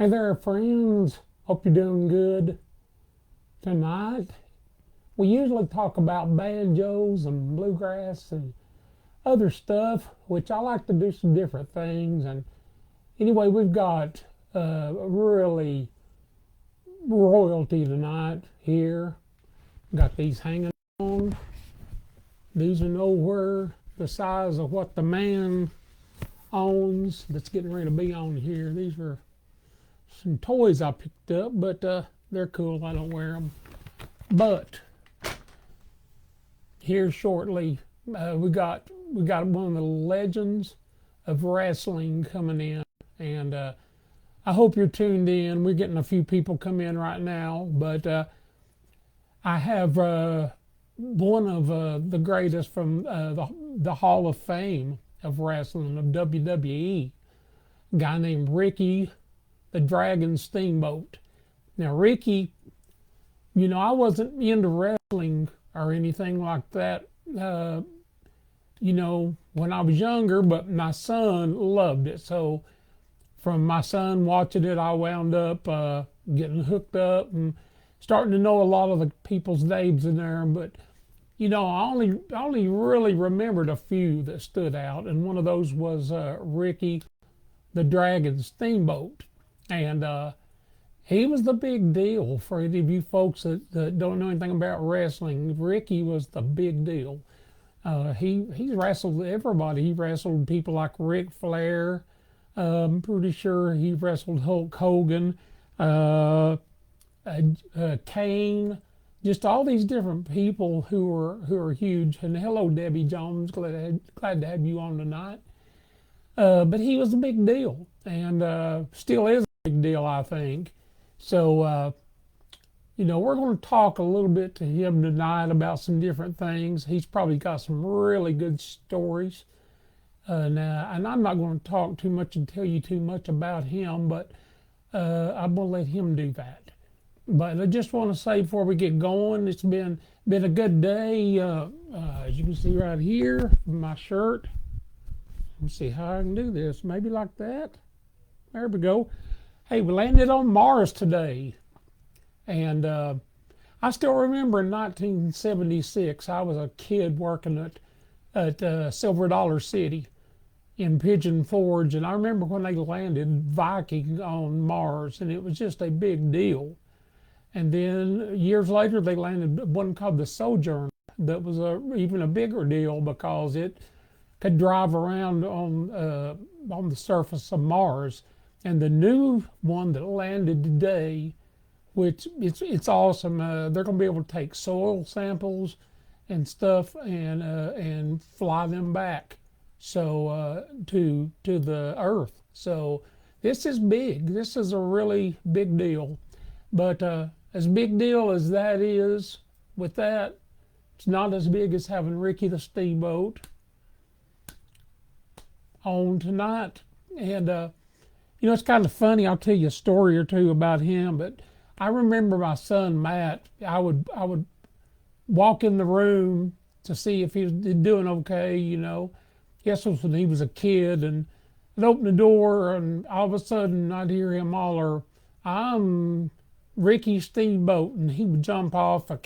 Hey there, friends. Hope you're doing good tonight. We usually talk about banjos and bluegrass and other stuff, which I like to do some different things. And anyway, we've got really royalty tonight here. Got these hanging on. These are nowhere the size of what the man owns that's getting ready to be on here. These are some toys I picked up, but they're cool. I don't wear them. But here shortly, we got one of the legends of wrestling coming in, and I hope you're tuned in. We're getting a few people come in right now, but I have one of the greatest from the Hall of Fame of wrestling of WWE, a guy named Ricky the Dragon Steamboat. Now, Ricky, I wasn't into wrestling or anything like that, when I was younger, but my son loved it. So, from my son watching it, I wound up getting hooked up and starting to know a lot of the people's names in there. But, I only really remembered a few that stood out, and one of those was Ricky the Dragon Steamboat. And he was the big deal for any of you folks that don't know anything about wrestling. Ricky was the big deal. He wrestled everybody. He wrestled people like Ric Flair. I'm pretty sure he wrestled Hulk Hogan, Kane, just all these different people who are huge. And hello, Debbie Jones. Glad to have you on tonight. But he was a big deal, and still is a big deal, I think. So, we're going to talk a little bit to him tonight about some different things. He's probably got some really good stories. And I'm not going to talk too much and tell you too much about him, but I'm going to let him do that. But I just want to say before we get going, it's been a good day. As you can see right here, my shirt. Let's see how I can do this. Maybe like that. There we go. Hey, we landed on Mars today. And I still remember in 1976, I was a kid working at Silver Dollar City in Pigeon Forge. And I remember when they landed Viking on Mars, and it was just a big deal. And then years later, they landed one called the Sojourner that was even a bigger deal because it could drive around on the surface of Mars. And the new one that landed today, which it's awesome. They're going to be able to take soil samples and stuff and fly them back to the Earth. So this is big. This is a really big deal. But as big deal as that is, with that, it's not as big as having Ricky the Steamboat on tonight. And it's kind of funny. I'll tell you a story or two about him. But I remember my son Matt. I would walk in the room to see if he was doing okay. Guess it was when he was a kid, and I'd open the door, and all of a sudden I'd hear him holler, "I'm Ricky Steamboat," and he would jump off a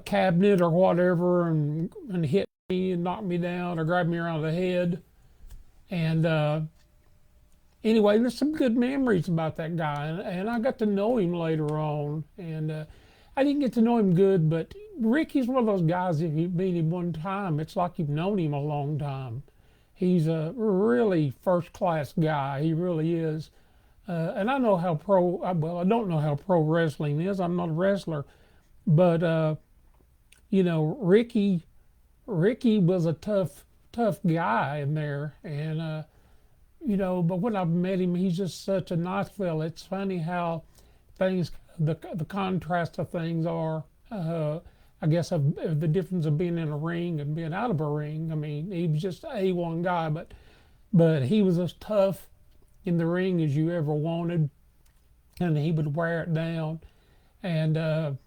cabinet or whatever and hit me and knock me down or grab me around the head. And anyway, there's some good memories about that guy, and I got to know him later on. And I didn't get to know him good, but Ricky's one of those guys, if you meet him one time, it's like you've known him a long time. He's a really first-class guy. He really is. And I know how I don't know how pro wrestling is. I'm not a wrestler. But, Ricky was a tough guy in there. And, but when I've met him, he's just such a nice fella. It's funny how the contrast of things are, I guess, of the difference of being in a ring and being out of a ring. I mean, he was just a one guy, but he was as tough in the ring as you ever wanted, and he would wear it down. And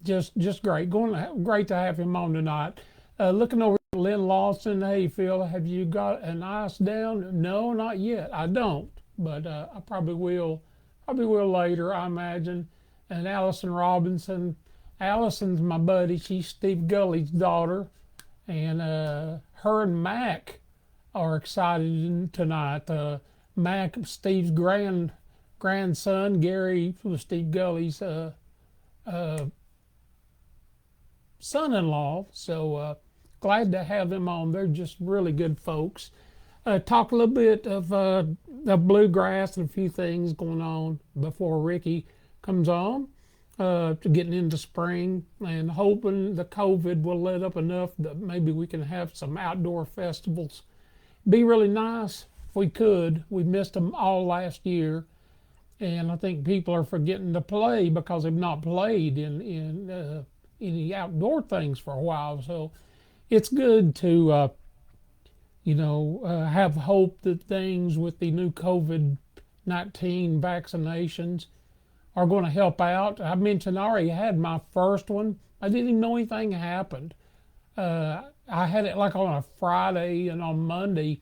just great. Great to have him on tonight. Looking over Lynn Lawson. Hey, Phil, have you got an ice down? No, not yet. I don't. but I probably will later, I imagine. And Allison Robinson, Allison's my buddy. She's Steve Gully's daughter, and her and Mac are excited tonight. Mac, Steve's grandson, Gary was Steve Gully's uh, son-in-law. So glad to have them on. They're just really good folks. Talk a little bit of bluegrass and a few things going on before Ricky comes on. To getting into spring and hoping the COVID will let up enough that maybe we can have some outdoor festivals. Be really nice if we could. We missed them all last year, and I think people are forgetting to play because they've not played in any outdoor things for a while. So it's good to have hope that things with the new COVID-19 vaccinations are going to help out. I mentioned I already had my first one. I didn't even know anything happened. I had it like on a Friday, and on Monday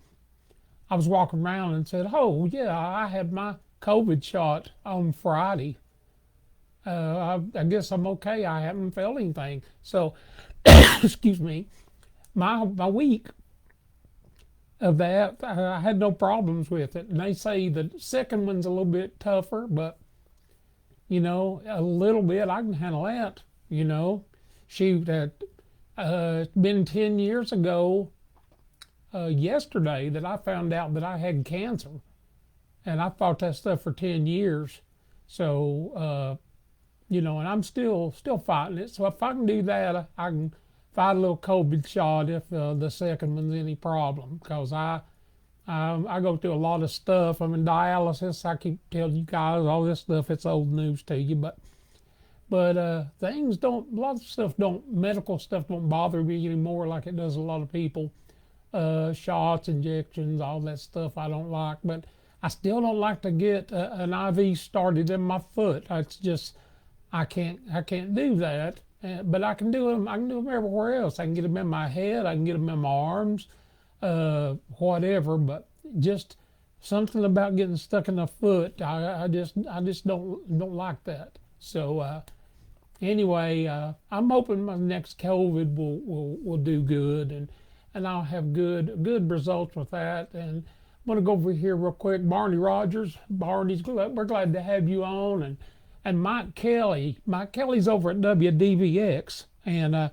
I was walking around and said, "Oh yeah, I had my COVID shot on Friday. I guess I'm okay. I haven't felt anything." So, excuse me, my week of that, I had no problems with it. And they say the second one's a little bit tougher, but a little bit, I can handle that. Shoot, it's been 10 years ago yesterday that I found out that I had cancer. And I fought that stuff for 10 years. So, and I'm still fighting it. So if I can do that, I can fight a little COVID shot if the second one's any problem. Because I go through a lot of stuff. I'm in dialysis. I keep telling you guys all this stuff. It's old news to you, but things don't. A lot of stuff don't. Medical stuff don't bother me anymore like it does a lot of people. Shots, injections, all that stuff I don't like. But I still don't like to get an IV started in my foot. It's just I can't do that. But I can do them. I can do them everywhere else. I can get them in my head. I can get them in my arms. Whatever, but just something about getting stuck in the foot. I just don't like that. So anyway, I'm hoping my next COVID will do good, and I'll have good results with that. And I'm going to go over here real quick. Barney Rogers, we're glad to have you on, and Mike Kelly. Mike Kelly's over at WDVX, and I'm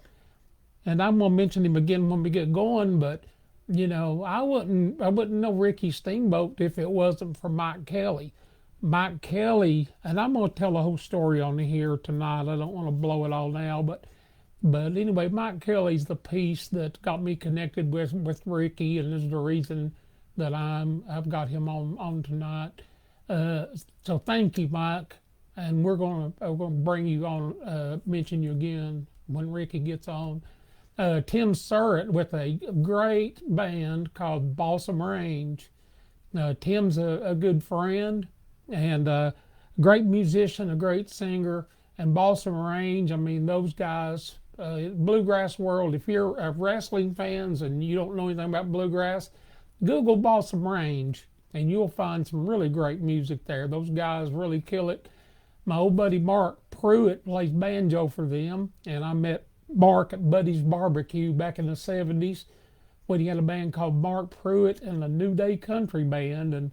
going to mention him again when we get going, but. I wouldn't know Ricky Steamboat if it wasn't for Mike Kelly. Mike Kelly, and I'm going to tell a whole story on here tonight. I don't want to blow it all now, but anyway, Mike Kelly's the piece that got me connected with Ricky, and is the reason that I've got him on tonight. So thank you, Mike, and we're going to bring you on, mention you again when Ricky gets on. Tim Surrett with a great band called Balsam Range. Tim's a good friend and a great musician, a great singer. And Balsam Range, I mean, those guys, bluegrass world, if you're wrestling fans and you don't know anything about bluegrass, Google Balsam Range and you'll find some really great music there. Those guys really kill it. My old buddy Mark Pruitt plays banjo for them, and I met Mark at Buddy's Barbecue back in the 70s when he had a band called Mark Pruitt and the New Day Country Band, and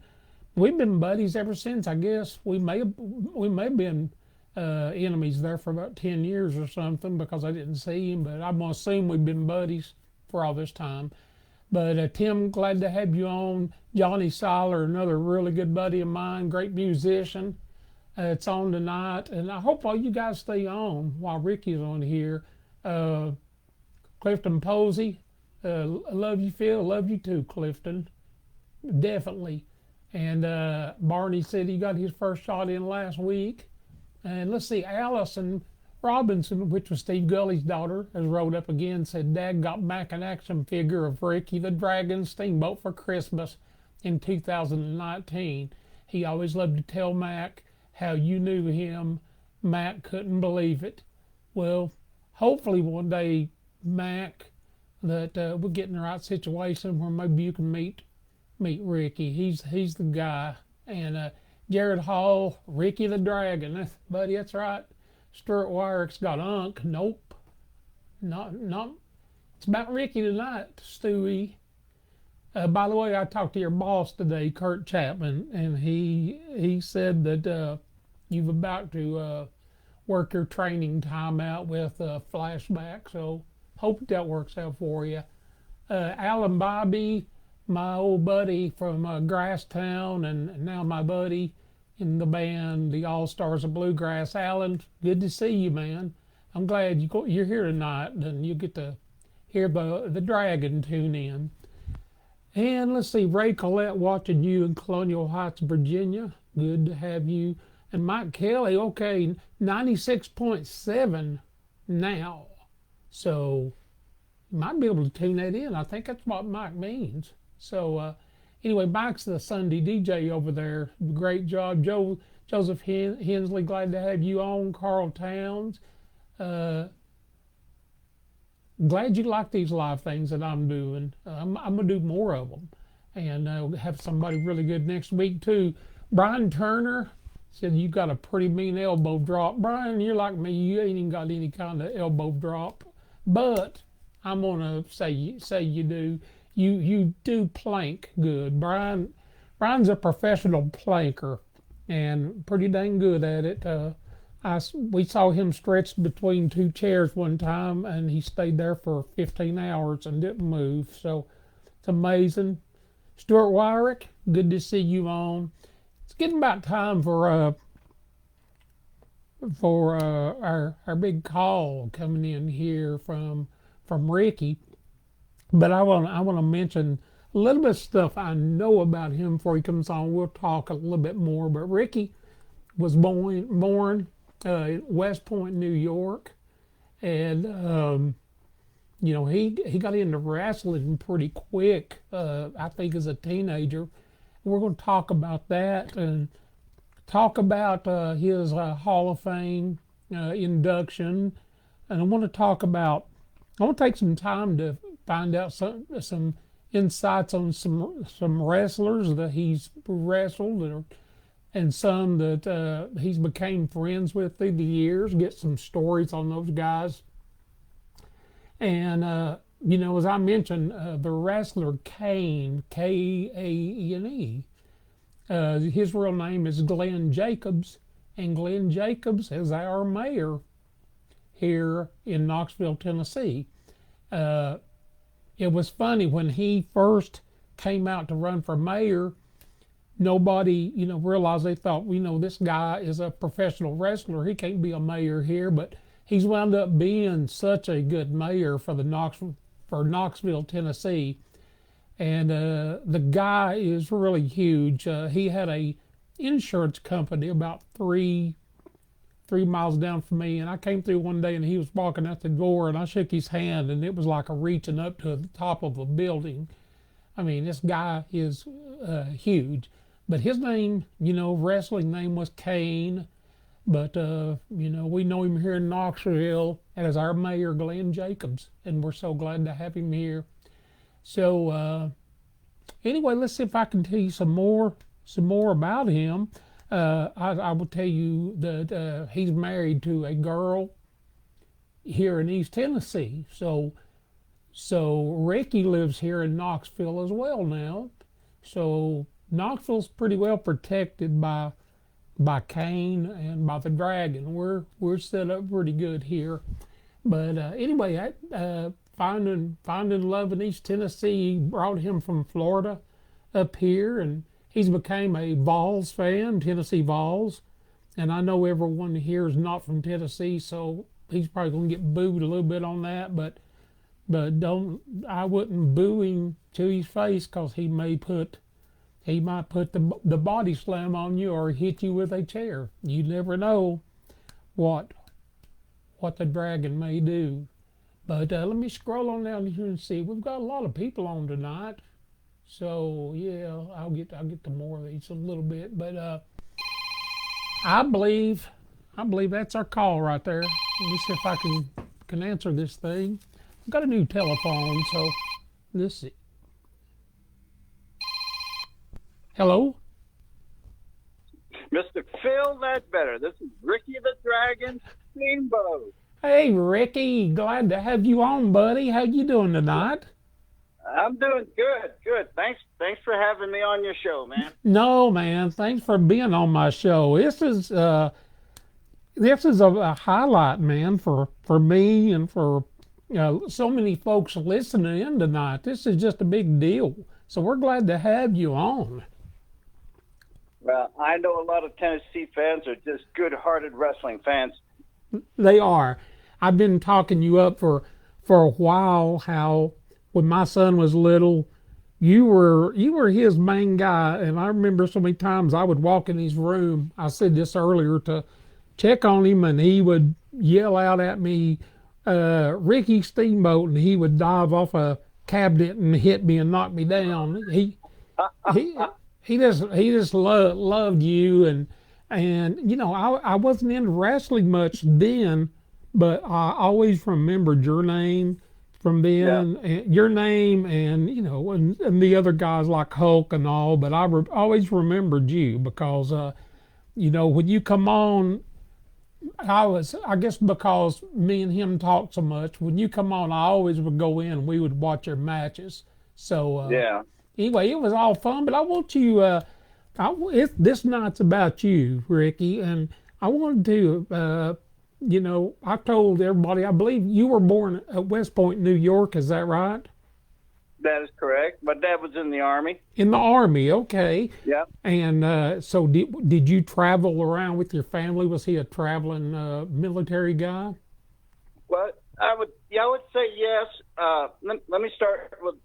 we've been buddies ever since. I guess we may have been enemies there for about 10 years or something because I didn't see him, but I'm gonna assume we've been buddies for all this time. But Tim, glad to have you on. Johnny Seiler, another really good buddy of mine, great musician. It's on tonight, and I hope all you guys stay on while Ricky's on here. Clifton Posey, love you, Phil. Love you too, Clifton. Definitely. And Barney said he got his first shot in last week. And let's see, Allison Robinson, which was Steve Gully's daughter, has wrote up again, said Dad got Mac an action figure of Ricky the Dragon Steamboat for Christmas in 2019. He always loved to tell Mac how you knew him. Mac couldn't believe it. Well, hopefully one day, Mac, that we'll get in the right situation where maybe you can meet Ricky. He's the guy. And Jared Hall, Ricky the Dragon, buddy, that's right. Stuart Wyrick's got Unc. Nope, not. It's about Ricky tonight, Stewie. By the way, I talked to your boss today, Kurt Chapman, and he said that you've about to work your training time out with flashback. So hope that works out for you. Alan Bobby, my old buddy from Grasstown, and now my buddy in the band, the All Stars of Bluegrass. Alan, good to see you, man. I'm glad you're here tonight, and you get to hear the Dragon tune in. And let's see, Ray Collette watching you in Colonial Heights, Virginia. Good to have you. And Mike Kelly, okay, 96.7 now. So you might be able to tune that in. I think that's what Mike means. So anyway, Mike's the Sunday DJ over there. Great job. Joseph Hensley, glad to have you on. Carl Towns. Glad you like these live things that I'm doing. I'm going to do more of them. And have somebody really good next week, too. Brian Turner said you got a pretty mean elbow drop. Brian, you're like me. You ain't even got any kind of elbow drop. But I'm going to say you do. You do plank good. Brian's a professional planker and pretty dang good at it. We saw him stretched between two chairs one time, and he stayed there for 15 hours and didn't move. So it's amazing. Stuart Wyrick, good to see you on. It's getting about time for our big call coming in here from Ricky. But I want to mention a little bit of stuff I know about him before he comes on. We'll talk a little bit more. But Ricky was born in West Point, New York, and he got into wrestling pretty quick. I think as a teenager. We're going to talk about that and talk about his Hall of Fame induction, and I want to take some time to find out some insights on some wrestlers that he's wrestled and some that he's became friends with through the years, get some stories on those guys. And, as I mentioned, the wrestler Kane, K-A-N-E, his real name is Glenn Jacobs, and Glenn Jacobs is our mayor here in Knoxville, Tennessee. It was funny, when he first came out to run for mayor, nobody, realized. They thought, this guy is a professional wrestler. He can't be a mayor here, but he's wound up being such a good mayor for Knoxville, Tennessee. And the guy is really huge. He had a insurance company about three miles down from me, and I came through one day and he was walking out the door, and I shook his hand, and it was like a reaching up to the top of a building. I mean, this guy is huge. But his name, wrestling name was Kane. But, we know him here in Knoxville as our mayor, Glenn Jacobs, and we're so glad to have him here. So, anyway, let's see if I can tell you some more about him. I will tell you that he's married to a girl here in East Tennessee. So Ricky lives here in Knoxville as well now. So Knoxville's pretty well protected by Kane and by the Dragon. We're set up pretty good here. But anyway, finding love in East Tennessee brought him from Florida up here, and he's became a Vols fan, Tennessee Vols. And I know everyone here is not from Tennessee, so he's probably going to get booed a little bit on that. But I wouldn't boo him to his face, because he might put the body slam on you or hit you with a chair. You never know what the Dragon may do. But let me scroll on down here and see. We've got a lot of people on tonight. So yeah, I'll get to more of these in a little bit. But I believe that's our call right there. Let me see if I can answer this thing. I've got a new telephone, so let's see. Hello? Mr. Phil Ledbetter. This is Ricky the Dragon Steamboat. Hey, Ricky, glad to have you on, buddy. How you doing tonight? I'm doing good, good. Thanks for having me on your show, man. No, man, thanks for being on my show. This is a highlight, man, for me and for so many folks listening in tonight. This is just a big deal. So we're glad to have you on. Well, I know a lot of Tennessee fans are just good-hearted wrestling fans. They are. I've been talking you up for a while. How when my son was little, you were his main guy, and I remember so many times I would walk in his room. I said this earlier to check on him, and he would yell out at me, "Ricky Steamboat," and he would dive off a cabinet and hit me and knock me down. He he just loved you, and I wasn't into wrestling much then, but I always remembered your name from Yeah. then, and your name, and and the other guys like Hulk and all. But always remembered you because when you come on, I guess because me and him talked so much. When you come on, I always would go in and we would watch your matches. So Yeah. anyway, it was all fun. But I want you. This night's about you, Ricky, and I wanted to. I told everybody. I believe you were born at West Point, New York. Is that right? That is correct. My dad was in the Army. In the Army, okay. Yeah. And so did you travel around with your family? Was he a traveling military guy? Well, I would say yes. Let me start with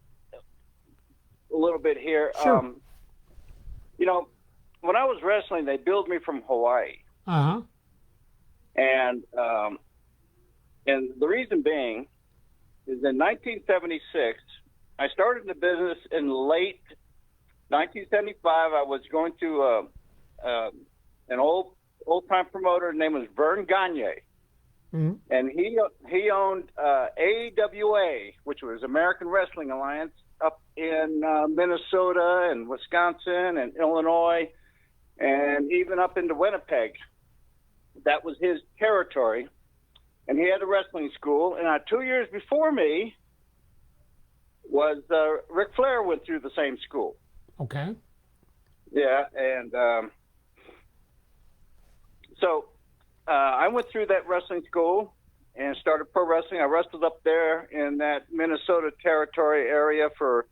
a little bit here. Sure. When I was wrestling, they billed me from Hawaii. Uh-huh. And the reason being is in 1976, I started in the business in late 1975. I was going to an old time promoter. His name was Vern Gagne, Mm-hmm. and he owned AWA, which was American Wrestling Alliance, up in Minnesota and Wisconsin and Illinois, and even up into Winnipeg. That was his territory, and he had a wrestling school. And 2 years before me was Ric Flair went through the same school. Okay. Yeah, and so I went through that wrestling school and started pro wrestling. I wrestled up there in that Minnesota territory area after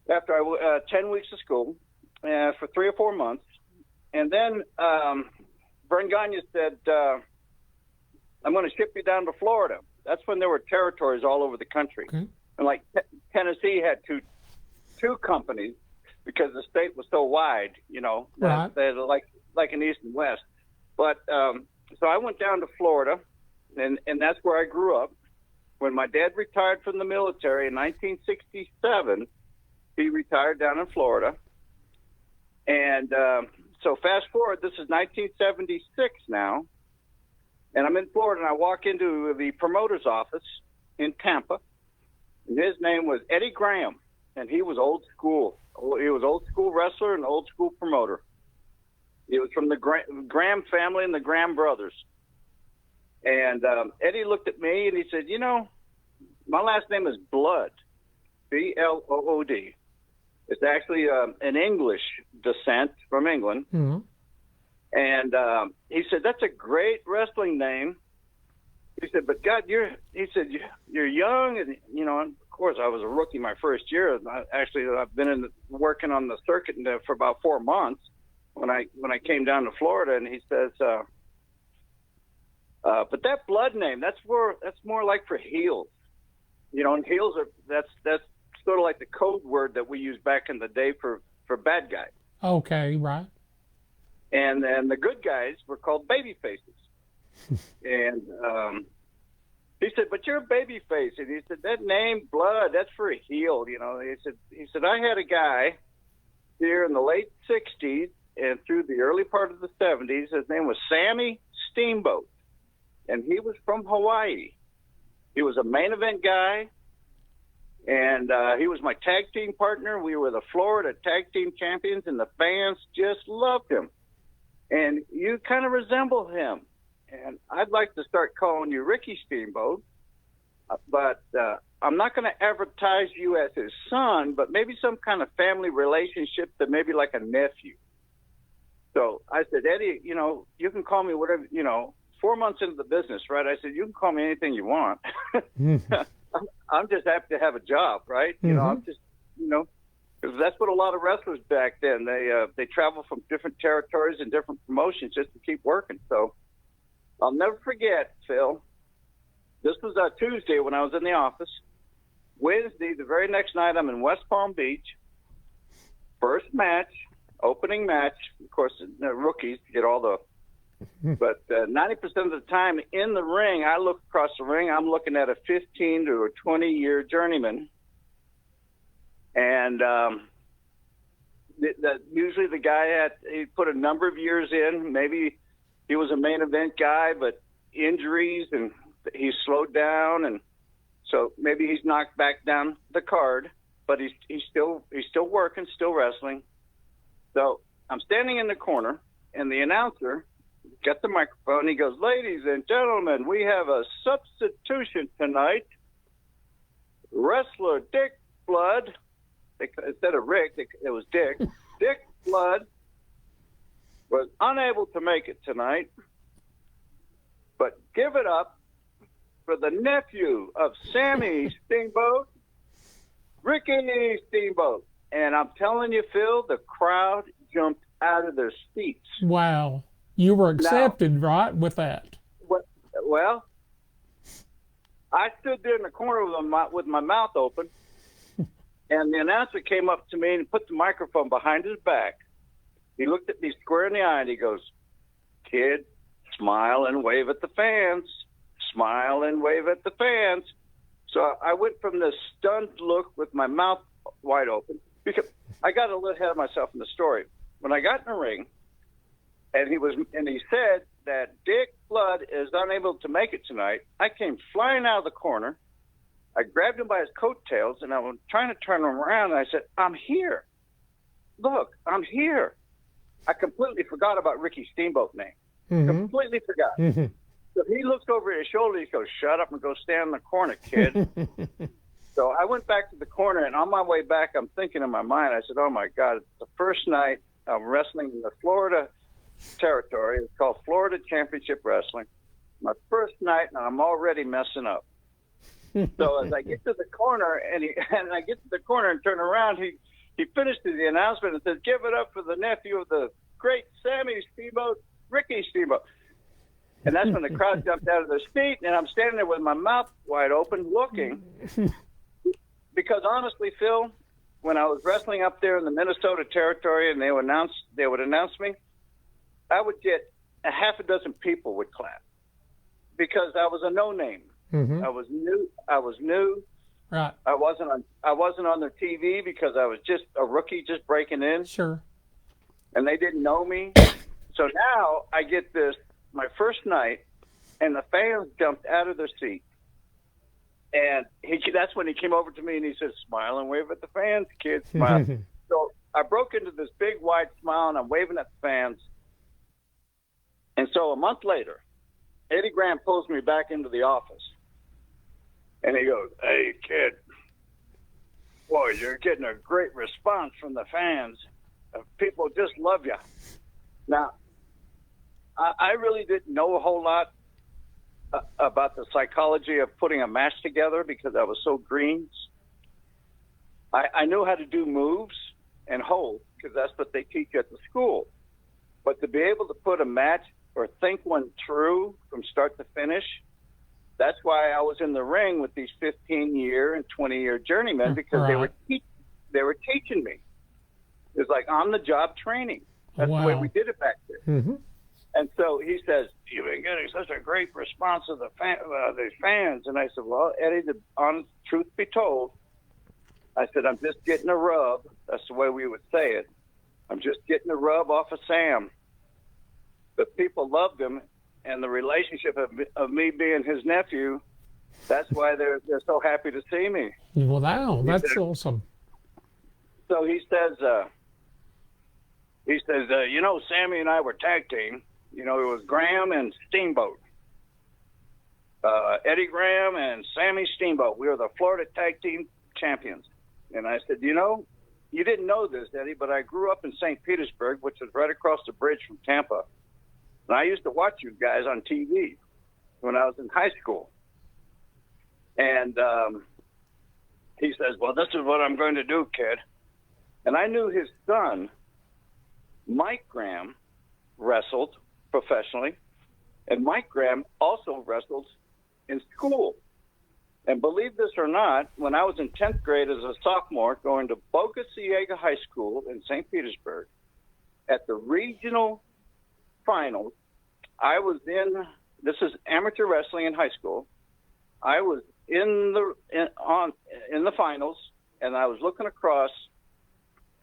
10 weeks of school for 3 or 4 months. And then Vern Gagne said, I'm going to ship you down to Florida. That's when there were territories all over the country. Okay. And like Tennessee had two companies because the state was so wide, Right. they had like an east and west. But so I went down to Florida, and that's where I grew up. When my dad retired from the military in 1967, he retired down in Florida. And so fast forward, this is 1976 now, and I'm in Florida, and I walk into the promoter's office in Tampa, and his name was Eddie Graham, and he was old school. He was old school wrestler and old school promoter. He was from the Graham family and the Graham brothers. And Eddie looked at me, and he said, my last name is Blood, Blood. It's actually an English descent from England. Mm-hmm. And he said, that's a great wrestling name. He said, but God, you're young. And, of course, I was a rookie my first year. I've been working on the circuit for about 4 months when I came down to Florida. And he says, but that Blood name, that's more like for heels. And heels that's sort of like the code word that we used back in the day for bad guys. Okay, right. And then the good guys were called baby faces. And he said, but you're a baby face. And he said, that name, Blood, that's for a heel. He said, I had a guy here in the late 60s and through the early part of the 70s. His name was Sammy Steamboat. And he was from Hawaii. He was a main event guy. And he was my tag team partner. We were the Florida tag team champions, and the fans just loved him. and you kind of resemble him. And I'd like to start calling you Ricky Steamboat, but I'm not going to advertise you as his son, but maybe some kind of family relationship that maybe like a nephew. So I said, Eddie, you can call me whatever, 4 months into the business, right? I said, you can call me anything you want. I'm just happy to have a job, right? Mm-hmm. I'm just, because that's what a lot of wrestlers back then, they travel from different territories and different promotions just to keep working. So I'll never forget, Phil, this was Tuesday when I was in the office. Wednesday, the very next night, I'm in West Palm Beach. First match, opening match. Of course, the rookies get all the... But 90% of the time in the ring, I look across the ring, I'm looking at a 15 to a 20-year journeyman. And usually the guy he put a number of years in. Maybe he was a main event guy, but injuries and he's slowed down, and so maybe he's knocked back down the card. But he's still working, still wrestling. So I'm standing in the corner, and the announcer gets the microphone. He goes, "Ladies and gentlemen, we have a substitution tonight. Wrestler Dick Blood." Instead of Rick, it was Dick. Dick Blood was unable to make it tonight, but give it up for the nephew of Sammy Steamboat, Ricky Steamboat. And I'm telling you, Phil, the crowd jumped out of their seats. Wow. You were accepted, right, with that? Well, I stood there in the corner with my mouth open, and the announcer came up to me and put the microphone behind his back. He looked at me square in the eye, and he goes, "Kid, smile and wave at the fans. Smile and wave at the fans." So I went from this stunned look with my mouth wide open, because I got a little ahead of myself in the story. When I got in the ring, and he said that Dick Blood is unable to make it tonight, I came flying out of the corner. I grabbed him by his coattails, and I was trying to turn him around, and I said, "I'm here. Look, I'm here." I completely forgot about Ricky Steamboat's name. Mm-hmm. Completely forgot. Mm-hmm. So he looks over his shoulder. He goes, "Shut up and go stand in the corner, kid." So I went back to the corner, and on my way back, I'm thinking in my mind, I said, "Oh, my God, it's the first night I'm wrestling in the Florida territory. It's called Florida Championship Wrestling. My first night, and I'm already messing up." So as I get to the corner, and I get to the corner and turn around, he finished the announcement and says, "Give it up for the nephew of the great Sammy Steamboat, Ricky Steamboat." And that's when the crowd jumped out of their seat, and I'm standing there with my mouth wide open looking. Because honestly, Phil, when I was wrestling up there in the Minnesota territory and they would announce me, I would get a half a dozen people would clap because I was a no-name. Mm-hmm. I was new. Right. I wasn't on their TV because I was just a rookie, just breaking in. Sure. And they didn't know me. So now I get my first night, and the fans jumped out of their seat. And that's when he came over to me and he said, "Smile and wave at the fans, kid, smile." So I broke into this big wide smile, and I'm waving at the fans. And so a month later, Eddie Graham pulls me back into the office. And he goes, "Hey, kid, boy, you're getting a great response from the fans. People just love you." Now, I really didn't know a whole lot about the psychology of putting a match together because I was so green. I knew how to do moves and hold because that's what they teach at the school. But to be able to put a match or think one through from start to finish, that's why I was in the ring with these 15-year and 20-year journeymen because right. they were teaching me. It was like on-the-job training. That's wow. the way we did it back there. Mm-hmm. And so he says, "You've been getting such a great response of the fans." And I said, "Well, Eddie, the honest truth be told," I said, "I'm just getting a rub." That's the way we would say it. "I'm just getting a rub off of Sam." But people loved him, and the relationship of me being his nephew, that's why they're so happy to see me. Wow, that's awesome. So he says, He says, Sammy and I were tag team. It was Graham and Steamboat. Eddie Graham and Sammy Steamboat. We were the Florida tag team champions. And I said, you didn't know this, Eddie, but I grew up in St. Petersburg, which is right across the bridge from Tampa. And I used to watch you guys on TV when I was in high school. And he says, well, this is what I'm going to do, kid. And I knew his son, Mike Graham, wrestled professionally. And Mike Graham also wrestled in school. And believe this or not, when I was in 10th grade as a sophomore going to Boca Ciega High School in St. Petersburg, at the regional finals, I was this is amateur wrestling in high school. I was in the finals, and I was looking across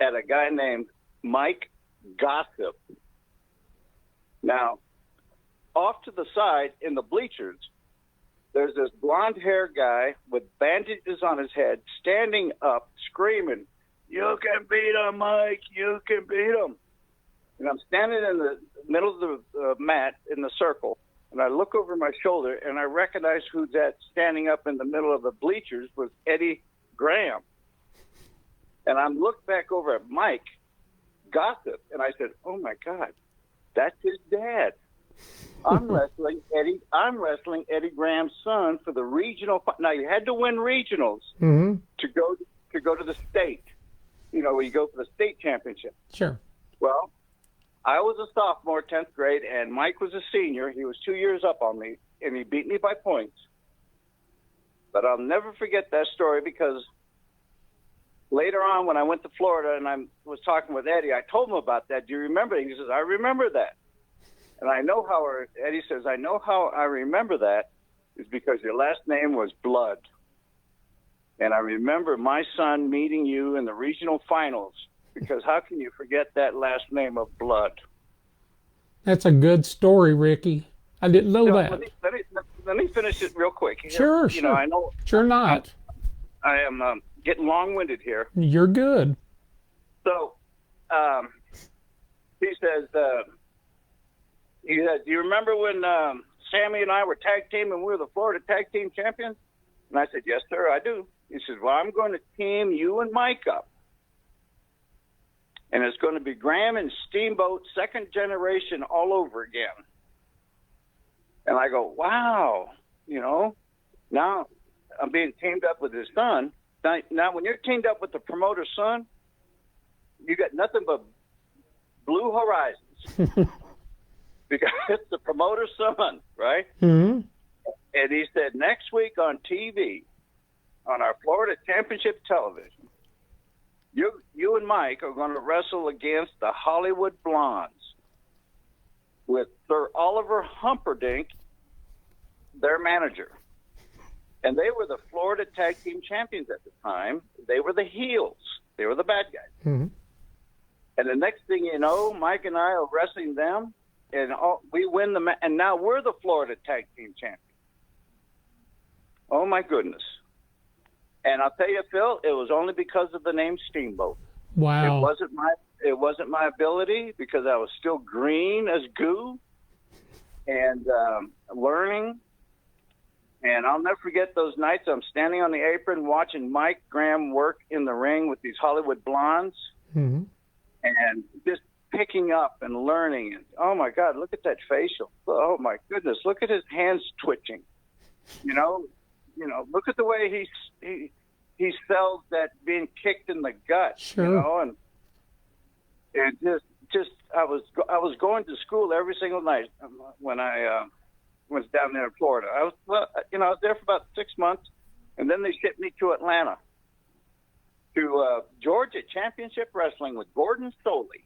at a guy named Mike Gossip. Now, off to the side in the bleachers, there's this blonde-haired guy with bandages on his head, standing up, screaming, "You can beat him, Mike! You can beat him!" And I'm standing in the middle of the mat in the circle, and I look over my shoulder, and I recognize who's that standing up in the middle of the bleachers was Eddie Graham. And I looked back over at Mike Gossip, and I said, "Oh my God, that's his dad." I'm wrestling Eddie Graham's son for the regional. Now you had to win regionals to go to the state. Where you go for the state championship. Sure. Well, I was a sophomore, 10th grade, and Mike was a senior. He was 2 years up on me, and he beat me by points. But I'll never forget that story because later on when I went to Florida and I was talking with Eddie, I told him about that. Do you remember? He says, "I remember that." And Eddie says, "I know how I remember that is because your last name was Blood. And I remember my son meeting you in the regional finals because how can you forget that last name of Blood?" That's a good story, Ricky. I didn't know that. Let me finish it real quick. Sure. I know. Sure not. I am getting long-winded here. You're good. So he says, "Do you remember when Sammy and I were tag team and we were the Florida tag team champions?" And I said, "Yes, sir, I do." He says, "Well, I'm going to team you and Mike up. And it's going to be Graham and Steamboat, second generation all over again." And I go, wow, now I'm being teamed up with his son. Now, when you're teamed up with the promoter's son, you got nothing but blue horizons. Because it's the promoter's son, right? Mm-hmm. And he said, next week on TV, on our Florida Championship television, you and Mike are going to wrestle against the Hollywood Blondes with Sir Oliver Humperdinck, their manager. And they were the Florida Tag Team Champions at the time. They were the heels. They were the bad guys. Mm-hmm. And the next thing you know, Mike and I are wrestling them, and we win and now we're the Florida Tag Team Champions. Oh, my goodness. And I'll tell you, Phil, it was only because of the name Steamboat. Wow. It wasn't my ability because I was still green as goo and learning. And I'll never forget those nights I'm standing on the apron watching Mike Graham work in the ring with these Hollywood Blondes Mm-hmm. and just picking up and learning. And, oh, my God, look at that facial. Oh, my goodness, look at his hands twitching. Look at the way he sells that being kicked in the gut. Sure. And just I was going to school every single night when I was down there in Florida. I was there for about 6 months, and then they shipped me to Atlanta to Georgia Championship Wrestling with Gordon Soley.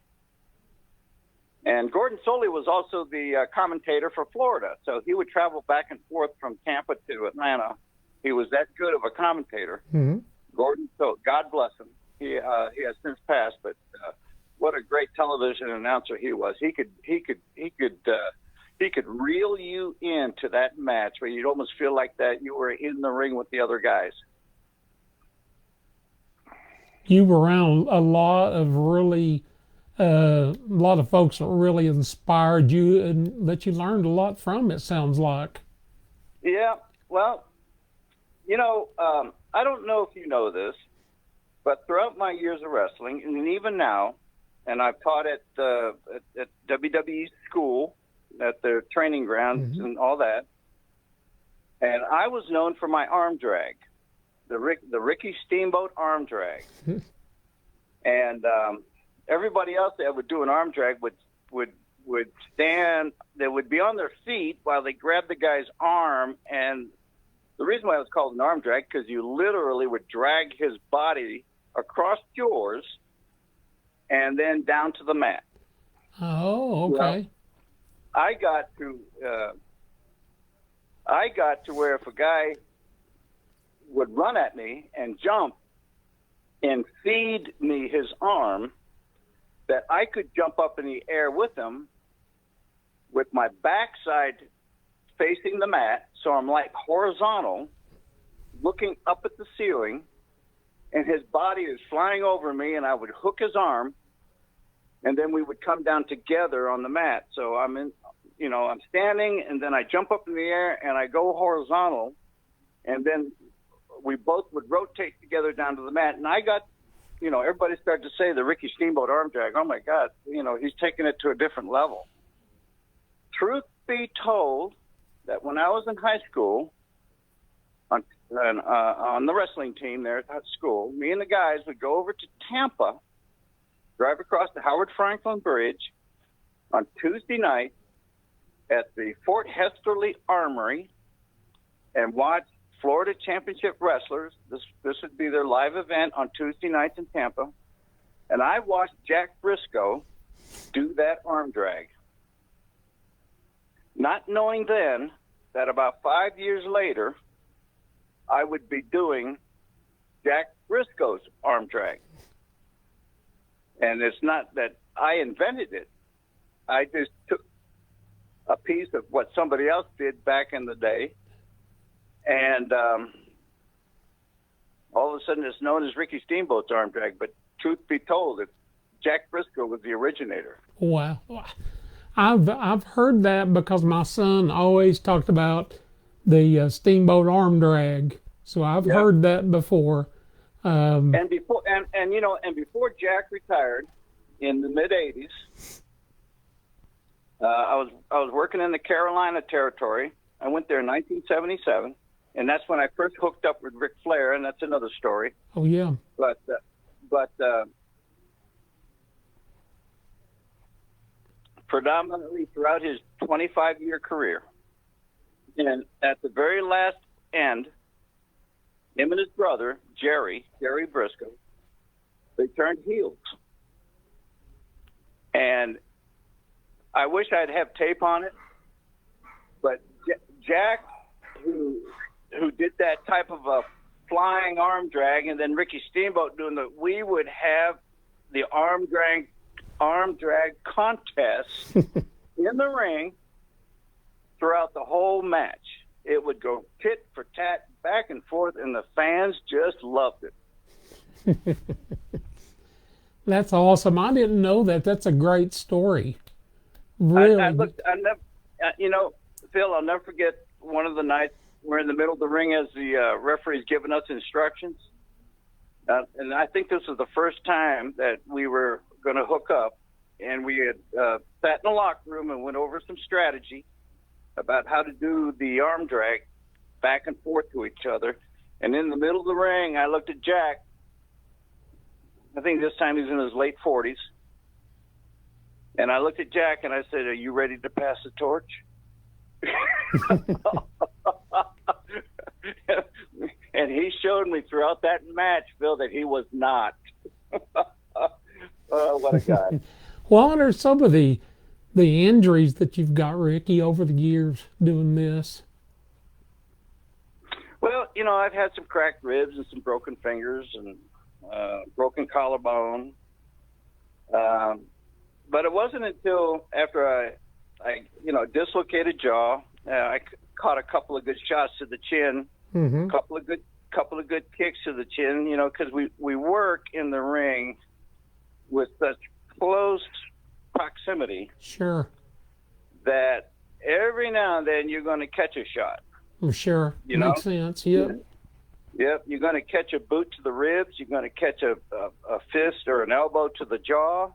And Gordon Soley was also the commentator for Florida, so he would travel back and forth from Tampa to Atlanta. He was that good of a commentator. Mm-hmm. Gordon Soley, God bless him. He has since passed, but what a great television announcer he was. He could reel you into that match where you'd almost feel like that you were in the ring with the other guys. You were around a lot of really a lot of folks that really inspired you and that you learned a lot from, it sounds like. Yeah, well, I don't know if you know this, but throughout my years of wrestling, and even now, and I've taught at WWE school, at their training grounds and all that, and I was known for my arm drag, the Ricky Steamboat Arm Drag. And everybody else that would do an arm drag would stand. They would be on their feet while they grabbed the guy's arm. And the reason why it was called an arm drag, because you literally would drag his body across yours and then down to the mat. Oh, okay. Well, I got to where if a guy would run at me and jump and feed me his arm, that I could jump up in the air with him with my backside facing the mat, so I'm like horizontal, looking up at the ceiling, and his body is flying over me, and I would hook his arm, and then we would come down together on the mat. So I'm standing, and then I jump up in the air, and I go horizontal, and then we both would rotate together down to the mat. And I got, everybody started to say the Ricky Steamboat Arm Drag. Oh, my God, he's taking it to a different level. Truth be told, that when I was in high school, on the wrestling team there at that school, me and the guys would go over to Tampa, drive across the Howard Franklin Bridge on Tuesday night at the Fort Hesterly Armory and watch Florida Championship Wrestlers. This would be their live event on Tuesday nights in Tampa. And I watched Jack Briscoe do that arm drag. Not knowing then that about 5 years later, I would be doing Jack Briscoe's arm drag. And it's not that I invented it. I just took a piece of what somebody else did back in the day, and all of a sudden it's known as Ricky Steamboat's arm drag. But truth be told, Jack Briscoe was the originator. Wow. I've heard that because my son always talked about the Steamboat Arm Drag, so I've heard that before. And before Jack retired in the mid '80s, I was working in the Carolina territory. I went there in 1977, and that's when I first hooked up with Ric Flair, and that's another story. Oh yeah. But predominantly throughout his 25-year career, and at the very last end, him and his brother, Jerry Briscoe, they turned heels. And I wish I'd have tape on it, but Jack, who did that type of a flying arm drag, and then Ricky Steamboat we would have the arm drag contest in the ring throughout the whole match. It would go tit for tat, back and forth, and the fans just loved it. That's awesome. I didn't know that. That's a great story. Really. Phil, I'll never forget one of the nights we're in the middle of the ring as the referee's giving us instructions. And I think this was the first time that we were going to hook up, and we had sat in the locker room and went over some strategy about how to do the arm drag back and forth to each other. And in the middle of the ring, I looked at Jack. I think this time he's in his late 40s. And I looked at Jack and I said, "Are you ready to pass the torch?" And he showed me throughout that match, Phil, that he was not. Oh, what a guy. What are some of the injuries that you've got, Ricky, over the years doing this? Well, I've had some cracked ribs and some broken fingers and broken collarbone. But it wasn't until after I dislocated jaw, I caught a couple of good shots to the chin, couple of good kicks to the chin, because we work in the ring with such close proximity Sure. that every now and then you're going to catch a shot. Sure. You know? Makes sense. Yep. Yep, you're going to catch a boot to the ribs. You're going to catch a fist or an elbow to the jaw.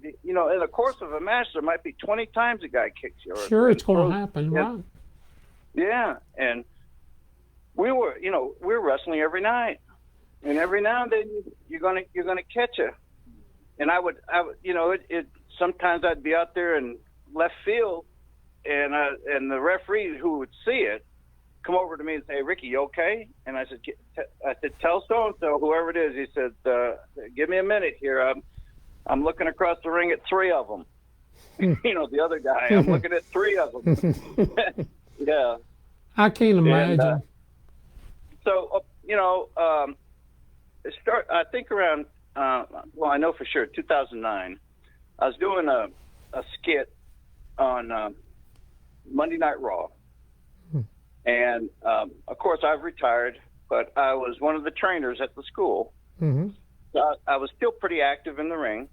You know, in the course of a match, there might be 20 times a guy kicks you. Sure, it's going to happen, yeah. right? Yeah, and we were wrestling every night, and every now and then you're going to catch a. And I would, it sometimes I'd be out there in left field, and the referee who would see it come over to me and say, "Ricky, you okay?" And I said, "Tell so and so, whoever it is." He said, "Give me a minute here. I'm looking across the ring at 3 of them." You know, the other guy. I'm looking at 3 of them. Yeah. I can't imagine. And, I think around. Well, I know for sure 2009. I was doing a skit on Monday Night Raw. And, of course, I've retired, but I was one of the trainers at the school. Mm-hmm. So I was still pretty active in the ring.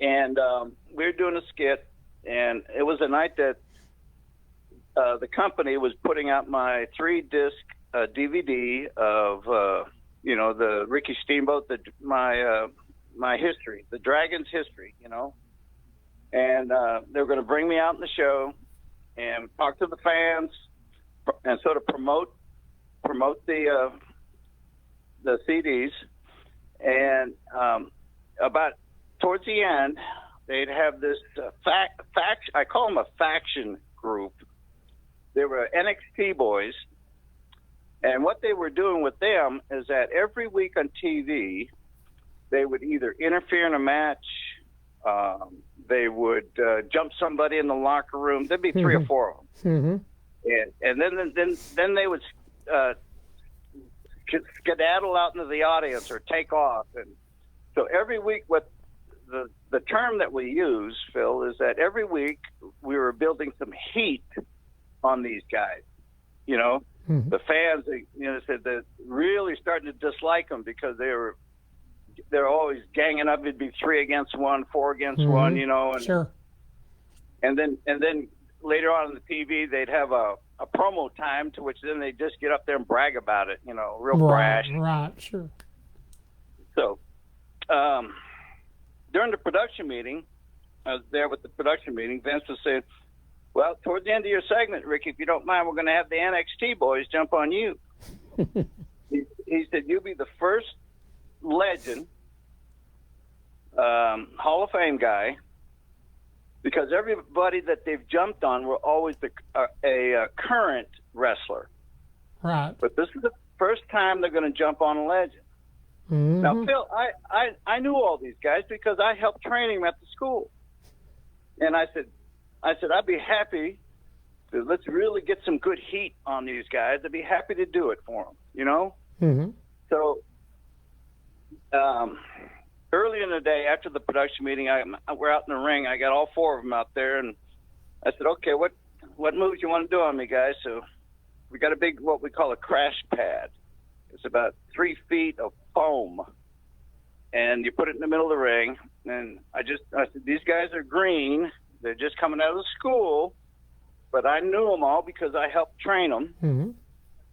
And we were doing a skit, and it was a night that the company was putting out my 3-disc DVD of, the Ricky Steamboat, my history, the Dragon's history, you know. And they were going to bring me out in the show and talk to the fans, and sort of promote the CDs, and about towards the end, they'd have this I call them a faction group. They were NXT boys, and what they were doing with them is that every week on TV, they would either interfere in a match, they would jump somebody in the locker room. There'd be 3 or 4 of them. Mm-hmm. And then they would skedaddle out into the audience or take off. And so every week, what the term that we use, Phil, is that every week we were building some heat on these guys. You know, mm-hmm. The fans, said that really starting to dislike them because they're always ganging up. It'd be 3 against 1, 4 against mm-hmm. 1, you know. And, sure. And then later on in the TV, they'd have a promo time to which then they just get up there and brag about it, you know, real brash. Right, sure. So during the production meeting, I was there with the production meeting, Vince was saying, "Well, toward the end of your segment, Ricky, if you don't mind, we're going to have the NXT boys jump on you." he said, "You'll be the first legend, Hall of Fame guy, because everybody that they've jumped on were always a current wrestler. Right. But this is the first time they're going to jump on a legend." Mm-hmm. Now, Phil, I knew all these guys because I helped training them at the school. And I said, I'd be happy to let's really get some good heat on these guys. I'd be happy to do it for them, you know? Mm-hmm. So early in the day after the production meeting, we're out in the ring. I got all 4 of them out there, and I said, "Okay, what moves you want to do on me, guys?" So we got a big, what we call a crash pad. It's about 3 feet of foam, and you put it in the middle of the ring. And I said, "These guys are green. They're just coming out of the school, but I knew them all because I helped train them." Mm-hmm.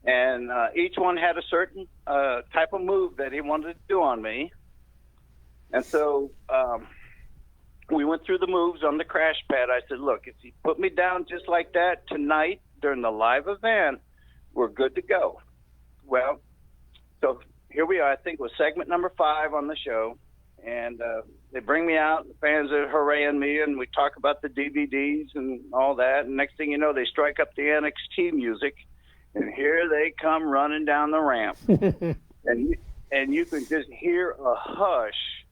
And each one had a certain type of move that he wanted to do on me. And so we went through the moves on the crash pad. I said, "Look, if you put me down just like that tonight during the live event, we're good to go." Well, so here we are. I think it was segment number 5 on the show. And they bring me out, the fans are hooraying me, and we talk about the DVDs and all that. And next thing you know, they strike up the NXT music, and here they come running down the ramp. and you can just hear a hush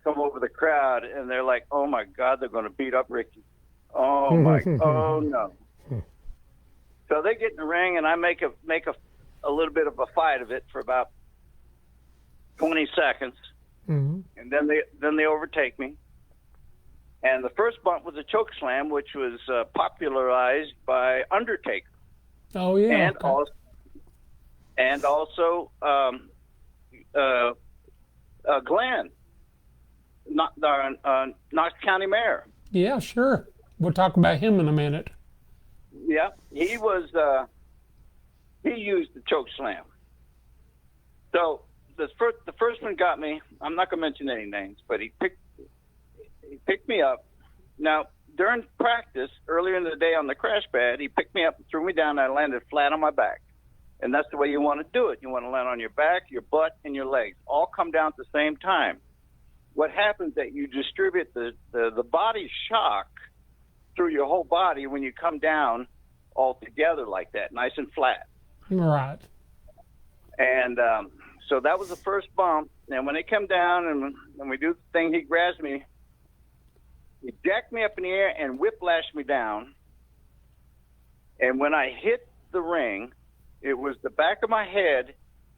come over the crowd, and they're like, "Oh my God, they're going to beat up Ricky. Oh no." So they get in the ring, and I make a little bit of a fight of it for about 20 seconds. Mm-hmm. And then they overtake me. And the first bump was a choke slam, which was popularized by Undertaker. Oh yeah. And also Glenn. Knox County Mayor. Yeah, sure. We'll talk about him in a minute. Yeah, he was. He used the choke slam. So the first one got me. I'm not going to mention any names, but he picked me up. Now during practice earlier in the day on the crash pad, he picked me up and threw me down. And I landed flat on my back, and that's the way you want to do it. You want to land on your back, your butt, and your legs all come down at the same time. What happens is that you distribute the body shock through your whole body when you come down all together like that, nice and flat. Right. And so that was the first bump. And when they come down and we do the thing, he grabs me, he jacked me up in the air and whiplashed me down. And when I hit the ring, it was the back of my head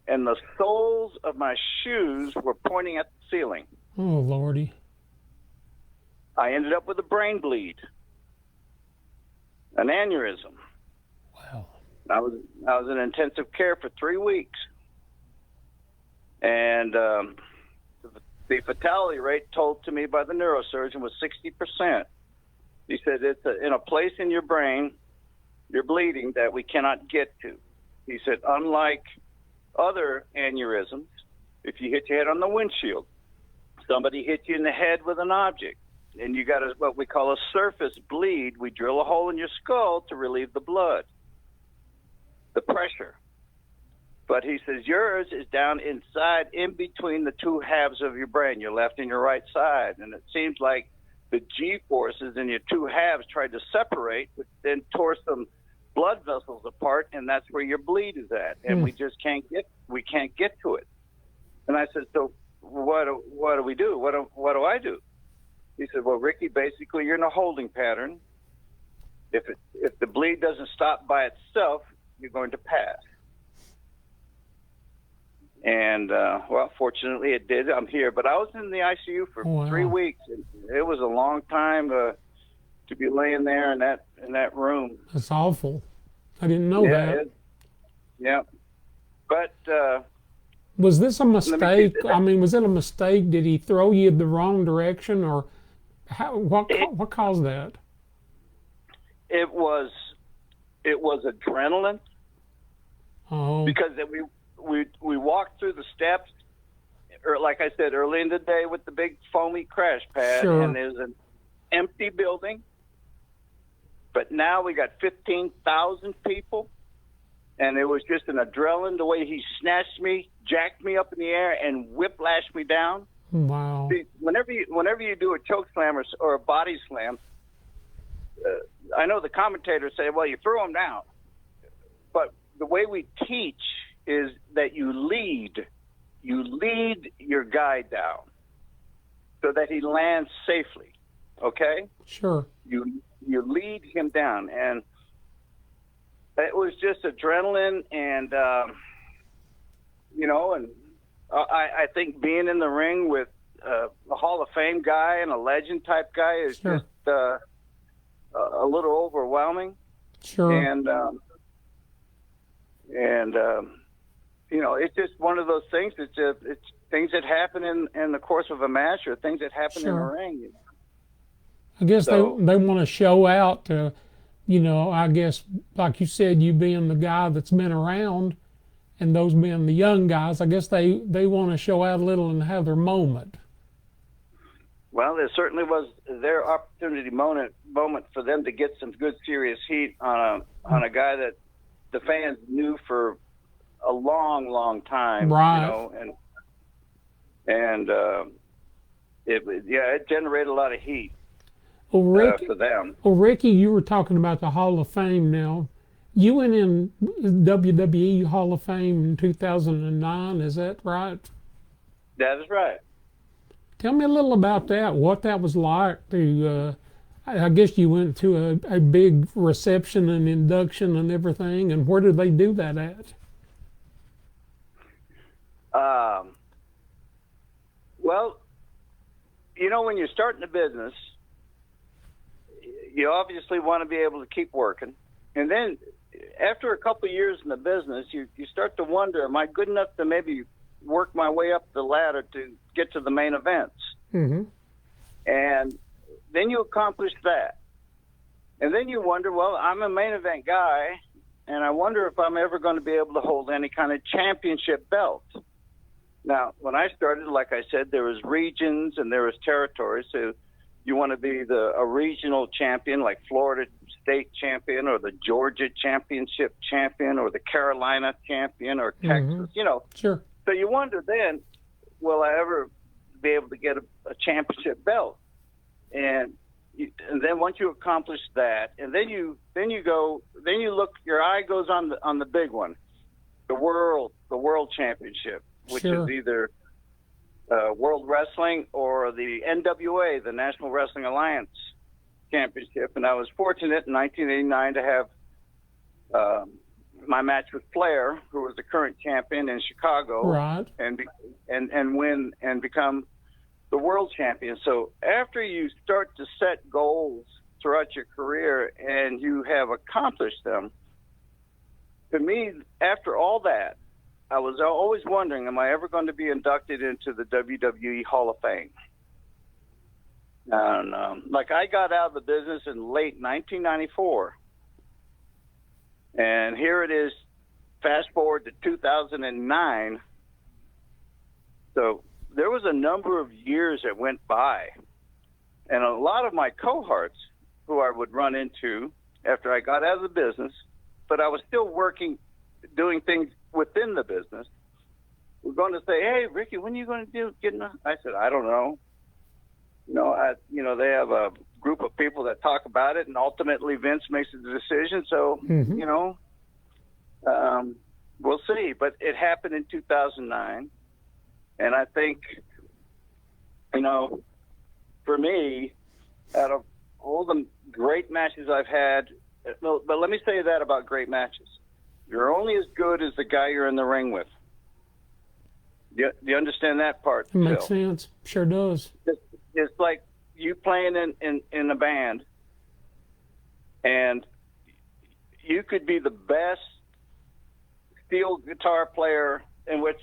and the soles of my shoes were pointing at the ceiling. Oh, Lordy. I ended up with a brain bleed, an aneurysm. Wow. I was in intensive care for 3 weeks. And the fatality rate told to me by the neurosurgeon was 60%. He said it's in a place in your brain, you're bleeding, that we cannot get to. He said, unlike other aneurysms, if you hit your head on the windshield, somebody hit you in the head with an object, and you got what we call a surface bleed, we drill a hole in your skull to relieve the blood, the pressure. But he says yours is down inside, in between the two halves of your brain, your left and your right side. And it seems like the G-forces in your two halves tried to separate, which then tore some blood vessels apart, and that's where your bleed is at. And we just can't get to it. And I said, so what do we do? What do I do? He said, well, Ricky, basically you're in a holding pattern. If the bleed doesn't stop by itself, you're going to pass. And, well, fortunately it did. I'm here. But I was in the ICU for 3 weeks. And it was a long time to be laying there in that room. That's awful. I didn't know that. Yeah. But was this a mistake? I mean, was it a mistake? Did he throw you the wrong direction, or what caused that? It was adrenaline. Oh. Because we walked through the steps, or like I said, early in the day with the big foamy crash pad, sure. And there's an empty building. But now we got 15,000 people, and it was just an adrenaline, the way he snatched me, jacked me up in the air, and whiplashed me down. Wow. See, whenever you do a choke slam or a body slam, I know the commentators say, well, you throw him down. But the way we teach is that you lead your guy down so that he lands safely. Okay? Sure. You lead him down, and it was just adrenaline, and and I think being in the ring with a Hall of Fame guy and a legend type guy is sure. just a little overwhelming. Sure. And it's just one of those things. It's things that happen in the course of a match, or things that happen sure. in the ring. I guess they want to show out to, I guess, like you said, you being the guy that's been around and those being the young guys, I guess they want to show out a little and have their moment. Well, there certainly was their opportunity moment for them to get some good serious heat on a guy that the fans knew for a long, long time. Right. It generated a lot of heat. Well, Ricky, for them. Well, Ricky, you were talking about the Hall of Fame now. You went in WWE Hall of Fame in 2009, is that right? That is right. Tell me a little about that, what that was like. I guess you went to a big reception and induction and everything, and where did they do that at? Well, when you're starting a business, you obviously want to be able to keep working. And then after a couple of years in the business, you start to wonder, am I good enough to maybe work my way up the ladder to get to the main events? Mm-hmm. And then you accomplish that. And then you wonder, well, I'm a main event guy, and I wonder if I'm ever going to be able to hold any kind of championship belt. Now, when I started, like I said, there was regions and there was territories. So you want to be a regional champion, like Florida State champion, or the Georgia championship champion, or the Carolina champion, or Texas, you know. Sure. So you wonder then, will I ever be able to get a championship belt? And then once you accomplish that, and then you look, your eye goes on the big one, the world championship, which is either World Wrestling or the NWA, the National Wrestling Alliance Championship. And I was fortunate in 1989 to have my match with Flair, who was the current champion in Chicago, right, and win and become the world champion. So after you start to set goals throughout your career and you have accomplished them, to me, after all that, I was always wondering, am I ever going to be inducted into the WWE Hall of Fame? And like, I got out of the business in late 1994, and here it is, fast forward to 2009. So there was a number of years that went by, and a lot of my cohorts who I would run into after I got out of the business, but I was still working, doing things within the business, were going to say, "Hey, Ricky, when are you going to get in?" I said, "I don't know." They have a group of people that talk about it, and ultimately Vince makes the decision. So, we'll see. But it happened in 2009. And I think, for me, out of all the great matches I've had, but let me say that about great matches. You're only as good as the guy you're in the ring with. Do you understand that part, It makes Phil? sense. Sure does. It's like you playing in a band, and you could be the best steel guitar player, in which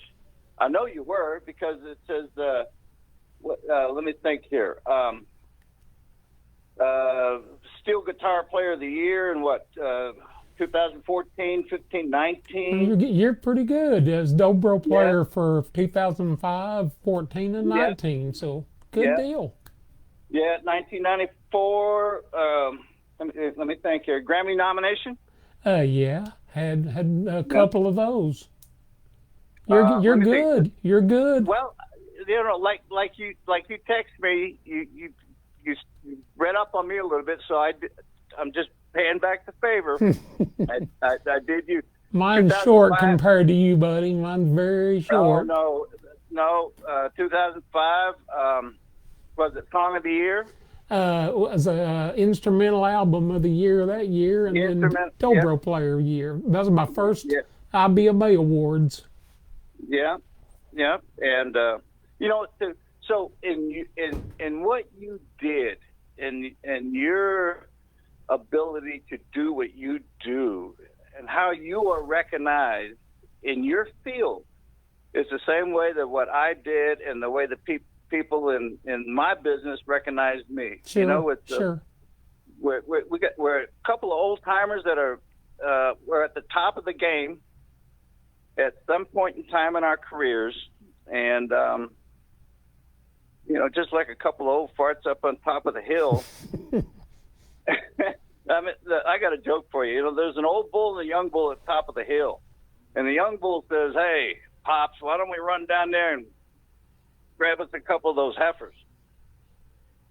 I know you were, because it says, let me think here, steel guitar player of the year in 2014, 15, 19. You're pretty good as Dobro player for 2005, 14, and 19. So good deal. Yeah, 1994. Let me think here. Grammy nomination. Yeah, had a couple of those. You're good. You're good. Well, like you text me, you read up on me a little bit, so I'm just paying back the favor. I did you. Mine's short compared to you, buddy. Mine's very short. Oh, no. 2005, was it Song of the Year? It was an instrumental album of the year that year, and then Dobro player of the year. That was my first IBMA awards. Yeah, and so in what you did, and your ability to do what you do, and how you are recognized in your field, is the same way that what I did and the way the people in my business recognized me. Sure, sure. We're a couple of old timers that we're at the top of the game at some point in time in our careers, and just like a couple of old farts up on top of the hill. I got a joke for you. There's an old bull and a young bull at the top of the hill, and the young bull says, "Hey, Pops, why don't we run down there and grab us a couple of those heifers?"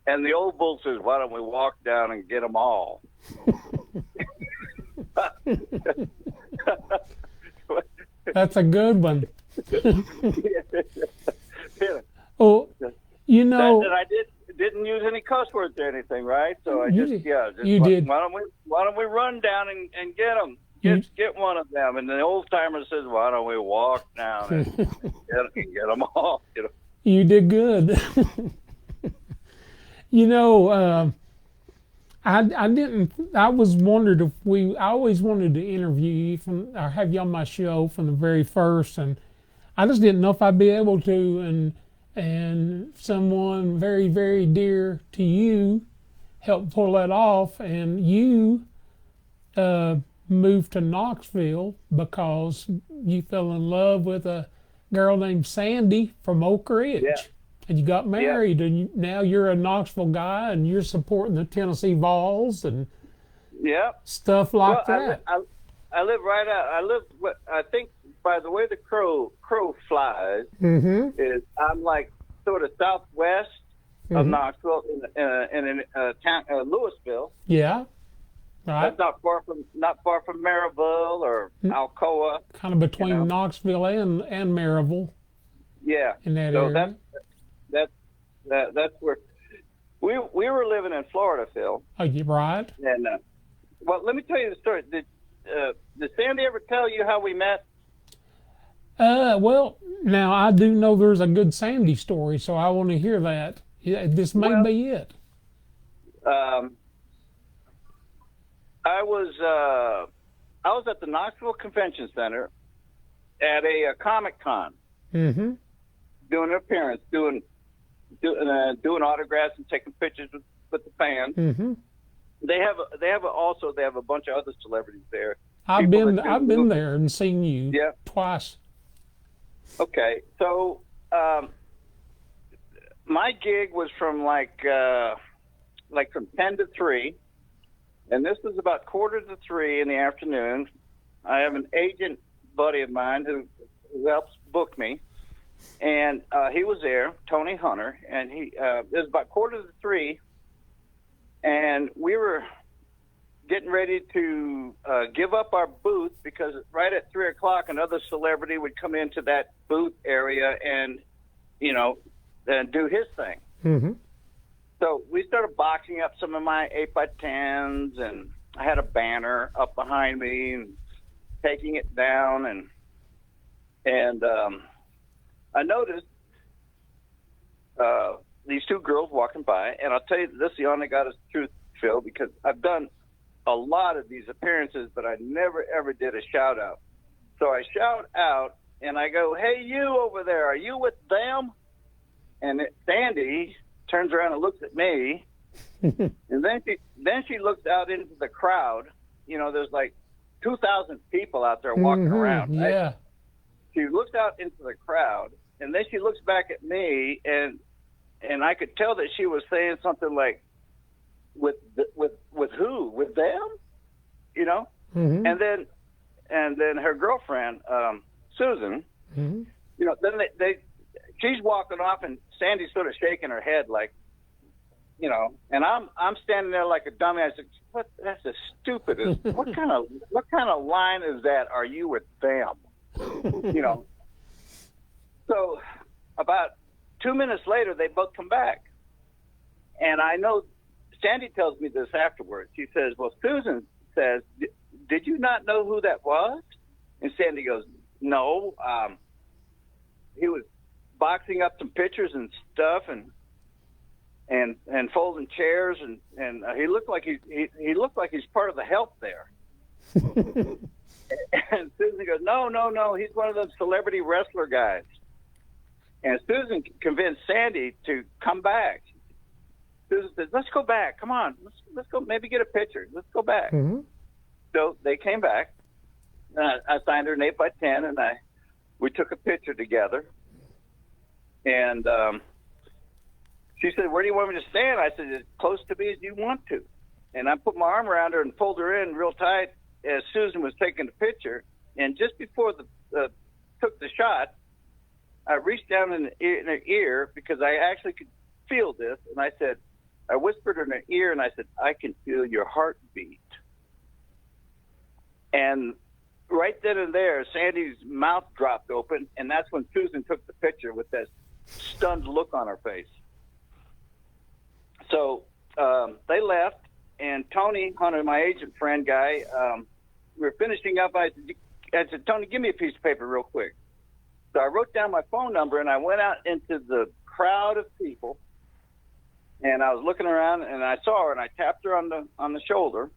And the old bull says, "Why don't we walk down and get them all?" That's a good one. Yeah. Oh, and I didn't use any cuss words or anything, right? So I did. Why don't we run down and get them? Get one of them. And the old timer says, "Why don't we walk down and get them all?" You did good. I was wondered if I always wanted to interview you or have you on my show from the very first, and I just didn't know if I'd be able to, and someone very, very dear to you helped pull that off, and you moved to Knoxville because you fell in love with a girl named Sandy from Oak Ridge. Yeah. And you got married, and now you're a Knoxville guy, and you're supporting the Tennessee Vols and stuff like that. I live right out. I think by the way the crow flies, is I'm like sort of southwest of Knoxville in a town, Louisville. Yeah. Right. That's not far from Maryville or Alcoa. Kind of between Knoxville and Maryville. Yeah. In that area. That's where we were living in Florida, Phil. Oh, you right. And well, let me tell you the story. Did Sandy ever tell you how we met? Well, now I do know there's a good Sandy story, so I want to hear that. Yeah, this may be it. I was at the Knoxville Convention Center at a Comic Con, doing an appearance, doing autographs and taking pictures with the fans. They have a bunch of other celebrities there. I've been there and seen you twice. Okay, so my gig was from like from 10 to 3. And this was about 2:45 in the afternoon. I have an agent buddy of mine who helps book me, and he was there, Tony Hunter, and it was about 2:45, and we were getting ready to give up our booth because right at 3 o'clock another celebrity would come into that booth area and do his thing. So we started boxing up some of my 8x10s, and I had a banner up behind me and taking it down, and I noticed these two girls walking by, and I'll tell you, this is the honest God is truth, Phil, because I've done a lot of these appearances, but I never ever did a shout out. So I shout out and I go, "Hey, you over there, are you with them?" And Sandy turns around and looks at me, and then she looks out into the crowd. There's like 2,000 people out there walking around. Right? Yeah. She looks out into the crowd, and then she looks back at me, and I could tell that she was saying something like, "With who? With them?" And then her girlfriend, Susan, then she's walking off, and Sandy's sort of shaking her head like, and I'm standing there like a dummy. I said, "What? That's the stupidest. What kind of line is that? Are you with them?" So about 2 minutes later, they both come back, and I know Sandy tells me this afterwards. She says, "Well, Susan says, did you not know who that was?" And Sandy goes, "No, he was boxing up some pictures and stuff, and folding chairs, and he looked like he's part of the help there." And Susan goes, No, he's one of those celebrity wrestler guys. And Susan convinced Sandy to come back. Susan says, "Let's go back. Come on, let's go. Maybe get a picture. Let's go back." So they came back. I signed her an 8x10, and we took a picture together. And she said, "Where do you want me to stand?" I said, "As close to me as you want to." And I put my arm around her and pulled her in real tight as Susan was taking the picture. And just before took the shot, I reached down in her ear because I actually could feel this. And I whispered in her ear, and I said, "I can feel your heartbeat." And right then and there, Sandy's mouth dropped open, and that's when Susan took the picture with that stunned look on her face. So they left, and Tony Hunter, my agent friend guy, we were finishing up. I said, "Tony, give me a piece of paper real quick." So I wrote down my phone number, and I went out into the crowd of people, and I was looking around, and I saw her, and I tapped her on the shoulder,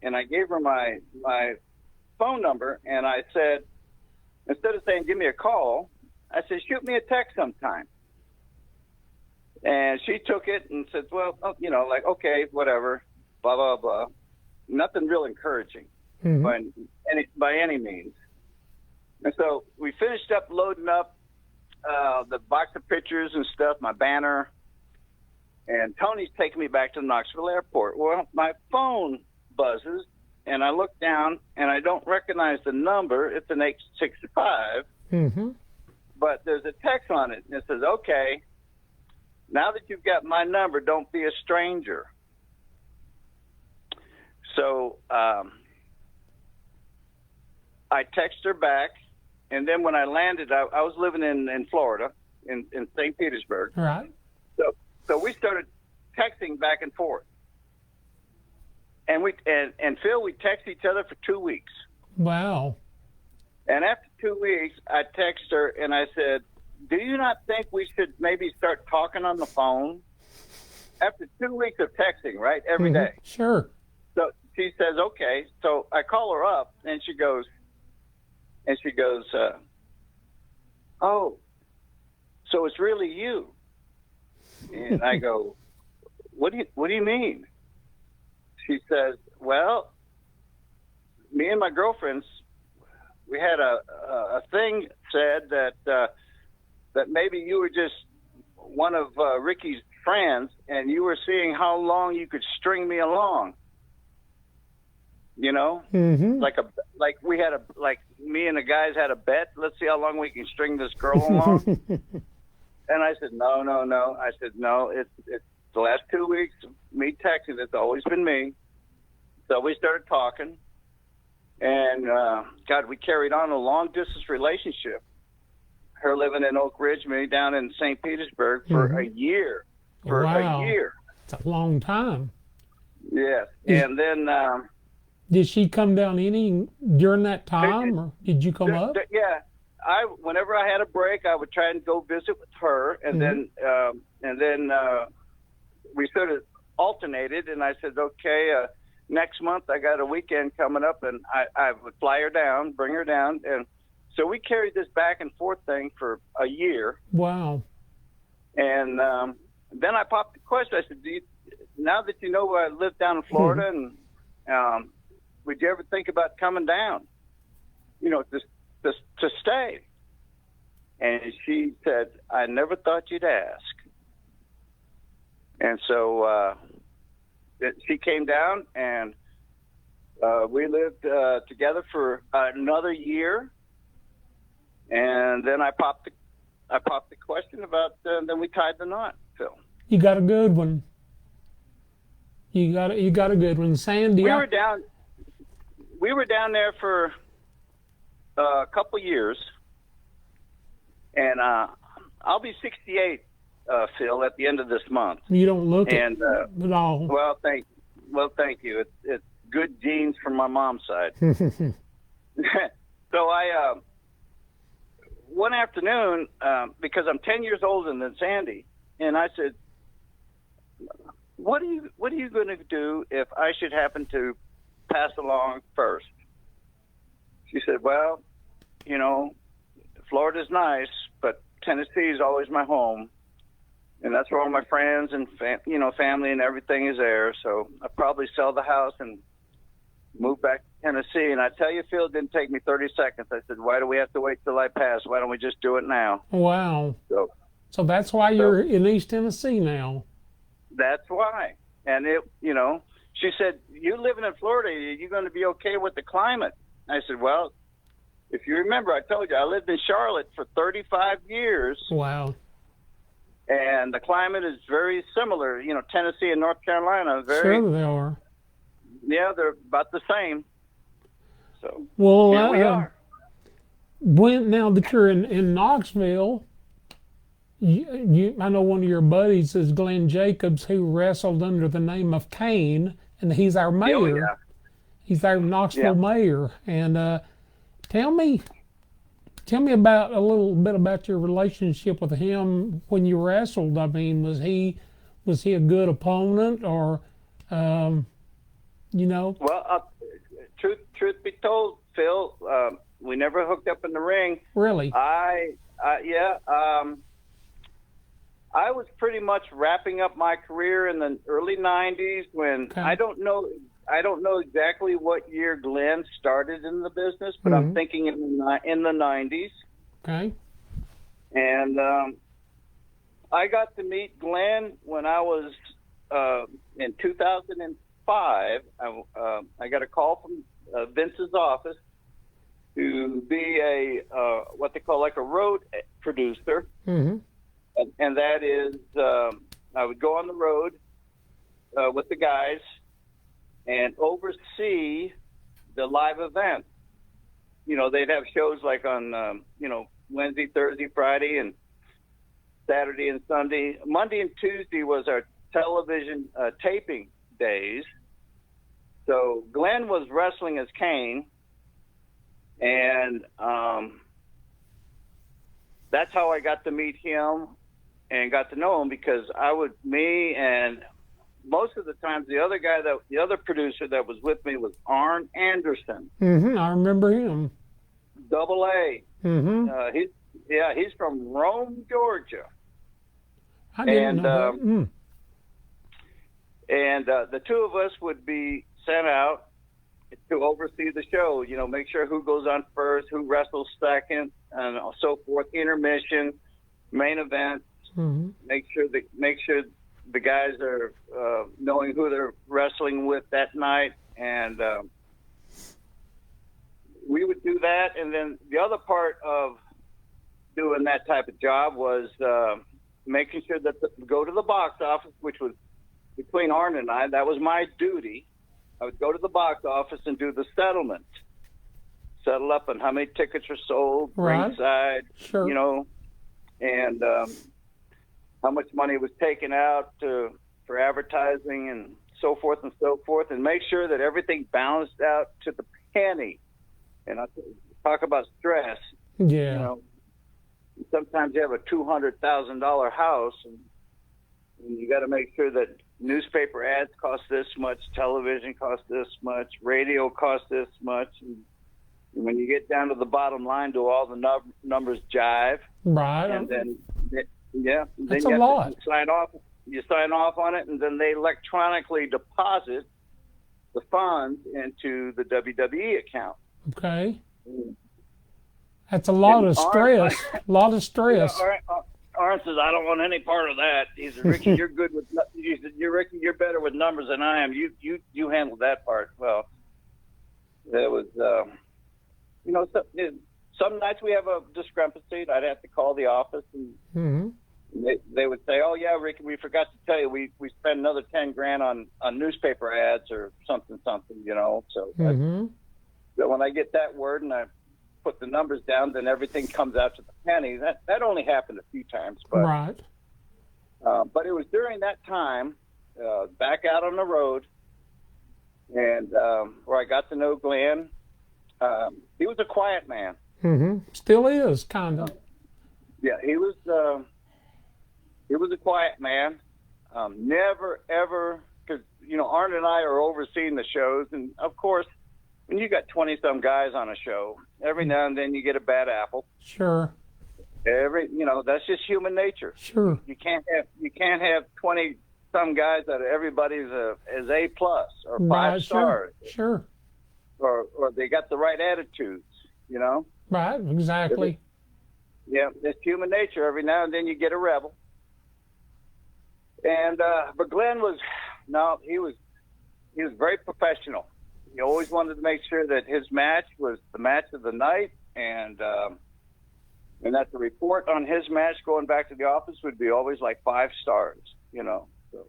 and I gave her my phone number, and I said, instead of saying, "Give me a call," I said, "Shoot me a text sometime." And she took it and said, well, like, okay, whatever, blah, blah, blah. Nothing real encouraging by any means. And so we finished up loading up the box of pictures and stuff, my banner. And Tony's taking me back to the Knoxville airport. Well, my phone buzzes, and I look down, and I don't recognize the number. It's an 865. But there's a text on it, and it says, okay, now that you've got my number, don't be a stranger. So I text her back, and then when I landed, I was living in Florida, in St. Petersburg. Right. So we started texting back and forth. And Phil, we text each other for 2 weeks. Wow. And after 2 weeks, I text her and I said, do you not think we should maybe start talking on the phone? After 2 weeks of texting, right? Every day. Sure. So she says, okay. So I call her up and she goes, oh, so it's really you. And I go, what do you mean? She says, well, me and my girlfriends, we had a thing said that maybe you were just one of Ricky's friends, and you were seeing how long you could string me along. You know, like me and the guys had a bet. Let's see how long we can string this girl along. And I said, no. I said, no. It's the last 2 weeks of me texting. It's always been me. So we started talking. And, God, we carried on a long-distance relationship. Her living in Oak Ridge, me down in St. Petersburg for a year. Wow. A year. It's a long time. Yes. And then... did she come down any during that time, or did you come up? Yeah. Whenever I had a break, I would try and go visit with her. And then we sort of alternated. And I said, okay, next month I got a weekend coming up, and I would fly her down, bring her down, and so we carried this back and forth thing for a year. Wow. And then I popped the question. I said, now that you know I live down in Florida, and would you ever think about coming down, to stay? And she said, I never thought you'd ask. And so she came down, and we lived together for another year. And then I popped the question about. Then we tied the knot, Phil. You got a good one. You got a good one, Sandy. We were down there for a couple years, and I'll be 68, Phil, at the end of this month. You don't look it at all. Well, thank you. It's good genes from my mom's side. So I one afternoon, because I'm 10 years older than Sandy, and I said, what are you going to do if I should happen to pass along first? She said, well, Florida's nice, but Tennessee is always my home, and that's where all my friends and family and everything is there. So I'll probably sell the house and move back to Tennessee. And I tell you, Phil, it didn't take me 30 seconds. I said, why do we have to wait till I pass? Why don't we just do it now? Wow. So that's why you're in East Tennessee now. That's why. And she said, you living in Florida, are you going to be okay with the climate? I said, well, if you remember, I told you I lived in Charlotte for 35 years. Wow. And the climate is very similar. Tennessee and North Carolina. Sure they are. Yeah, they're about the same. So here we are. Now that you're in Knoxville, I know one of your buddies is Glenn Jacobs, who wrestled under the name of Kane, and he's our mayor. Oh, yeah. He's our Knoxville mayor. And tell me about a little bit about your relationship with him when you wrestled. I mean, was he a good opponent, or Well, truth be told, Phil, we never hooked up in the ring. Really? I was pretty much wrapping up my career in the early '90s when Okay. I don't know exactly what year Glenn started in the business, but I'm thinking in the '90s. Okay. And I got to meet Glenn when I was in 2005. I got a call from Vince's office to be a what they call like a road producer, and that is I would go on the road with the guys and oversee the live events. You know, they'd have shows like on Wednesday, Thursday, Friday, and Saturday and Sunday. Monday and Tuesday was our television taping days. So Glenn was wrestling as Kane, and that's how I got to meet him and got to know him, because me and most of the times the other producer that was with me was Arn Anderson. I remember him. Double A. He's from Rome, Georgia. I didn't know that. And the two of us would be sent out to oversee the show. You know, make sure who goes on first, who wrestles second, and so forth. Intermission, main event. Make sure the guys are knowing who they're wrestling with that night, and we would do that. And then the other part of doing that type of job was making sure that go to the box office, which was between Arn and I. That was my duty. I would go to the box office and do the settlement, settle up on how many tickets are sold, ringside, Sure. you know, and how much money was taken out for advertising and so forth, and make sure that everything balanced out to the penny. And I talk about stress. Yeah. You know, sometimes you have a $200,000 house, and you got to make sure that newspaper ads cost this much, television costs this much, radio costs this much, and when you get down to the bottom line, do all the numbers jive? Right. And then then That's you a have lot. to sign off. You sign off on it, and then they electronically deposit the funds into the WWE account. Okay. That's a lot of stress. A lot of stress. Arn says, "I don't want any part of that." He said, "Ricky, you're good with." He said, "Ricky, you're better with numbers than I am. You handle that part." Well, there was, some nights we have a discrepancy. I'd have to call the office, and they would say, "Oh yeah, Ricky, we forgot to tell you, we spent another $10,000 on newspaper ads or something, you know." So, so when I get that word and I put the numbers down, then everything comes out to the penny. That only happened a few times, but Right. But it was during that time, back out on the road, and where I got to know Glenn. He was a quiet man. Still is, kind of. Yeah, he was a quiet man. Never ever, because Arn and I are overseeing the shows, and of course, when you got 20-some guys on a show, every now and then you get a bad apple. Sure. That's just human nature. Sure. You can't have 20-some guys that everybody's is A+ or 5 stars. Sure. Or they got the right attitudes, Right, exactly. Yeah, it's human nature. Every now and then you get a rebel. And but Glenn was very professional. He always wanted to make sure that his match was the match of the night, and that the report on his match going back to the office would be always like 5 stars, So.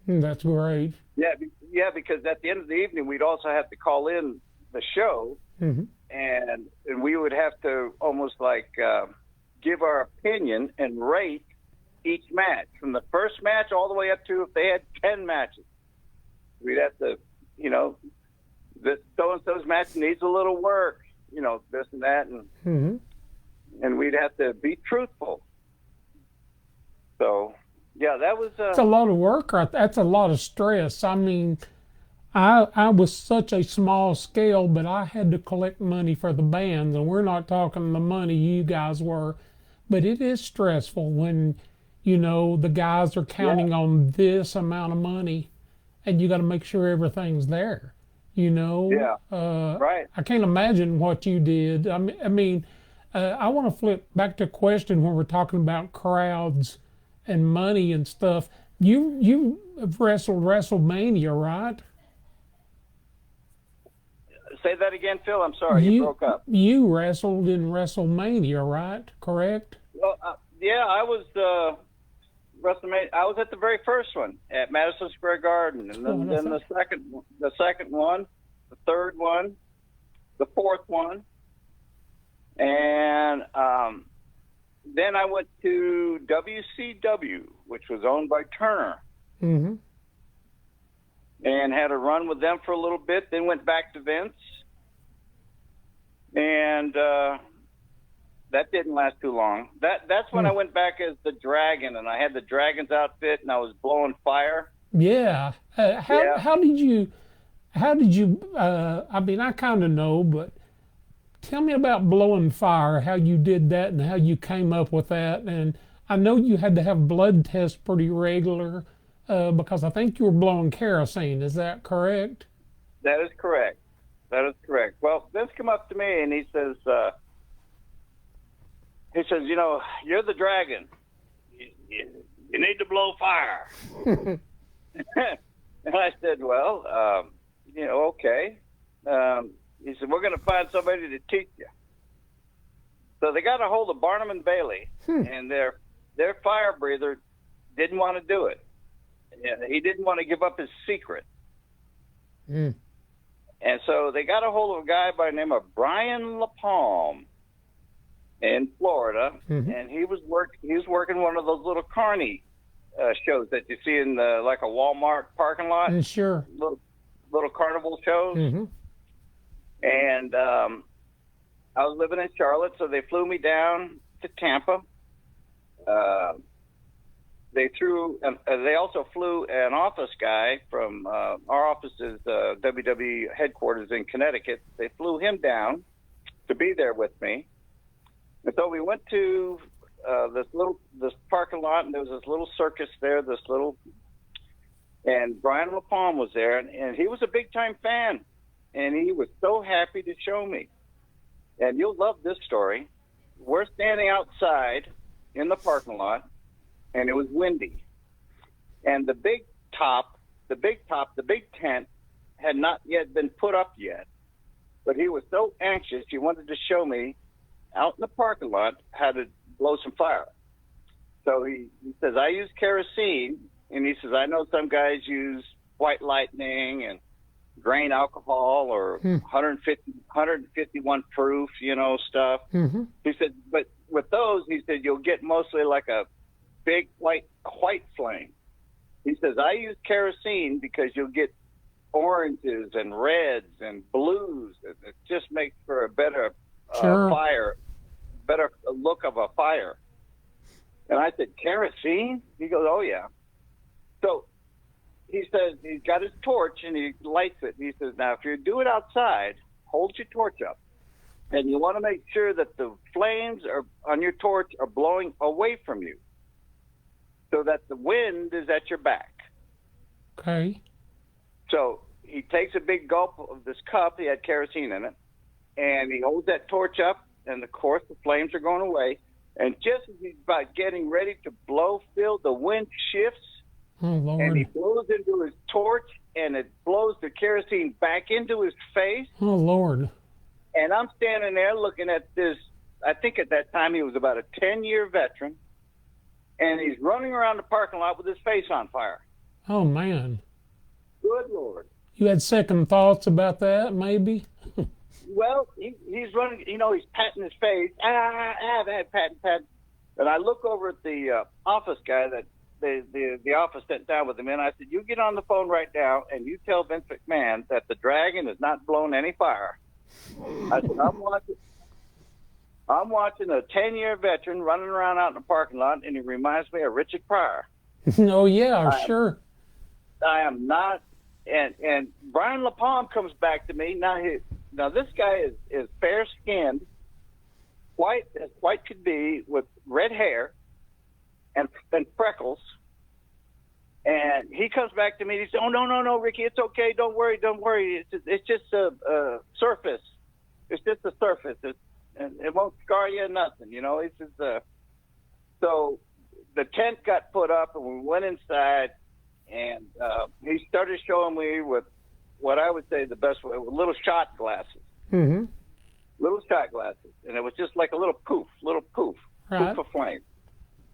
That's great. Yeah, because at the end of the evening we'd also have to call in the show, and we would have to almost like give our opinion and rate each match from the first match all the way up to if they had 10 matches. We'd have to, this so-and-so's match needs a little work, this and that, and we'd have to be truthful. So, yeah, that was... It's a lot of work. That's a lot of stress. I mean, I was such a small scale, but I had to collect money for the bands, and we're not talking the money you guys were, but it is stressful when the guys are counting on this amount of money, and you got to make sure everything's there. Yeah. Right. I can't imagine what you did. I want to flip back to a question when we're talking about crowds and money and stuff. You have wrestled WrestleMania, right? Say that again, Phil. I'm sorry, you broke up. You wrestled in WrestleMania, right? Correct? Well, yeah, I was WrestleMania. I was at the very first one at Madison Square Garden, and then the second one, the third one, the fourth one, and then I went to WCW, which was owned by Turner. Mm-hmm. And had a run with them for a little bit, then went back to Vince. And that didn't last too long. That's when I went back as the Dragon, and I had the Dragon's outfit, and I was blowing fire. Yeah. How did you, I kind of know, but tell me about blowing fire, how you did that and how you came up with that. And I know you had to have blood tests pretty regular. Because I think you were blowing kerosene. Is that correct? That is correct. Well, Vince came up to me and he says, you're the Dragon. You need to blow fire. And I said, well, okay. He said, we're going to find somebody to teach you. So they got a hold of Barnum and Bailey, and their fire breather didn't want to do it. He didn't want to give up his secret. And so they got a hold of a guy by the name of Brian LaPalme in Florida, and he was working one of those little carny shows that you see in like a Walmart parking lot. Sure. Little carnival shows. And I was living in Charlotte, so they flew me down to Tampa. They also flew an office guy from our office's WWE headquarters in Connecticut. They flew him down to be there with me. And so we went to this parking lot, and there was this little circus there, and Brian LaPalme was there, and he was a big-time fan, and he was so happy to show me. And you'll love this story. We're standing outside in the parking lot, and it was windy. And the big tent had not yet been put up yet. But he was so anxious, he wanted to show me out in the parking lot how to blow some fire. So he says, I use kerosene, and he says, I know some guys use white lightning and grain alcohol or 151 proof, stuff. He said, but with those, he said, you'll get mostly like a big white flame. He says, I use kerosene because you'll get oranges and reds and blues. It just makes for a better fire, better look of a fire. And I said, kerosene? He goes, oh, yeah. So he says he's got his torch and he lights it. And he says, now, if you do it outside, hold your torch up. And you want to make sure that the flames on your torch are blowing away from you, so that the wind is at your back. Okay. So he takes a big gulp of this cup. He had kerosene in it. And he holds that torch up. And, of course, the flames are going away. And just as he's about getting ready to blow, Phil, the wind shifts. Oh, Lord. And he blows into his torch. And it blows the kerosene back into his face. Oh, Lord. And I'm standing there looking at this. I think at that time he was about a 10-year veteran. And he's running around the parking lot with his face on fire. Oh, man. Good Lord. You had second thoughts about that, maybe? Well, he's running, he's patting his face. Patting. And I look over at the office guy that the office sent down with him, and I said, you get on the phone right now, and you tell Vince McMahon that the Dragon has not blown any fire. I said, I'm watching a 10-year veteran running around out in the parking lot, and he reminds me of Richard Pryor. Oh, yeah, sure. I am not. And Brian LaPalme comes back to me. Now this guy is fair-skinned, white as white could be, with red hair, and freckles. And he comes back to me and he says, "Oh, no, Ricky, it's okay. Don't worry. It's just a surface. It's just a surface. It won't scar you or nothing, you know." He says, so the tent got put up and we went inside, and he started showing me with what I would say the best way, with little shot glasses. Mm-hmm. Little shot glasses. And it was just like a little poof Right. of flame.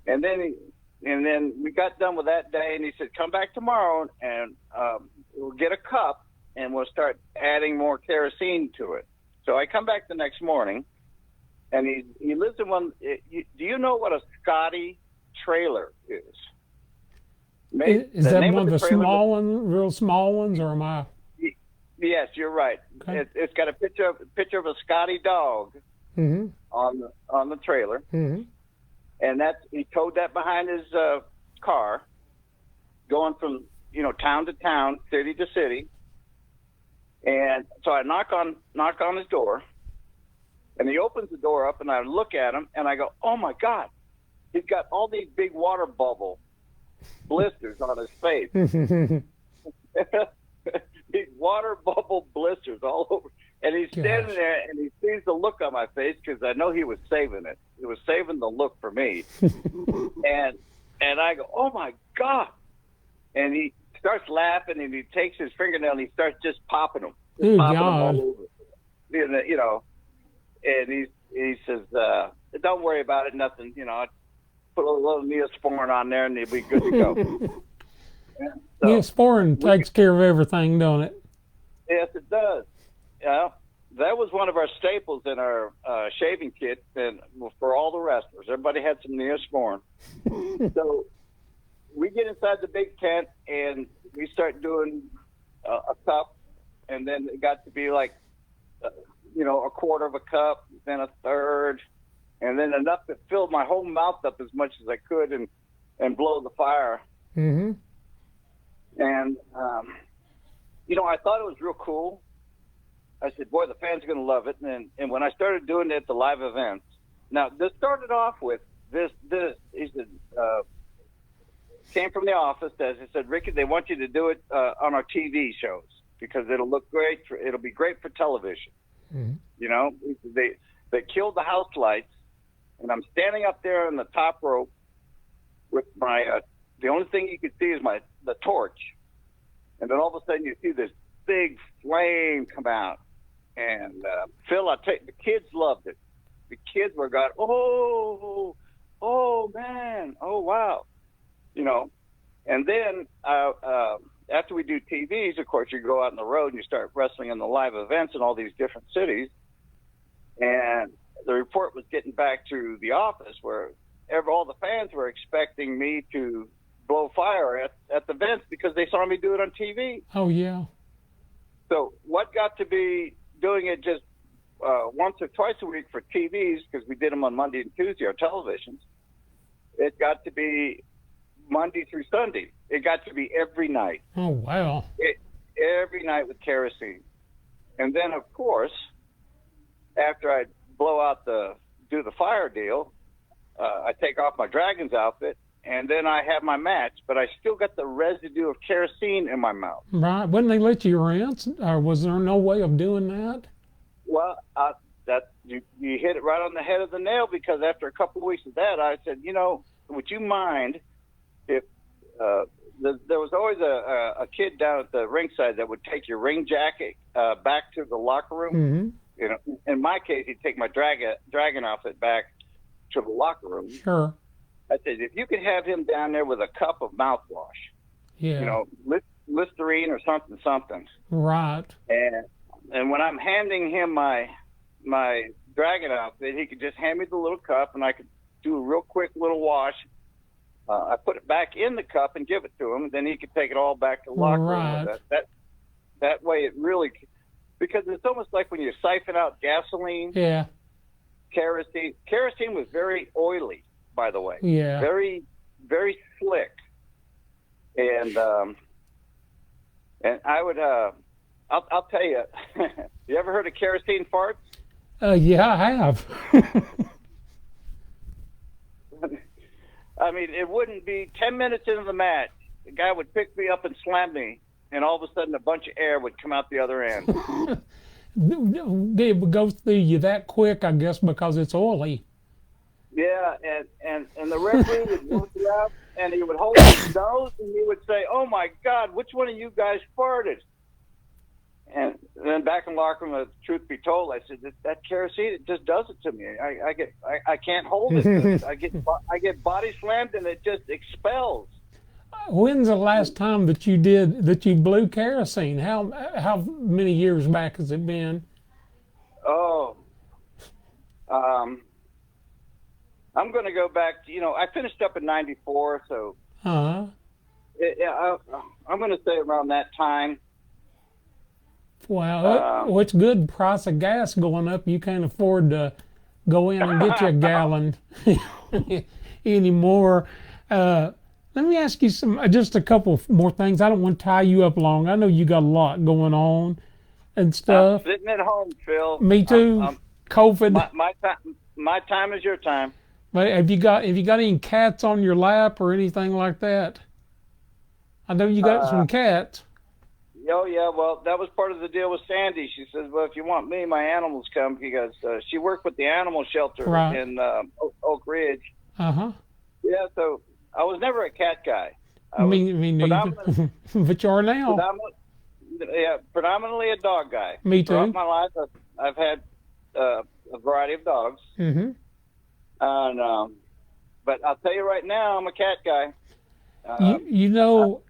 And then we got done with that day, and he said, "Come back tomorrow, and we'll get a cup, and we'll start adding more kerosene to it." So I come back the next morning, and he lives in one. Do you know what a Scotty trailer is? Is that one of the small ones, real small ones, or am I? Yes, you're right. Okay. It's got a picture of a Scotty dog Mm-hmm. on the trailer. Mm-hmm. And he towed that behind his car, going from town to town, city to city. And so I knock on his door, and he opens the door up, and I look at him, and I go, "Oh my God, he's got all these big water bubble blisters on his face." These water bubble blisters all over. And he's standing there, and he sees the look on my face, because I know he was saving it. He was saving the look for me. and I go, "Oh my God!" And he starts laughing, and he takes his fingernail and he starts just popping them, them all over. And he says, "Don't worry about it, nothing. I put a little Neosporin on there, and it'll be good to go." So, Neosporin takes care of everything, don't it? Yes, it does. Yeah, that was one of our staples in our shaving kit, and for all the wrestlers, everybody had some Neosporin. So we get inside the big tent, and we start doing a cup, and then it got to be like, a quarter of a cup, then a third, and then enough to fill my whole mouth up as much as I could and blow the fire. Mm-hmm. And I thought it was real cool. I said, "Boy, the fans are going to love it." And when I started doing it at the live events, now this started off with this. He said, came from the office. As he said, "Ricky, they want you to do it on our TV shows because it'll look great. It'll be great for television." Mm-hmm. They killed the house lights, and I'm standing up there on the top rope with my. The only thing you could see is the torch, and then all of a sudden you see this big flame come out. And Phil, the kids loved it. The kids were going, "Oh man, oh wow," And then after we do TVs, of course, you go out on the road and you start wrestling in the live events in all these different cities. And the report was getting back to the office where all the fans were expecting me to blow fire at the events because they saw me do it on TV. Oh yeah. So what got to be doing it just once or twice a week for TVs, because we did them on Monday and Tuesday, our televisions, it got to be Monday through Sunday. It got to be every night. Oh, wow. Every night with kerosene. And then, of course, after I do the fire deal, I take off my Dragon's outfit, and then I have my match, but I still got the residue of kerosene in my mouth. Right. Wouldn't they let you rinse, or was there no way of doing that? Well, you hit it right on the head of the nail, because after a couple of weeks of that, I said, would you mind if there was always a kid down at the ringside that would take your ring jacket back to the locker room. Mm-hmm. In my case, he'd take my dragon outfit back to the locker room. Sure. I said, if you could have him down there with a cup of mouthwash, Listerine or something. Right. And when I'm handing him my dragon outfit, he could just hand me the little cup, and I could do a real quick little wash. I put it back in the cup and give it to him, and then he could take it all back to the locker room. That way it really, because it's almost like when you siphon out gasoline. Yeah. Kerosene was very oily, by the way. Yeah. Very, very slick. And I would, I'll tell you, you ever heard of kerosene farts? Yeah, I have. I mean, it wouldn't be 10 minutes into the match, the guy would pick me up and slam me, and all of a sudden a bunch of air would come out the other end. It would go through you that quick, I guess, because it's oily. Yeah, and the referee would look you up, and he would hold his nose, and he would say, "Oh my God, which one of you guys farted?" And then back in locker room, the truth be told, I said, "That kerosene, it just does it to me. I can't hold it. I get body slammed, and it just expels." When's the last time that you blew kerosene? How many years back has it been? Oh, I'm going to go back to, I finished up in '94, so I'm going to say around that time. Well, it's good price of gas going up. You can't afford to go in and get you a gallon anymore. Let me ask you just a couple more things. I don't want to tie you up long. I know you got a lot going on and stuff. I'm sitting at home, Phil. Me too. COVID. My time is your time. Have you got any cats on your lap or anything like that? I know you got some cats. Oh yeah, well that was part of the deal with Sandy. She says, "Well, if you want me, my animals come," because she worked with the animal shelter in Oak Ridge. Uh-huh. Yeah, so I was never a cat guy. Me neither. But you are now. Predominantly a dog guy. Me too. Throughout my life, I've had a variety of dogs. Mm-hmm. And but I'll tell you right now, I'm a cat guy. You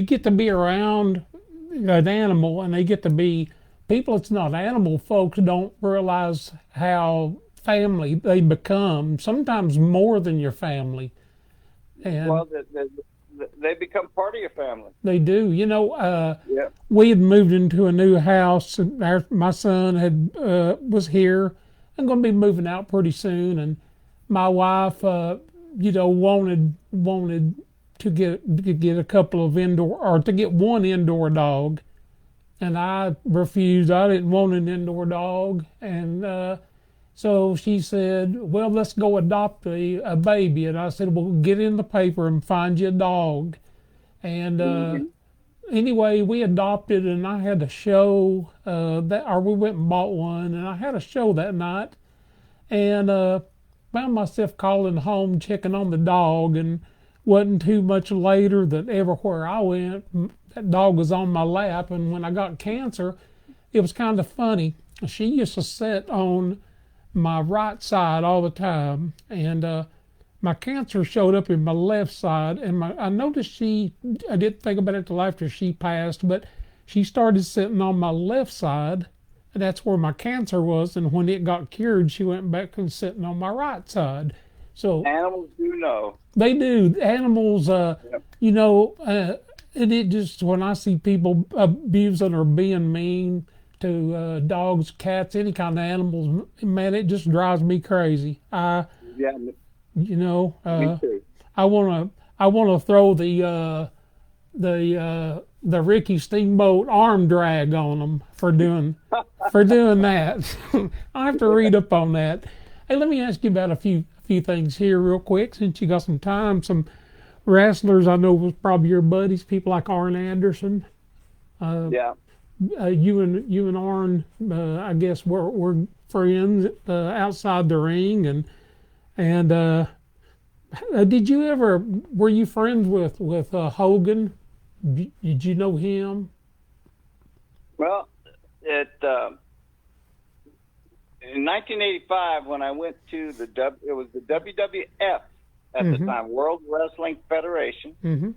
get to be around an animal, and they get to be people that's not animal folks don't realize how family they become, sometimes more than your family. And well, they become part of your family. They do. We had moved into a new house, and my son was here. I'm going to be moving out pretty soon, and my wife, wanted to get a couple of to get one indoor dog, and I refused. I didn't want an indoor dog, and so she said, "Well, let's go adopt a baby." And I said, "Well, get in the paper and find you a dog." And anyway, we adopted, and I had a show we went and bought one, and I had a show that night, and found myself calling home, checking on the dog, and wasn't too much later that everywhere I went, that dog was on my lap. And when I got cancer, it was kind of funny. She used to sit on my right side all the time, and my cancer showed up in my left side, and I noticed I didn't think about it till after she passed, but she started sitting on my left side, and that's where my cancer was, and when it got cured, she went back and sitting on my right side. So animals do know. They do. Animals, yep. And it just, when I see people abusing or being mean to dogs, cats, any kind of animals, man, it just drives me crazy. Me too. I want to throw the Ricky Steamboat Arm Drag on them for doing that. I have to read up on that. Hey, let me ask you about a few things here real quick, since you got some time. Some wrestlers I know was probably your buddies, people like Arn Anderson. Yeah. You and Arn, I guess, were friends outside the ring, and were you friends with Hogan? Did you know him? Well, in 1985, when I went to it was the WWF at the time, World Wrestling Federation. Mm-hmm.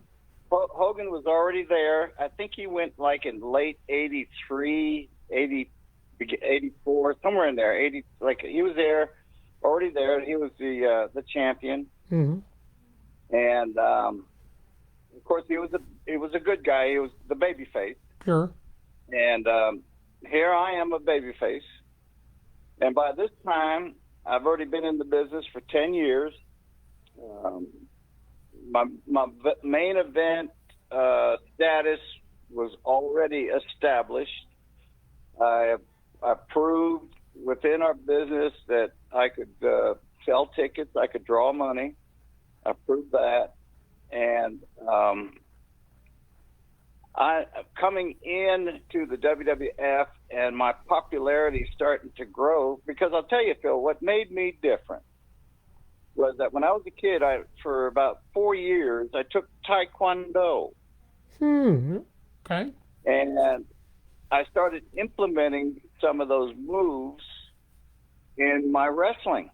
Hogan was already there. I think he went like in late 83, 84, somewhere in there. He was there, already there. He was the champion. Mm-hmm. And of course, he was a good guy. He was the baby face. Sure. And here I am, a baby face. And by this time, I've already been in the business for 10 years. My main event status was already established. I proved within our business that I could sell tickets, I could draw money. I proved that, and I coming in to the WWF and my popularity starting to grow, because I'll tell you, Phil, what made me different was that when I was a kid, for about 4 years, I took Taekwondo. Okay. And I started implementing some of those moves in my wrestling.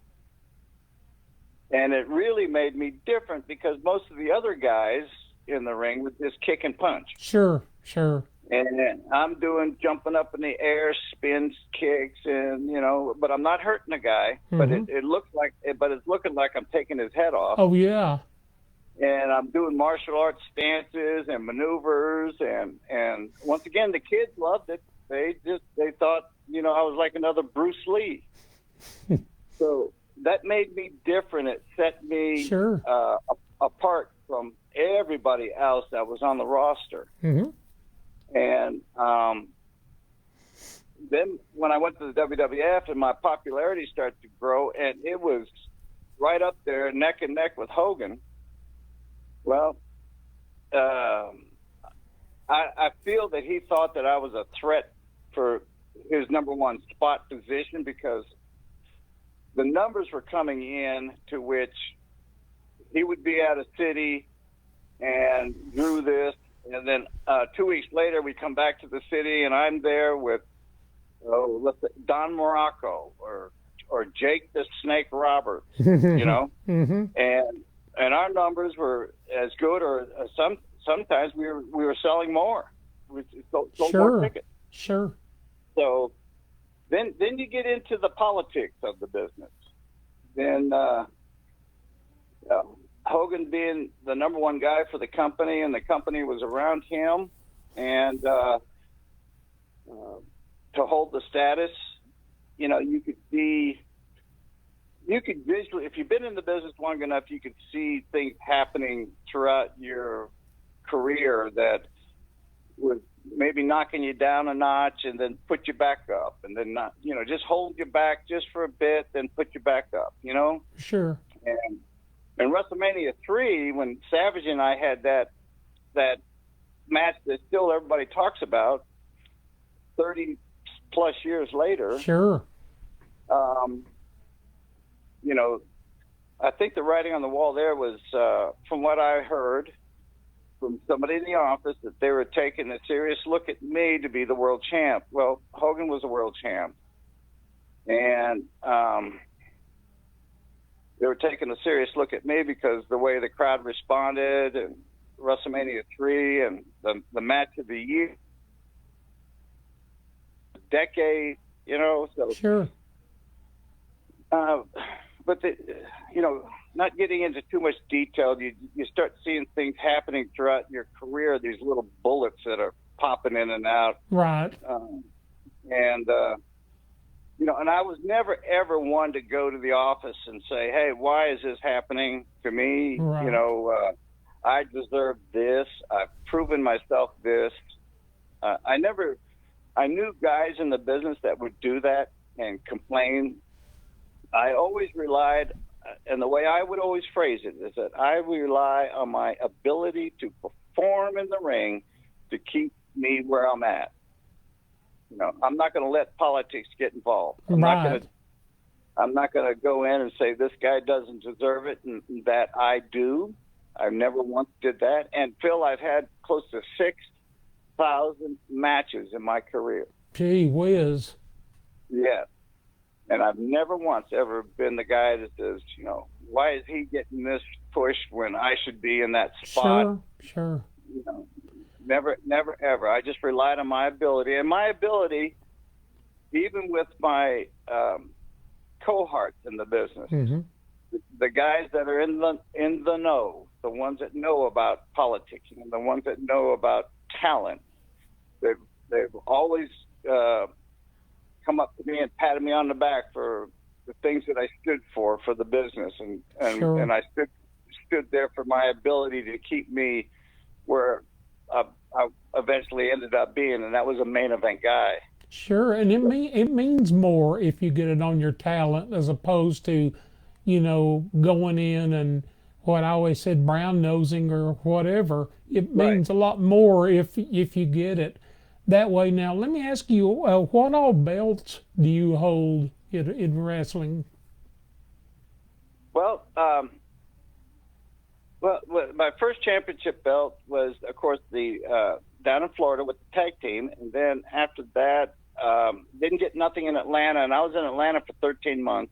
And it really made me different, because most of the other guys in the ring would just kick and punch. Sure, sure. And I'm doing jumping up in the air, spins, kicks, and but I'm not hurting the guy. But it looks like, but it's looking like I'm taking his head off. Oh yeah. And I'm doing martial arts stances and maneuvers, and once again, the kids loved it. They thought I was like another Bruce Lee. So that made me different. It set me Sure. Apart from everybody else that was on the roster. And then when I went to the WWF, and my popularity started to grow, and it was right up there, neck and neck with Hogan. Well, I feel that he thought that I was a threat for his number one spot position, because the numbers were coming in to which he would be at a city and drew this, and then 2 weeks later we come back to the city and I'm there with let's say Don Morocco or Jake the Snake Roberts, and our numbers were as good, or sometimes we were selling more. We sold more tickets. Sure. So then you get into the politics of the business. Then Hogan being the number one guy for the company, and the company was around him, and to hold the status, you could visually, if you've been in the business long enough, you could see things happening throughout your career that was maybe knocking you down a notch and then put you back up, and then not, just hold you back just for a bit, then put you back up, Sure. And in WrestleMania 3, when Savage and I had that match that still everybody talks about 30 plus years later. Sure. I think the writing on the wall there was, from what I heard from somebody in the office, that they were taking a serious look at me to be the world champ. Well, Hogan was a world champ. And they were taking a serious look at me because the way the crowd responded, and WrestleMania 3 and the match of the year, decade, so. Sure. But not getting into too much detail, you start seeing things happening throughout your career, these little bullets that are popping in and out. Right. And I was never, ever one to go to the office and say, hey, why is this happening to me? Right. I deserve this. I've proven myself this. I knew guys in the business that would do that and complain. I always relied, and the way I would always phrase it is that I rely on my ability to perform in the ring to keep me where I'm at. I'm not going to let politics get involved. I'm not going to go in and say this guy doesn't deserve it and that I do. I've never once did that. And Phil, I've had close to 6,000 matches in my career. Gee whiz. Yeah. And I've never once ever been the guy that says, why is he getting this push when I should be in that spot? Sure. Never, ever. I just relied on my ability. And my ability, even with my cohorts in the business, the guys that are in the know, the ones that know about politics, and the ones that know about talent, they've always come up to me and patted me on the back for the things that I stood for the business, and Sure. and I stood there for my ability to keep me where I eventually ended up being, and that was a main event guy. Sure, and it means more if you get it on your talent as opposed to, going in and what I always said, brown nosing or whatever. It Right. means a lot more if you get it that way. Now, let me ask you, what all belts do you hold in wrestling? Well, my first championship belt was, of course, the down in Florida with the tag team, and then after that, didn't get nothing in Atlanta, and I was in Atlanta for 13 months.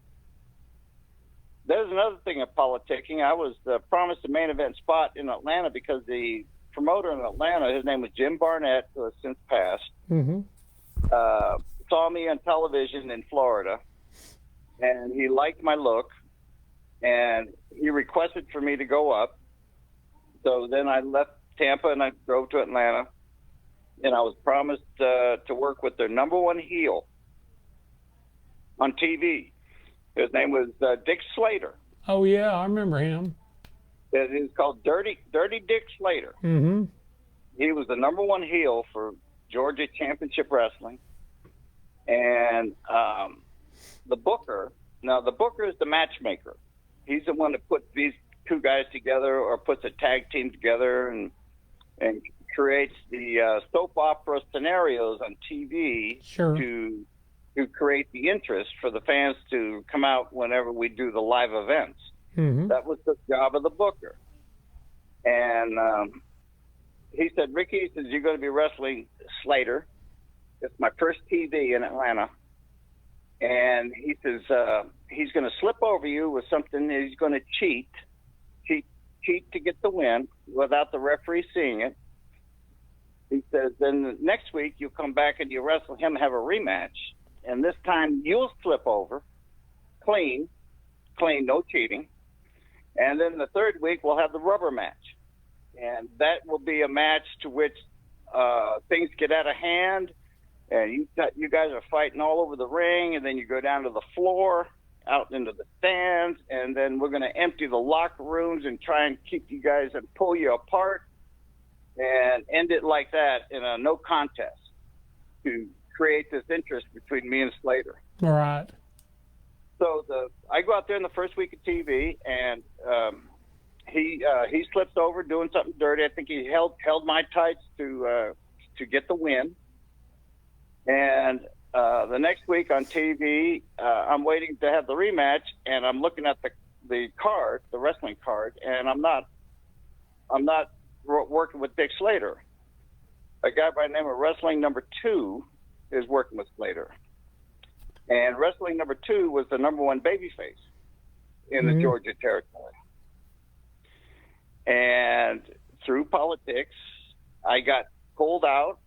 There's another thing of politicking. I was promised a main event spot in Atlanta because the promoter in Atlanta, his name was Jim Barnett, who has since passed, Mm-hmm. saw me on television in Florida, and he liked my look, and he requested for me to go up. So then I left Tampa and I drove to Atlanta, and I was promised to work with their number one heel on TV. His name was Dick Slater. Oh yeah, I remember him. It is called Dirty Dick Slater. Mm-hmm. He was the number one heel for Georgia Championship Wrestling, and the booker. Now the booker is the matchmaker. He's the one that puts these two guys together or puts a tag team together and creates the soap opera scenarios on TV Sure. to create the interest for the fans to come out whenever we do the live events. Mm-hmm. That was the job of the booker. And he said, Ricky, he says, you're going to be wrestling Slater. It's my first TV in Atlanta. And he says, he's going to slip over you with something. He's going to cheat to get the win without the referee seeing it. He says, then next week you'll come back and you wrestle him, have a rematch. And this time you'll slip over, clean, no cheating. And then the third week we'll have the rubber match. And that will be a match to which things get out of hand. And you guys are fighting all over the ring, and then you go down to the floor, out into the stands, and then we're going to empty the locker rooms and try and keep you guys and pull you apart and end it like that in a no contest to create this interest between me and Slater. All right. So I go out there in the first week of TV, and he slips over doing something dirty. I think he held my tights to get the win. And the next week on TV, I'm waiting to have the rematch, and I'm looking at the card, the wrestling card, and I'm not working with Dick Slater. A guy by the name of Wrestling Number 2 is working with Slater. And Wrestling Number 2 was the number one babyface in the Georgia territory. And through politics, I got pulled out,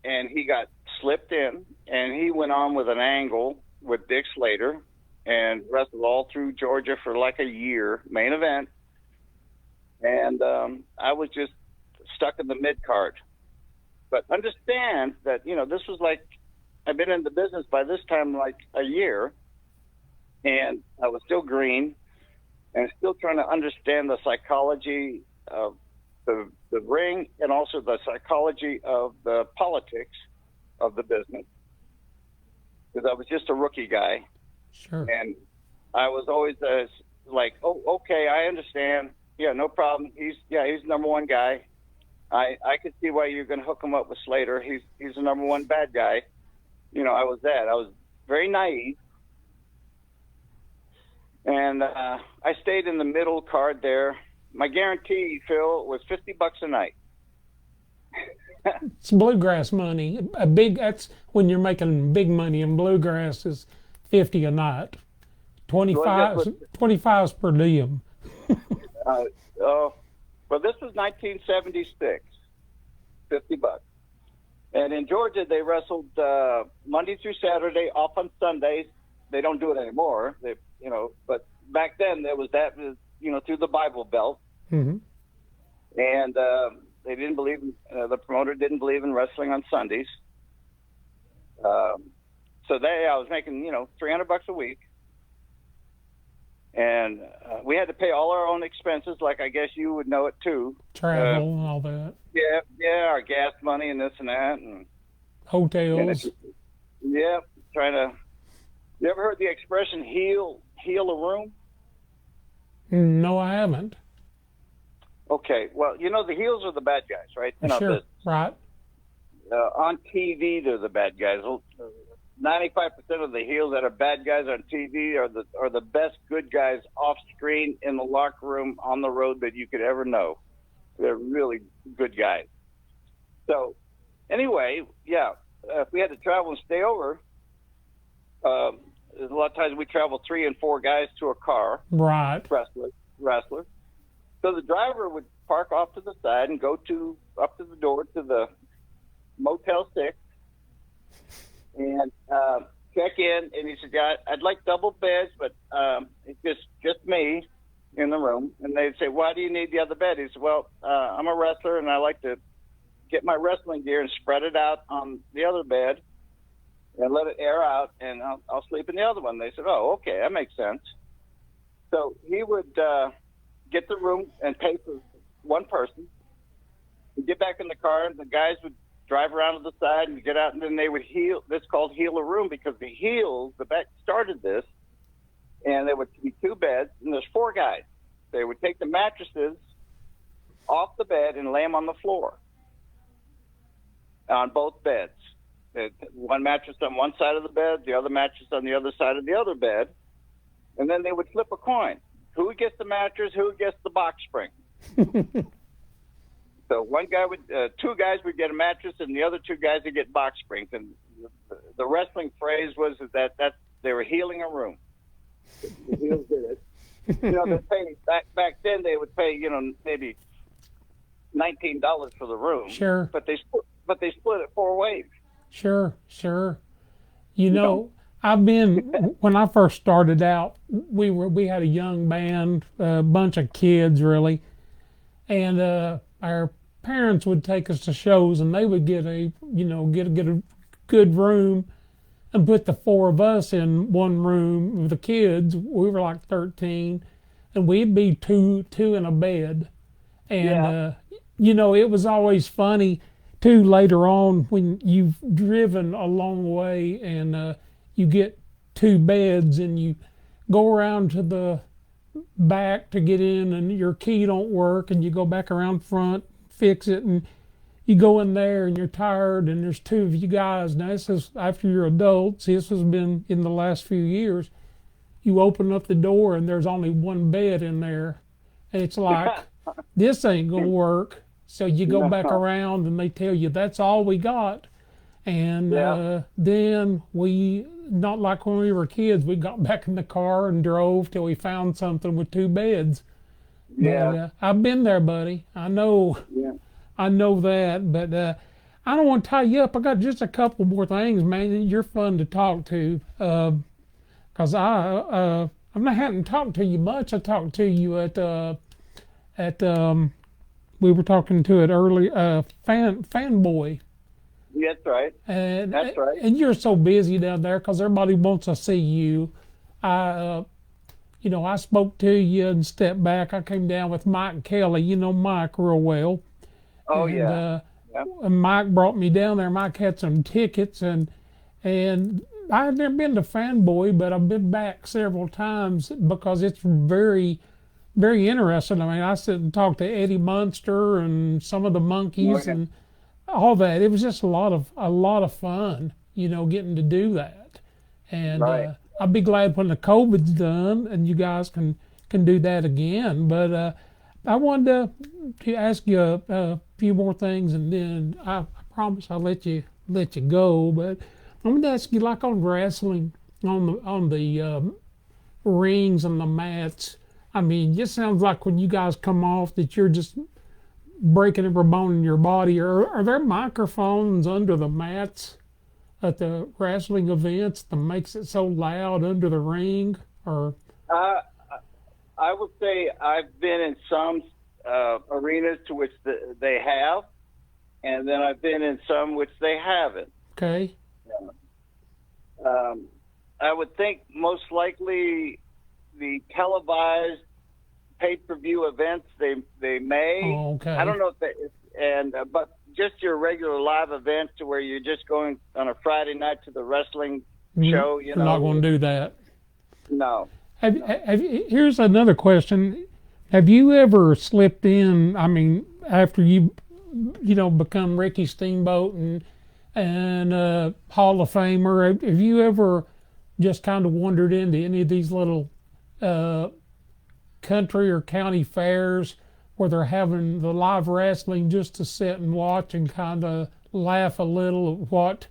and he got slipped in, and he went on with an angle with Dick Slater and wrestled all through Georgia for like a year, main event. And I was just stuck in the mid-card. But understand that, this was like, I've been in the business by this time like a year, and I was still green and still trying to understand the psychology of the ring and also the psychology of the politics of the business, because I was just a rookie guy. Sure. And I was always like, oh, okay, I understand. Yeah, no problem. He's number one guy. I could see why you're going to hook him up with Slater. He's the number one bad guy. I was that. I was very naive. And I stayed in the middle card there. My guarantee, Phil, was $50 a night. It's bluegrass money. That's when you're making big money, and bluegrass is 50 a night. 25's per diem. Well, this was 1976. $50. And in Georgia, they wrestled Monday through Saturday, off on Sundays. They don't do it anymore. But back then there was that, through the Bible Belt. Mm-hmm. And they didn't believe the promoter didn't believe in wrestling on Sundays. So I was making, $300 a week. And we had to pay all our own expenses, like I guess you would know it too. Travel and all that. Yeah, our gas money and this and that. And hotels. Trying to. You ever heard the expression heal a room? No, I haven't. Okay, well, the heels are the bad guys, right? Sure, right. On TV, they're the bad guys. 95% of the heels that are bad guys on TV are the best good guys off screen, in the locker room, on the road, that you could ever know. They're really good guys. So, anyway, yeah, if we had to travel and stay over, a lot of times we travel 3 and 4 guys to a car. Right. Wrestler. So the driver would park off to the side and go up to the door to the Motel 6 and check in. And he said, "Yeah, I'd like double beds, but it's just me in the room." And they'd say, "Why do you need the other bed?" He said, "Well, I'm a wrestler and I like to get my wrestling gear and spread it out on the other bed and let it air out, and I'll sleep in the other one." They said, "Oh, okay, that makes sense." So he would get the room and pay for one person. He'd get back in the car, and the guys would drive around to the side and get out, and then they would heal. This called heal a room, because the heels, the back started this, and there would be 2 beds, and there's 4 guys. They would take the mattresses off the bed and lay them on the floor on both beds. One mattress on one side of the bed, the other mattress on the other side of the other bed, and then they would flip a coin. Who gets the mattress? Who gets the box spring? So 2 guys would get a mattress, and the other 2 guys would get box springs. And the wrestling phrase was that they were healing a room. The heels did it. They pay back then. They would pay maybe $19 for the room. Sure. But they split it 4 ways. Sure. I've been, when I first started out, we had a young band, a bunch of kids really, and our parents would take us to shows, and they would get a good room and put the 4 of us in one room with the kids. We were like 13, and we'd be two in a bed, and it was always funny too later on when you've driven a long way and you get 2 beds and you go around to the back to get in and your key don't work, and you go back around front, fix it, and you go in there and you're tired, and there's 2 of you guys. Now this is after you're adults. This has been in the last few years. You open up the door and there's only 1 bed in there, and it's like, this ain't gonna work. So you go back around and they tell you that's all we got. And then we, not like when we were kids, we got back in the car and drove till we found something with 2 beds. Yeah. But, I've been there, buddy. I know that, but I don't want to tie you up. I got just a couple more things, man. You're fun to talk to, because I hadn't talked to you much. I talked to you at we were talking to it early, Fanboy. That's right. That's right. And you're so busy down there because everybody wants to see you. I spoke to you and stepped back. I came down with Mike Kelly. You know Mike real well. Oh, and, and Mike brought me down there. Mike had some tickets, and I had never been to Fanboy, but I've been back several times because it's very, very interesting. I mean, I sit and talk to Eddie Munster and some of the monkeys and all that. It was just a lot of fun, getting to do that. And I'll be glad when the COVID's done and you guys can do that again. But I wanted to ask you a few more things, and then I promise I'll let you go. But I'm going to ask you, like on wrestling, on the rings and the mats. I mean, it just sounds like when you guys come off that you're just breaking every bone in your body. Are there microphones under the mats at the wrestling events that makes it so loud under the ring? Or I would say I've been in some arenas to which they have, and then I've been in some which they haven't. Okay. I would think most likely the televised pay-per-view events they may. Oh, okay. I don't know if they, but just your regular live event to where you're just going on a Friday night to the wrestling show. You're not going to do that. No. Here's another question. Have you ever slipped in? I mean, after you become Ricky Steamboat and Hall of Famer, have you ever just kind of wandered into any of these little uh, country or county fairs where they're having the live wrestling just to sit and watch and kind of laugh a little at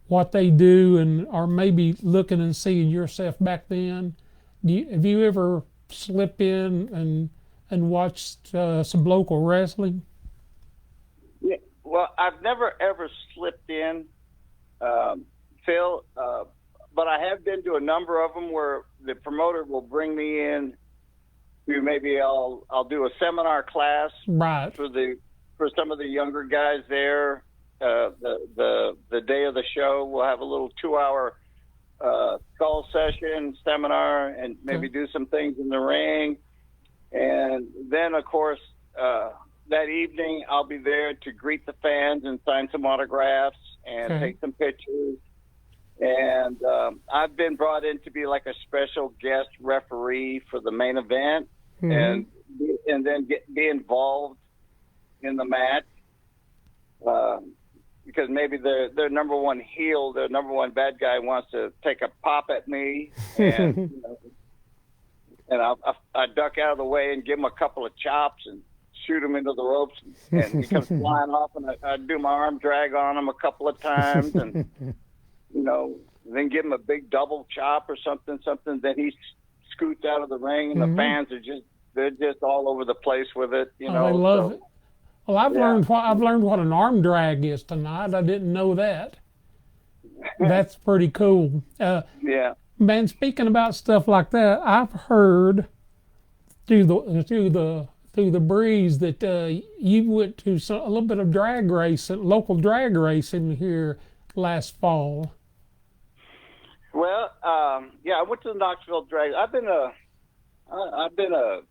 what they do, and or maybe looking and seeing yourself back then? Have you ever slipped in and watched some local wrestling? Yeah, well, I've never ever slipped in, Phil, but I have been to a number of them where the promoter will bring me in to maybe I'll do a seminar class Right. for some of the younger guys there. The day of the show, we'll have a little 2-hour skull session seminar and maybe do some things in the ring. And then, of course, that evening I'll be there to greet the fans and sign some autographs and take some pictures. And I've been brought in to be like a special guest referee for the main event, and then be involved in the match. Because maybe their number one heel, their number one bad guy wants to take a pop at me, and and I duck out of the way and give him a couple of chops and shoot him into the ropes, and he comes flying off, and I do my arm drag on him a couple of times, and then give him a big double chop or something. Then he scoots out of the ring, and the fans they're just all over the place with it. I love it. Well, I've learned what an arm drag is tonight. I didn't know that. That's pretty cool. Yeah. Man, speaking about stuff like that, I've heard through the breeze that you went to a little bit of drag racing, local drag racing here last fall. Well, I went to the Knoxville drag. I've been a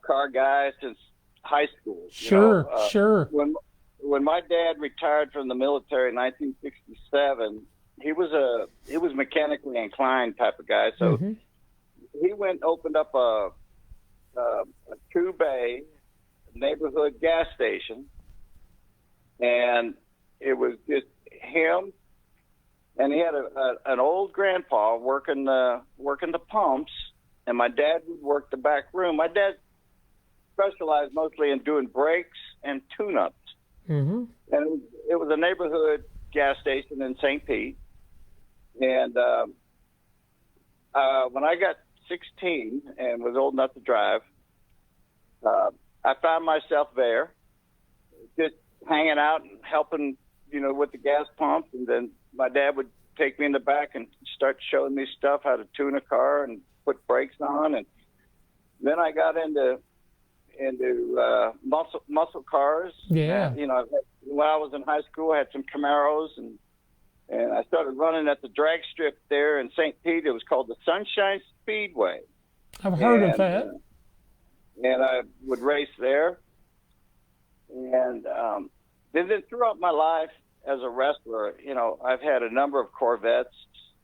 car guy since high school. Sure. When my dad retired from the military in 1967, he was mechanically inclined type of guy. So he went and opened up a 2-bay neighborhood gas station, and it was just him, and he had an old grandpa working the pumps, and my dad would work the back room. My dad specialized mostly in doing brakes and tune-ups. And it was a neighborhood gas station in St. Pete. And when I got 16 and was old enough to drive, I found myself there, just hanging out and helping, with the gas pump. And then my dad would take me in the back and start showing me stuff, how to tune a car and put brakes on. And then I got into muscle cars. Yeah. And, when I was in high school, I had some Camaros, and I started running at the drag strip there in St. Pete. It was called the Sunshine Speedway. I've heard of that. And I would race there. And then throughout my life as a wrestler, I've had a number of Corvettes.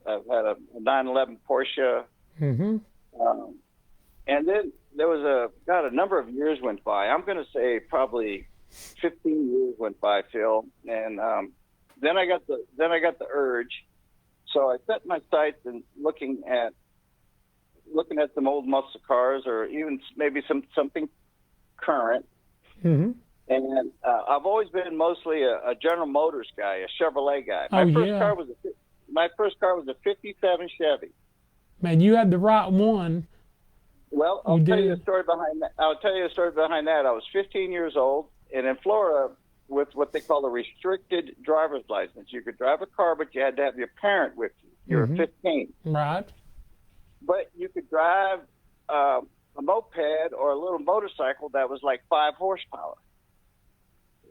I've had a 911 Porsche. And then there was a number of years went by. I'm going to say probably 15 years went by, Phil. And then I got the urge. So I set my sights and looking at some old muscle cars, or even maybe something current. And I've always been mostly a General Motors guy, a Chevrolet guy. My first car was a 57 Chevy. Man, you had the right one. Well, I'll tell you a story behind that. I was 15 years old, and in Florida, with what they call a restricted driver's license, you could drive a car, but you had to have your parent with you. You were 15. Right. But you could drive a moped or a little motorcycle that was like 5 horsepower.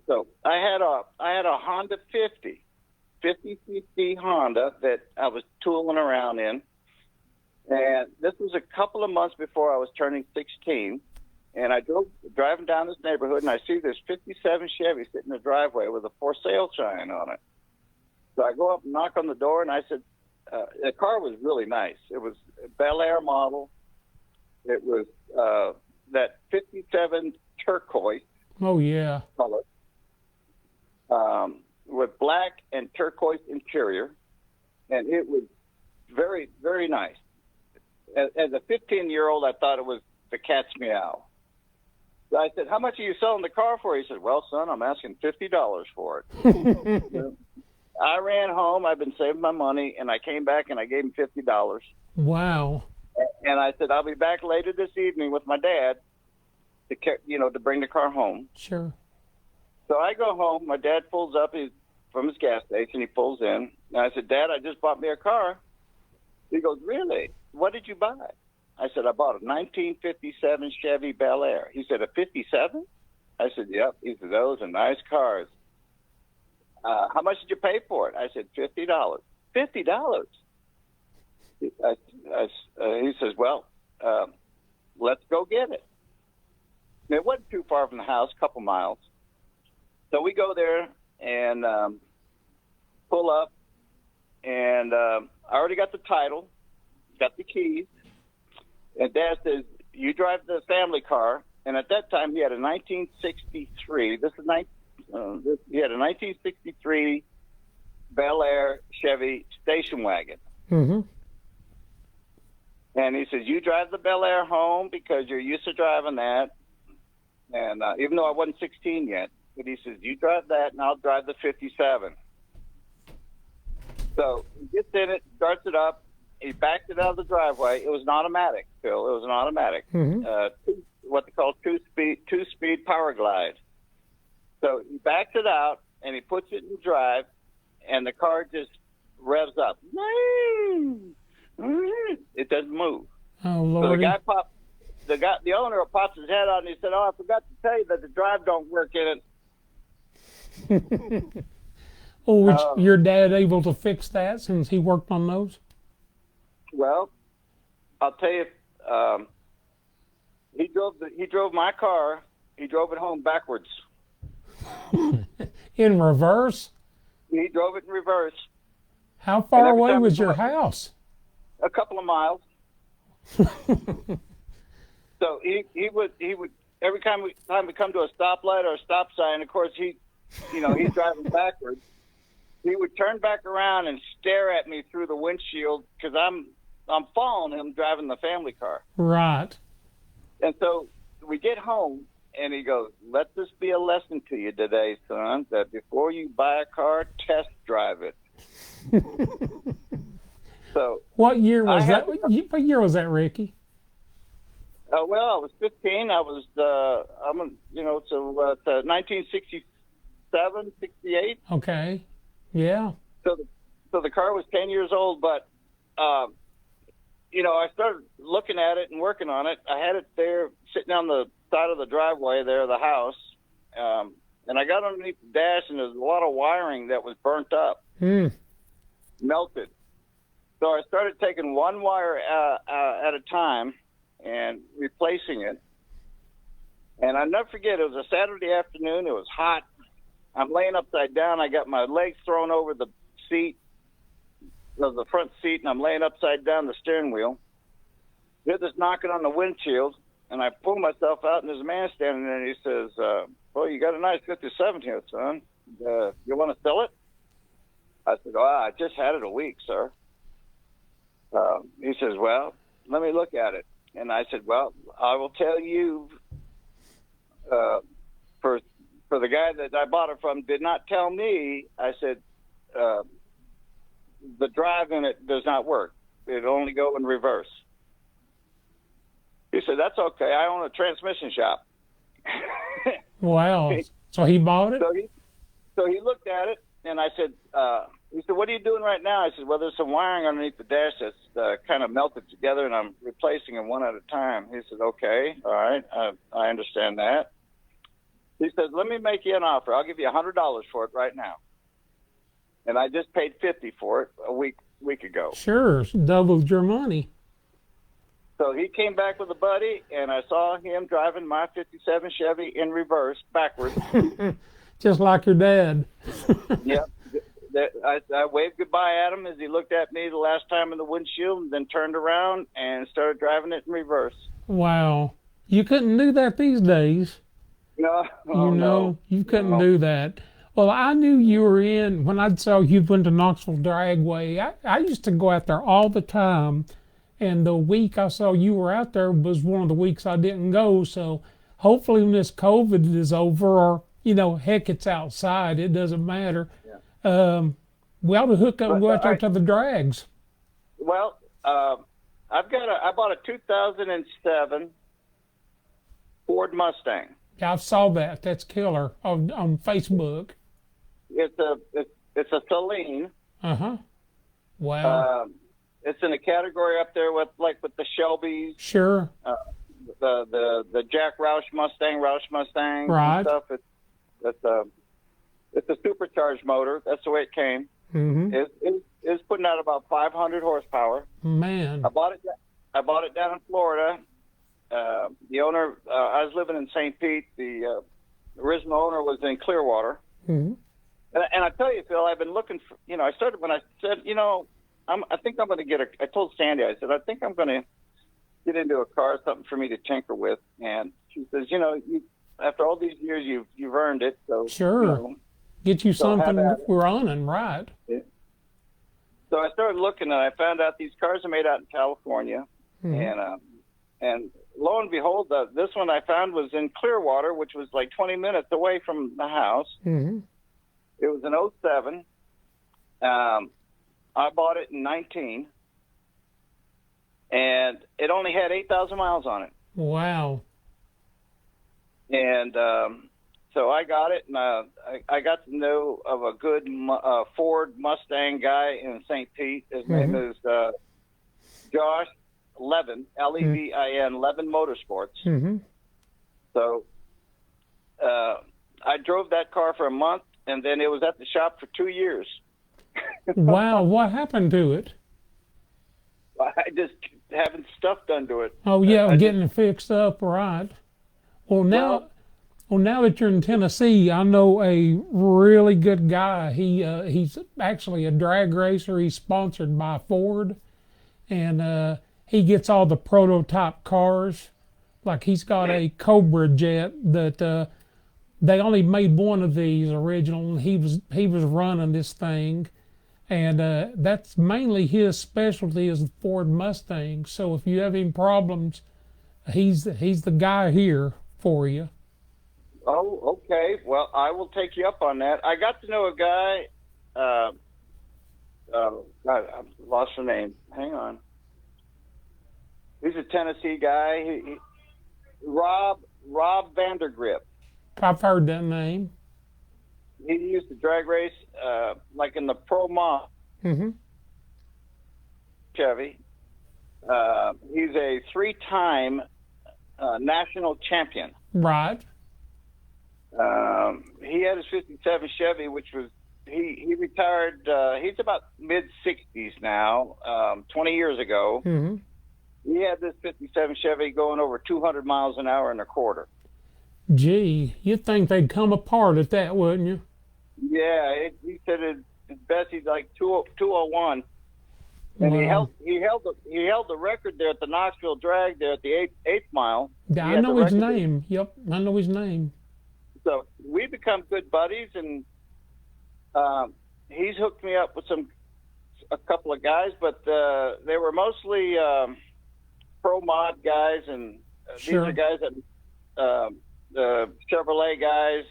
So I had a Honda 50 cc Honda that I was tooling around in. And this was a couple of months before I was turning 16. And I driving down this neighborhood, and I see this 57 Chevy sitting in the driveway with a for sale sign on it. So I go up and knock on the door, and I said, the car was really nice. It was a Bel Air model. It was that 57 turquoise Oh, yeah. color with black and turquoise interior, and it was very, very nice. As a 15-year-old, I thought it was the cat's meow. So I said, "How much are you selling the car for?" He said, "Well, son, I'm asking $50 for it." I ran home. I've been saving my money, and I came back and I gave him $50. Wow. And I said, "I'll be back later this evening with my dad to bring the car home." Sure. So I go home. My dad pulls up from his gas station. He pulls in. And I said, "Dad, I just bought me a car." He goes, "Really? What did you buy?" I said, "I bought a 1957 Chevy Bel Air." He said, "A 57? I said, "Yep." He said, "Those are nice cars. How much did you pay for it?" I said, $50. $50? He says, "Well, let's go get it." And it wasn't too far from the house, a couple miles. So we go there and pull up, and I already got the title, got the keys, and Dad says, "You drive the family car." And at that time, he had a 1963. He had a 1963 Bel Air Chevy station wagon. Mm-hmm. And he says, "You drive the Bel Air home because you're used to driving that." And even though I wasn't 16 yet, but he says, "You drive that, and I'll drive the 57. So he gets in it, starts it up. He backed it out of the driveway. It was an automatic, Phil. It was an automatic. Mm-hmm. What they call two-speed power glide. So he backs it out, and he puts it in drive, and the car just revs up. It doesn't move. Oh, So Lordy. the owner pops his head out, and he said, "Oh, I forgot to tell you that the drive don't work in it." Oh, was your dad able to fix that since he worked on those? Well, I'll tell you, he drove my car. He drove it home backwards. In reverse? He drove it in reverse. How far away was your house? A couple of miles. So he would every time we come to a stoplight or a stop sign. Of course, he's driving backwards. He would turn back around and stare at me through the windshield because I'm following him driving the family car. Right. And so we get home, and he goes, "Let this be a lesson to you today, son, that before you buy a car, test drive it." So What year was that? What year was that, Ricky? Well, I was 15. I was, 1967, 68. Okay. Yeah. So the car was 10 years old, but, I started looking at it and working on it. I had it there sitting on the side of the driveway there, the house, and I got underneath the dash, and there's a lot of wiring that was burnt up, melted. So I started taking one wire at a time and replacing it. And I'll never forget, it was a Saturday afternoon. It was hot. I'm laying upside down. I got my legs thrown over the seat, the front seat, and I'm laying upside down the steering wheel. Hear this knocking on the windshield, and I pull myself out, and there's a man standing there, and he says, "Well, you got a nice 57 here, son. You want to sell it?" I said, "Oh, I just had it a week, sir." He says, "Well, let me look at it." And I said, "Well, I will tell you, for the guy that I bought it from did not tell me," I said, "the drive in it does not work. It only go in reverse." He said, "That's okay. I own a transmission shop." Wow. So he bought it? So he looked at it, and I said, he said, "What are you doing right now?" I said, "Well, there's some wiring underneath the dash that's kind of melted together, and I'm replacing them one at a time." He said, "Okay, all right, I understand that." He says, "Let me make you an offer. I'll give you $100 for it right now." And I just paid $50 for it a week ago. Sure, doubled your money. So he came back with a buddy, and I saw him driving my 57 Chevy in reverse, backwards. Just like your dad. Yeah. I waved goodbye at him as he looked at me the last time in the windshield, and then turned around and started driving it in reverse. Wow. You couldn't do that these days. No, You oh no, know, you couldn't no. do that. Well, I knew you were in when I saw you went to Knoxville Dragway. I used to go out there all the time, and the week I saw you were out there was one of the weeks I didn't go. So hopefully, when this COVID is over, or heck, it's outside, it doesn't matter. Yeah. Um, we ought to hook up and But go out there to the drags. well, I bought a 2007 Ford Mustang. Yeah, I saw that. That's killer on Facebook. It's a Celine. Uh-huh. Wow. It's in a category up there with the Shelbys, Sure. the Jack Roush Mustangs Right. and stuff. It's a supercharged motor. That's the way it came. Mm-hmm. It's putting out about 500 horsepower. Man. I bought it down in Florida. The owner, I was living in St. Pete. The original owner was in Clearwater. Mm-hmm. And I tell you, Phil, I've been looking for. I started when I said, I think I'm going to get I told Sandy, I said, I think I'm going to get into a car, something for me to tinker with. And she says, after all these years, you've earned it. So Sure. Get you so something have at it. running, right? Yeah. So I started looking, and I found out these cars are made out in California, Mm-hmm. and lo and behold, this one I found was in Clearwater, which was like 20 minutes away from the house. Mm-hmm. It was an '07. I bought it in 19, and it only had 8,000 miles on it. Wow. And so I got it, and I got to know of a good Ford Mustang guy in St. Pete. His name is Josh Levin, Levin, Levin Motorsports. Mm-hmm. So I drove that car for a month, and then it was at the shop for 2 years. Wow. What happened to it? I just having stuff done to it. Oh, yeah, getting it fixed up, right. Well, now that you're in Tennessee, I know a really good guy. He's actually a drag racer. He's sponsored by Ford, and he gets all the prototype cars. Like he's got a Cobra jet that they only made one of these original, and he was running this thing, and that's mainly his specialty is the Ford Mustang. So if you have any problems, he's the guy here for you. Oh, okay. Well, I will take you up on that. I got to know a guy. God, I lost the name. Hang on. He's a Tennessee guy. Rob Vandergrip. I've heard that name. He used to drag race like in the Pro Mod Mm-hmm. Chevy. He's a 3-time national champion. Right. He had his '57 Chevy, which was he retired. He's about mid-60s now. 20 years ago, Mm-hmm. he had this '57 Chevy going over 200 miles an hour in a quarter. Gee, you'd think they'd come apart at that, wouldn't you? Yeah, he said it's best he's like 201, and Wow. he held the record there at the Knoxville Drag there at the eighth mile. Yeah, He I had know the his record. name. Yep, I know his name. So we become good buddies, and he's hooked me up with a couple of guys, but they were mostly pro mod guys, and Sure. these are guys that the Chevrolet guys.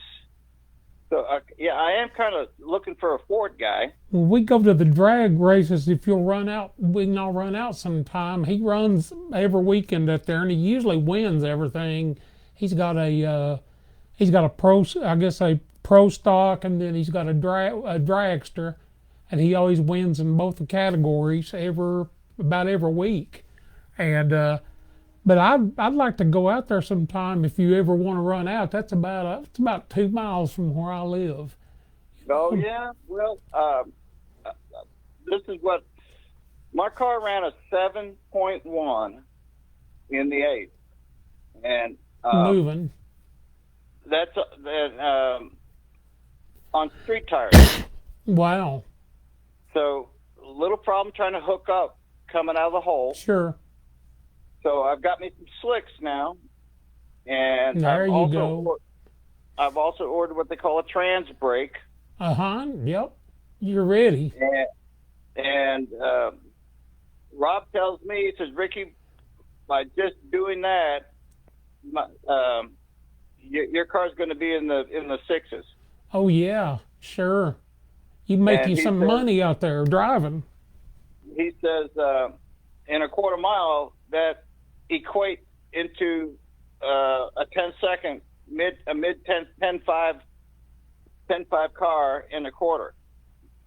So yeah, I am kind of looking for a Ford guy. Well, we go to the drag races. If you'll run out, we can all run out sometime. He runs every weekend up there, and he usually wins everything. He's got a pro, I guess a pro stock, and then he's got a dragster, and he always wins in both the categories about every week. And but I'd like to go out there sometime if you ever want to run out. It's about 2 miles from where I live. Oh yeah, well, this is what my car ran a 7.1 in the 8th, and Moving. that's on street tires. Wow. So little problem trying to hook up coming out of the hole. Sure. So I've got me some slicks now, and There you go. I've also ordered what they call a trans brake, Yep. You're ready. and Rob tells me, he says, Ricky, by just doing that, your car's going to be in the sixes. Oh yeah, sure. You make And you he some says, money out there driving. he says, in a quarter mile, that equates into a 10-second mid 10.5 car in a quarter,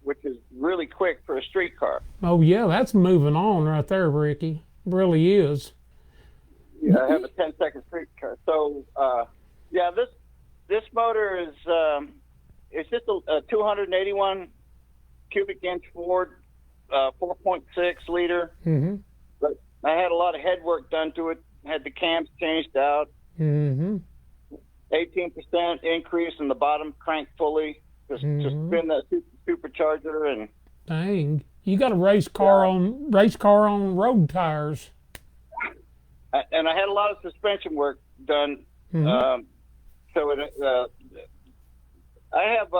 which is really quick for a street car. Oh yeah, that's moving on right there, Ricky. Really is. Yeah, I have a 10-second street car. So yeah, this motor is it's just a 281 cubic inch Ford 4.6 liter. Mm-hmm. But I had a lot of head work done to it. Had the cams changed out. Mm-hmm. 18% increase in the bottom crank pulley to spin that supercharger. And Dang, you got a race car on road tires. And I had a lot of suspension work done. Mm-hmm. So I have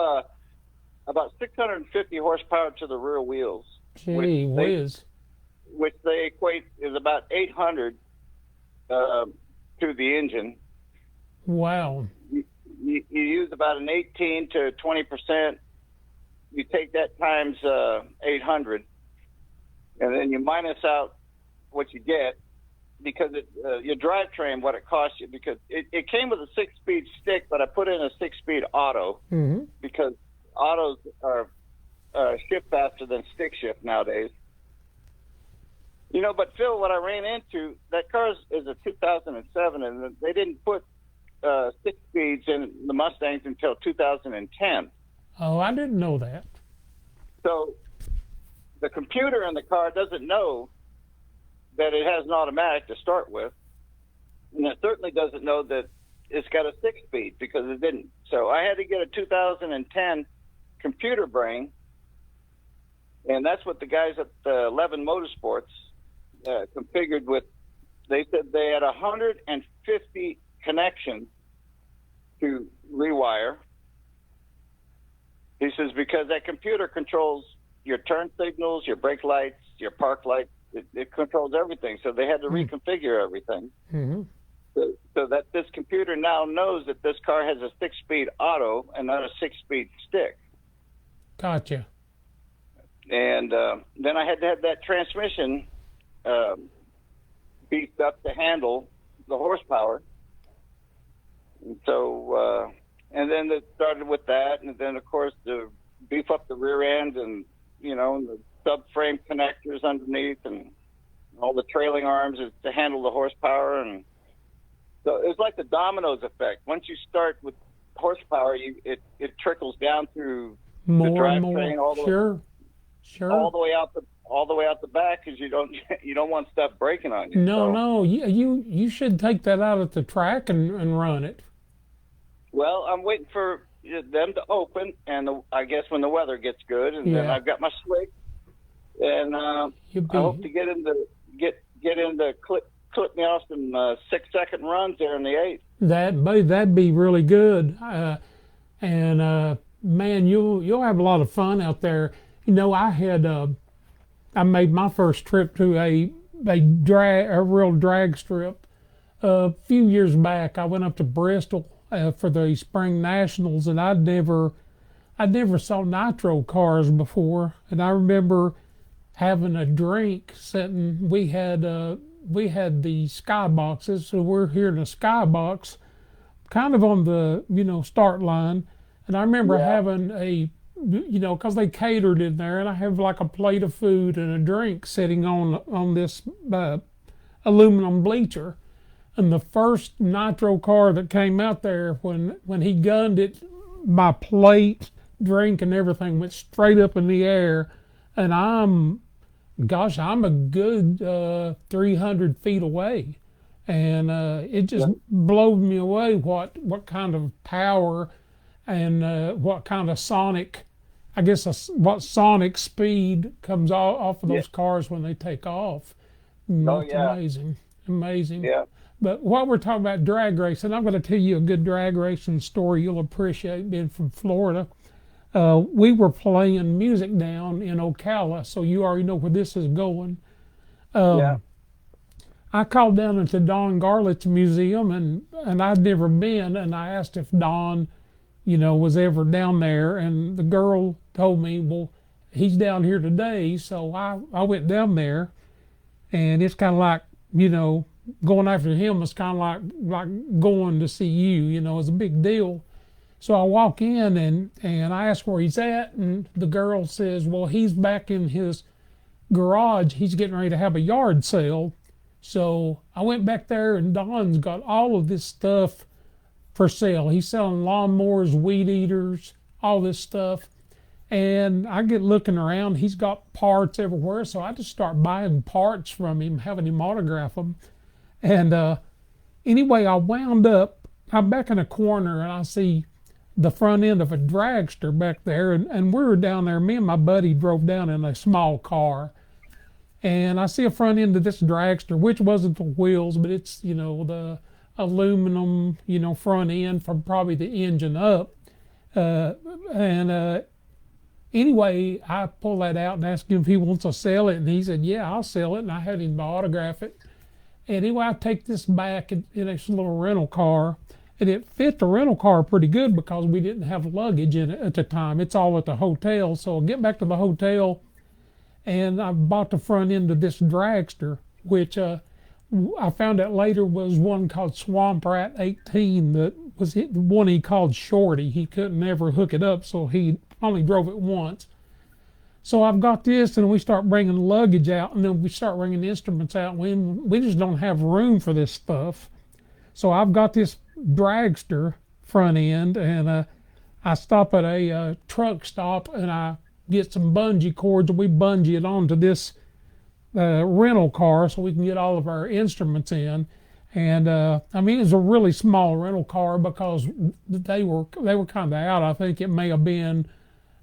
about 650 horsepower to the rear wheels. Gee whiz. Which they equate is about 800 to the engine. Wow. You use about an 18 to 20%. You take that times 800, and then you minus out what you get, because your drivetrain, what it costs you, because it came with a 6-speed stick, but I put in a 6-speed auto, Mm-hmm. because autos are shift faster than stick shift nowadays. But Phil, what I ran into, that car is a 2007, and they didn't put 6 speeds in the Mustangs until 2010. Oh, I didn't know that. So the computer in the car doesn't know that it has an automatic to start with, and it certainly doesn't know that it's got a 6-speed, because it didn't. So I had to get a 2010 computer brain, and that's what the guys at 11 Motorsports configured with. They said they had 150 connections to rewire. He says, because that computer controls your turn signals, your brake lights, your park lights. It controls everything. So they had to reconfigure everything. Mm-hmm. So that this computer now knows that this car has a 6-speed auto and not a 6-speed stick. Gotcha. And then I had to have that transmission beefed up to handle the horsepower. And so, and then it started with that, and then of course to beef up the rear end, and the subframe connectors underneath, and all the trailing arms to handle the horsepower. And so it's like the dominoes effect. Once you start with horsepower, it trickles down through More the and drivetrain more. Sure. all the way out the back, because you don't want stuff breaking on you. No. You should take that out at the track and run it. Well, I'm waiting for them to open, and I guess when the weather gets good, and then I've got my slick, and I hope to get into clip me off some 6-second runs there in the 8th. That'd be really good, and man, you'll have a lot of fun out there. I made my first trip to a real drag strip a few years back. I went up to Bristol for the Spring Nationals, and I'd never saw nitro cars before. And I remember having a drink sitting. We had the sky boxes, so we're here in a skybox, kind of on the start line. And I remember having because they catered in there, and I have like a plate of food and a drink sitting on this aluminum bleacher. And the first nitro car that came out there, when he gunned it, my plate, drink, and everything went straight up in the air. And I'm a good 300 feet away. And it just blew me away what kind of power and what kind of sonic speed comes off of those cars when they take off. It's amazing. Amazing. Yeah. But while we're talking about drag racing, I'm going to tell you a good drag racing story you'll appreciate being from Florida. We were playing music down in Ocala, so you already know where this is going. Yeah. I called down into Don Garlett's museum, and I'd never been, and I asked if Don, was ever down there, and the girl told me, well, he's down here today, so I went down there, and it's kind of like, going after him is kind of like going to see you, it's a big deal. So I walk in and I ask where he's at, and the girl says, well, he's back in his garage. He's getting ready to have a yard sale. So I went back there, and Don's got all of this stuff for sale. He's selling lawnmowers, weed eaters, all this stuff. And I get looking around. He's got parts everywhere. So I just start buying parts from him, having him autograph them. And anyway, I'm back in a corner, and I see the front end of a dragster back there. And we were down there. Me and my buddy drove down in a small car. And I see a front end of this dragster, which wasn't the wheels, but it's, the aluminum, front end from probably the engine up. Anyway, I pull that out and ask him if he wants to sell it. And he said, yeah, I'll sell it. And I had him autograph it. Anyway, I take this back in this little rental car. And it fit the rental car pretty good because we didn't have luggage in it at the time. It's all at the hotel. So I get back to the hotel, and I bought the front end of this dragster, which I found out later was one called Swamp Rat 18 that was the one he called Shorty. He couldn't ever hook it up, so he only drove it once. So I've got this, and we start bringing luggage out, and then we start bringing instruments out. We just don't have room for this stuff. So I've got this dragster front end, and I stop at a truck stop, and I get some bungee cords, and we bungee it onto this rental car so we can get all of our instruments in. And it's a really small rental car because they were kind of out. I think it may have been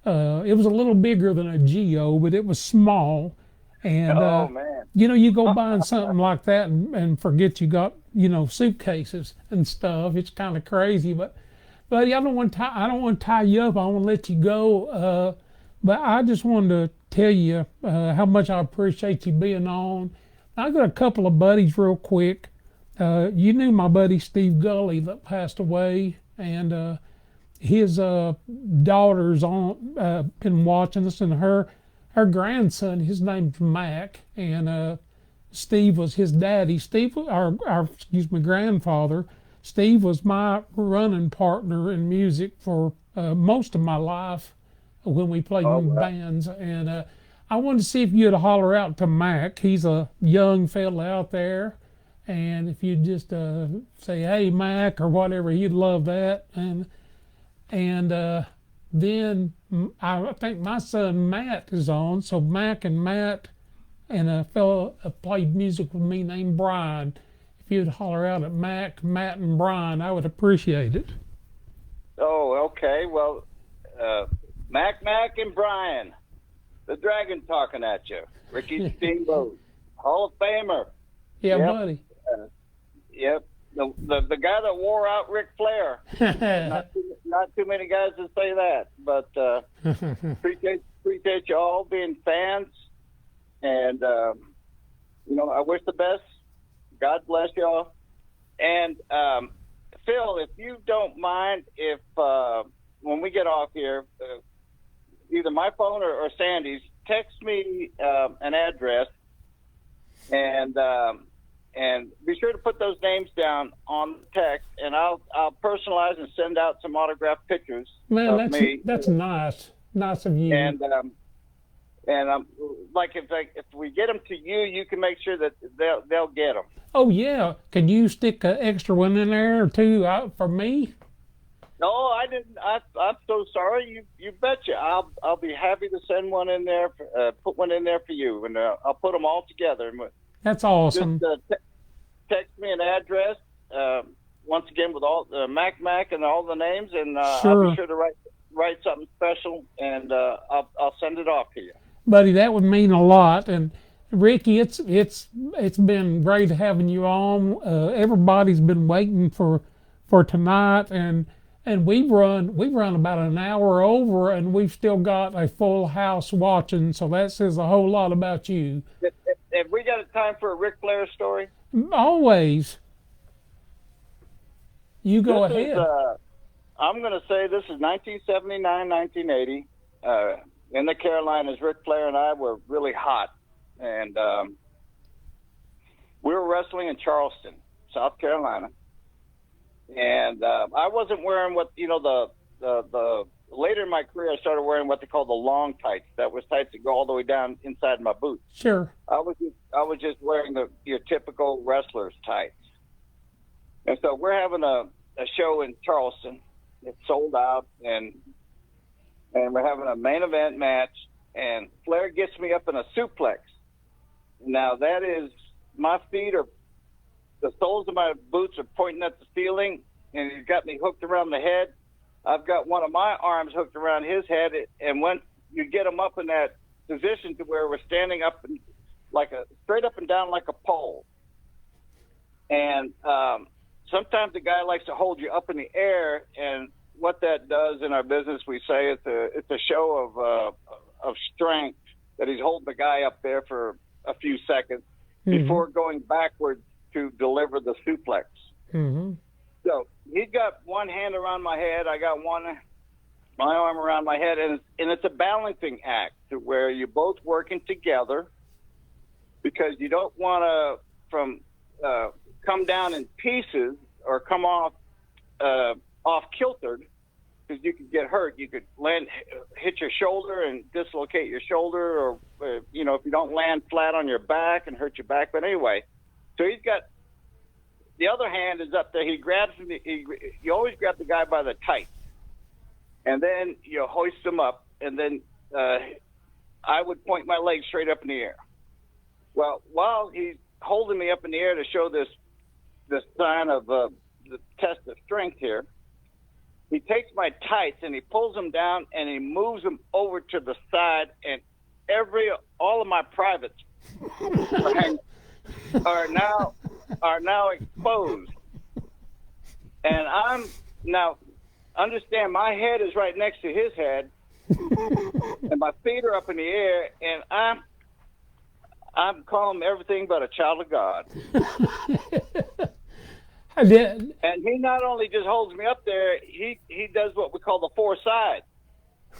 it was a little bigger than a Geo, but it was small. And oh man, you go buying something like that and forget you got suitcases and stuff. It's kind of crazy, but buddy, I don't want to tie you up. I want to let you go. But I just wanted to tell you how much I appreciate you being on. I got a couple of buddies real quick. You knew my buddy Steve Gully that passed away, and his daughter's been watching us, and her grandson, his name's Mac, and Steve was his daddy. Steve, our grandfather. Steve was my running partner in music for most of my life when we played in bands. And I wanted to see if you'd holler out to Mac. He's a young fella out there. And if you'd just say, hey, Mac, or whatever, he'd love that. And then I think my son Matt is on. So Mac and Matt and a fellow played music with me named Brian. If you'd holler out at Mac, Matt, and Brian, I would appreciate it. Oh, okay. Well, Mac, and Brian, the Dragon talking at you. Ricky Steamboat, Hall of Famer. Yeah, yep. Buddy. Yep. The guy that wore out Ric Flair. not too many guys that say that, but appreciate you all being fans, and I wish the best. God bless y'all. And Phil, if you don't mind, if when we get off here, either my phone or Sandy's, text me an address, and be sure to put those names down on the text, and I'll personalize and send out some autographed pictures. Man, that's nice of you. And like if we get them to you, you can make sure that they'll get them. Oh yeah, can you stick an extra one in there or two out for me? No, I didn't. I'm so sorry. You betcha. I'll be happy to send one in there. Put one in there for you, and I'll put them all together. That's awesome. Just text me an address. Once again, with all Mac and all the names, and sure. I'll be sure to write something special, and I'll send it off to you. Buddy, that would mean a lot. And Ricky, it's been great having you on. Everybody's been waiting for tonight, and we've run about an hour over, and we've still got a full house watching. So that says a whole lot about you. Have we got a time for a Ric Flair story? Always. You go This ahead. I'm going to say this is 1979, 1980. In the Carolinas, Ric Flair and I were really hot. And we were wrestling in Charleston, South Carolina. And I wasn't wearing what, the later in my career, I started wearing what they call the long tights. That was tights that go all the way down inside my boots. Sure. I was just wearing your typical wrestler's tights. And so we're having a show in Charleston. It's sold out, and we're having a main event match, and Flair gets me up in a suplex. Now that is, my feet are, the soles of my boots are pointing at the ceiling, and he's got me hooked around the head. I've got one of my arms hooked around his head, and when you get him up in that position to where we're standing up and straight up and down like a pole. And sometimes the guy likes to hold you up in the air, and what that does in our business, we say it's a show of strength, that he's holding the guy up there for a few seconds before going backwards to deliver the suplex. Mm-hmm. So he's got one hand around my head, I got my arm around my head, and it's a balancing act to where you're both working together, because you don't want to come down in pieces or come off kiltered, because you could get hurt. You could hit your shoulder and dislocate your shoulder, or if you don't land flat on your back and hurt your back. But anyway, so he's got the other hand is up there. He grabs me. You always grab the guy by the tights, and then you hoist him up, and then I would point my leg straight up in the air. Well, while he's holding me up in the air to show this sign of the test of strength here, he takes my tights and he pulls them down and he moves them over to the side, and all of my privates are now exposed. And I'm now, understand, my head is right next to his head, and my feet are up in the air, and I'm calling everything but a child of God. I did. And he not only just holds me up there, he does what we call the four sides.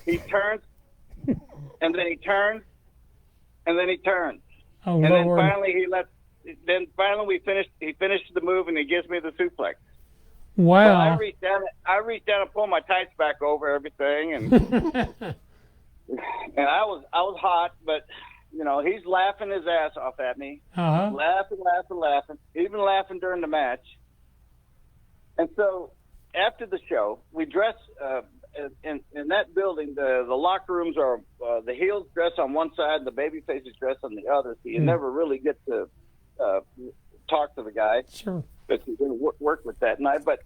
He turns, and then he turns, and then he turns. Oh, and Lord. then finally he finished the move, and he gives me the suplex. Wow. So I reached down and pulled my tights back over everything, and and I was hot, but he's laughing his ass off at me. Uh-huh. Laughing, even laughing during the match. And so after the show, we dress in that building. The locker rooms are the heels dress on one side, the baby faces dress on the other. So you never really get to talk to the guy. Sure. But you didn't work with that night. But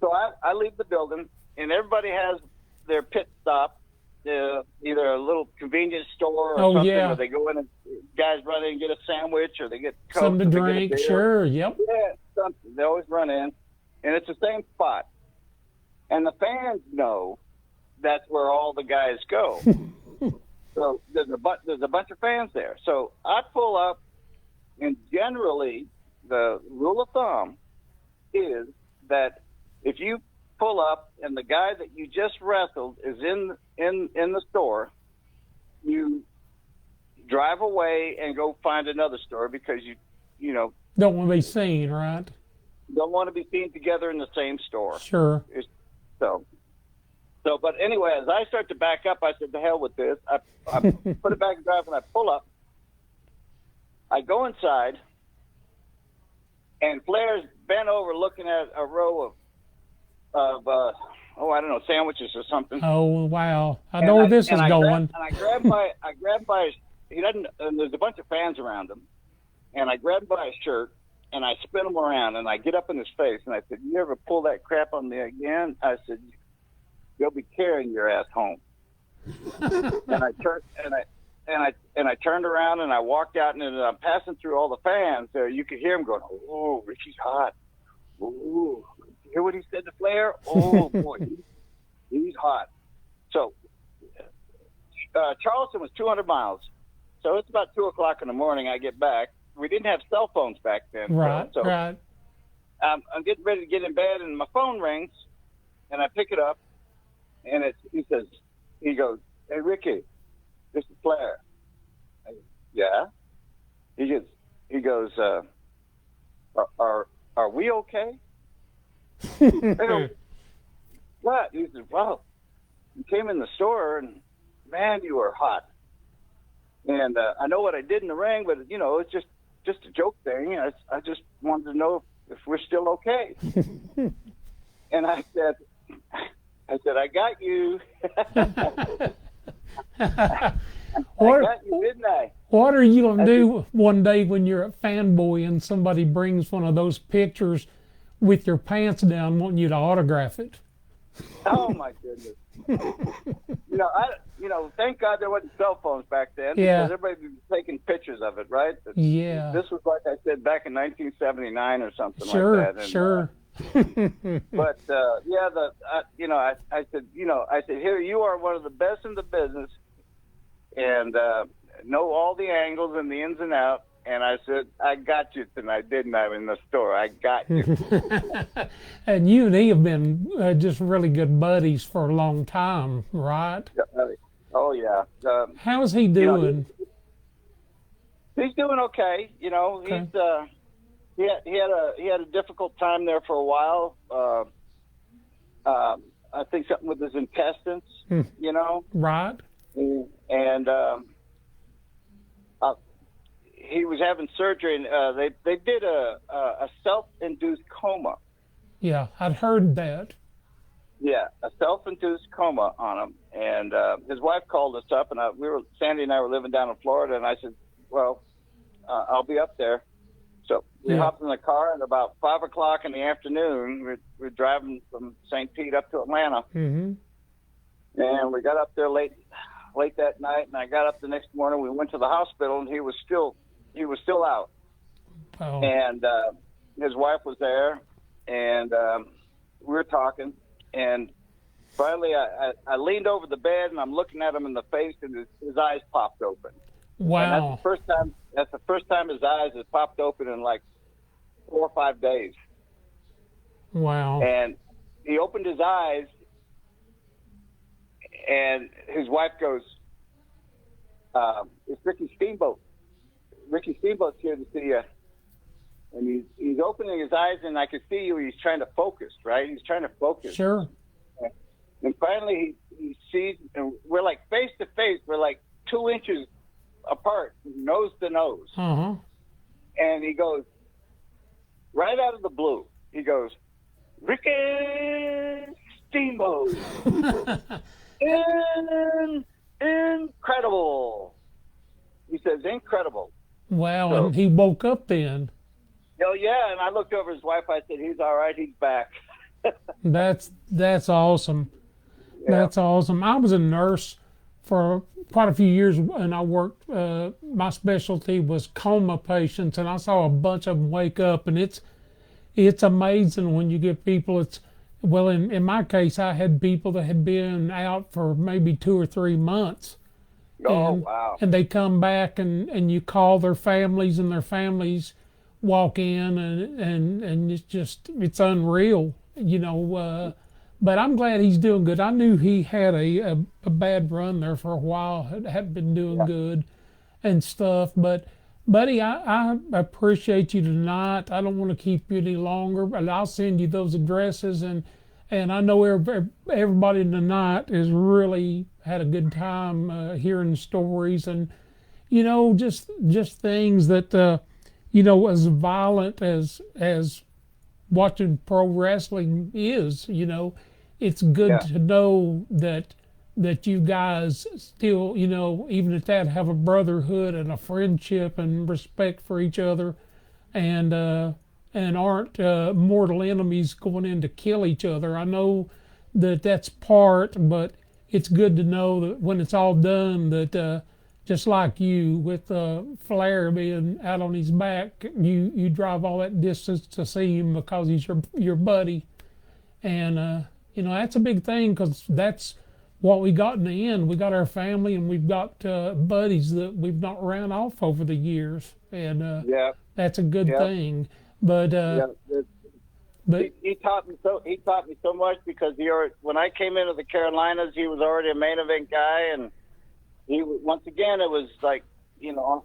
so I leave the building, and everybody has their pit stop. Either a little convenience store or something, where they go in and guys run in and get a sandwich, or they get Coke, something to drink. Sure. Yep. Yeah, something. They always run in, and it's the same spot. And the fans know that's where all the guys go. So there's a bunch of fans there. So I pull up, and generally the rule of thumb is that if you pull up and the guy that you just wrestled is in the store, you drive away and go find another store, because you don't want to be seen, right? Don't want to be seen together in the same store. Sure. So but anyway, as I start to back up, I said, to hell with this. I put it back in drive, and I pull up. I go inside, and Flair's bent over looking at a row of I don't know, sandwiches or something. Oh, wow. I know where this is going. I grabbed by his, he doesn't, and there's a bunch of fans around him, and I grabbed by his shirt, and I spin him around, and I get up in his face, and I said, you ever pull that crap on me again? I said, you'll be carrying your ass home. and and I turned around and I walked out, and I'm passing through all the fans. There, you could hear him going, "Oh, Richie's hot. Oh, you hear what he said to Flair? Oh boy, he's hot." So Charleston was 200 miles. So it's about 2:00 in the morning. I get back. We didn't have cell phones back then. Right, so right. I'm getting ready to get in bed, and my phone rings, and I pick it up, and he goes, "Hey, Ricky, this is Flair." Yeah. He goes, are we okay? I go, what? He said, well, you came in the store and man, you were hot. And I know what I did in the ring, but it's just a joke thing. I just wanted to know if we're still okay. And I said, I got you. I got you, didn't I? What are you going to do one day when you're at Fanboy and somebody brings one of those pictures with your pants down wanting you to autograph it? Oh, my goodness. Thank God there wasn't cell phones back then. Yeah. Because everybody was taking pictures of it, right? Yeah. This was, like I said, back in 1979 or something sure, like that. And, sure. But, I said, here, you are one of the best in the business and know all the angles and the ins and outs. And I said, I got you tonight, didn't I, in the store? I got you. And you and he have been just really good buddies for a long time, right? Oh, yeah. How's he doing? He's doing okay. Okay. He had a difficult time there for a while. I think something with his intestines, Right. And he was having surgery, and they did a self-induced coma. Yeah, I'd heard that. Yeah, a self-induced coma on him. And his wife called us up, and Sandy and I were living down in Florida, and I said, well, I'll be up there. So we hopped in the car, and about 5 o'clock in the afternoon, we're driving from St. Pete up to Atlanta. Mm-hmm. And we got up there late that night, and I got up the next morning. We went to the hospital, and he was still out. Oh. And his wife was there, and we were talking. And finally, I leaned over the bed, and I'm looking at him in the face, and his eyes popped open. Wow. And that's the first time his eyes had popped open in like 4 or 5 days. Wow. And he opened his eyes, and his wife goes, it's Ricky Steamboat. Ricky Steamboat's here to see you. And he's opening his eyes, and I can see you. He's trying to focus, right? He's trying to focus. Sure. And finally, he sees, and we're like face to face. We're like 2 inches apart, nose to nose. Uh-huh. And he goes, right out of the blue, he goes, Ricky Steamboat. Incredible. He says, incredible. Wow, So- and he woke up then. Oh, yeah, and I looked over his wife. I said, he's all right. He's back. That's awesome. Yeah. That's awesome. I was a nurse for quite a few years, and I worked. My specialty was coma patients, and I saw a bunch of them wake up, and it's amazing when you get people. In my case, I had people that had been out for maybe 2 or 3 months. Oh, wow. And they come back, and you call their families, and their families walk in, and it's unreal, but I'm glad he's doing good. I knew he had a bad run there for a while, had been doing good and stuff, but buddy, I appreciate you tonight. I don't want to keep you any longer, but I'll send you those addresses, and I know everybody tonight has really had a good time hearing stories, and just things that as violent as watching pro wrestling is, it's good to know that you guys still, even at that, have a brotherhood and a friendship and respect for each other, and aren't mortal enemies going in to kill each other. I know that that's part, but it's good to know that when it's all done, that just like you, with Flair being out on his back, you drive all that distance to see him because he's your buddy, and that's a big thing because that's what we got in the end. We got our family and we've got buddies that we've not ran off over the years, and that's a good thing. But he taught me so much because when I came into the Carolinas, he was already a main event guy, and once again it was like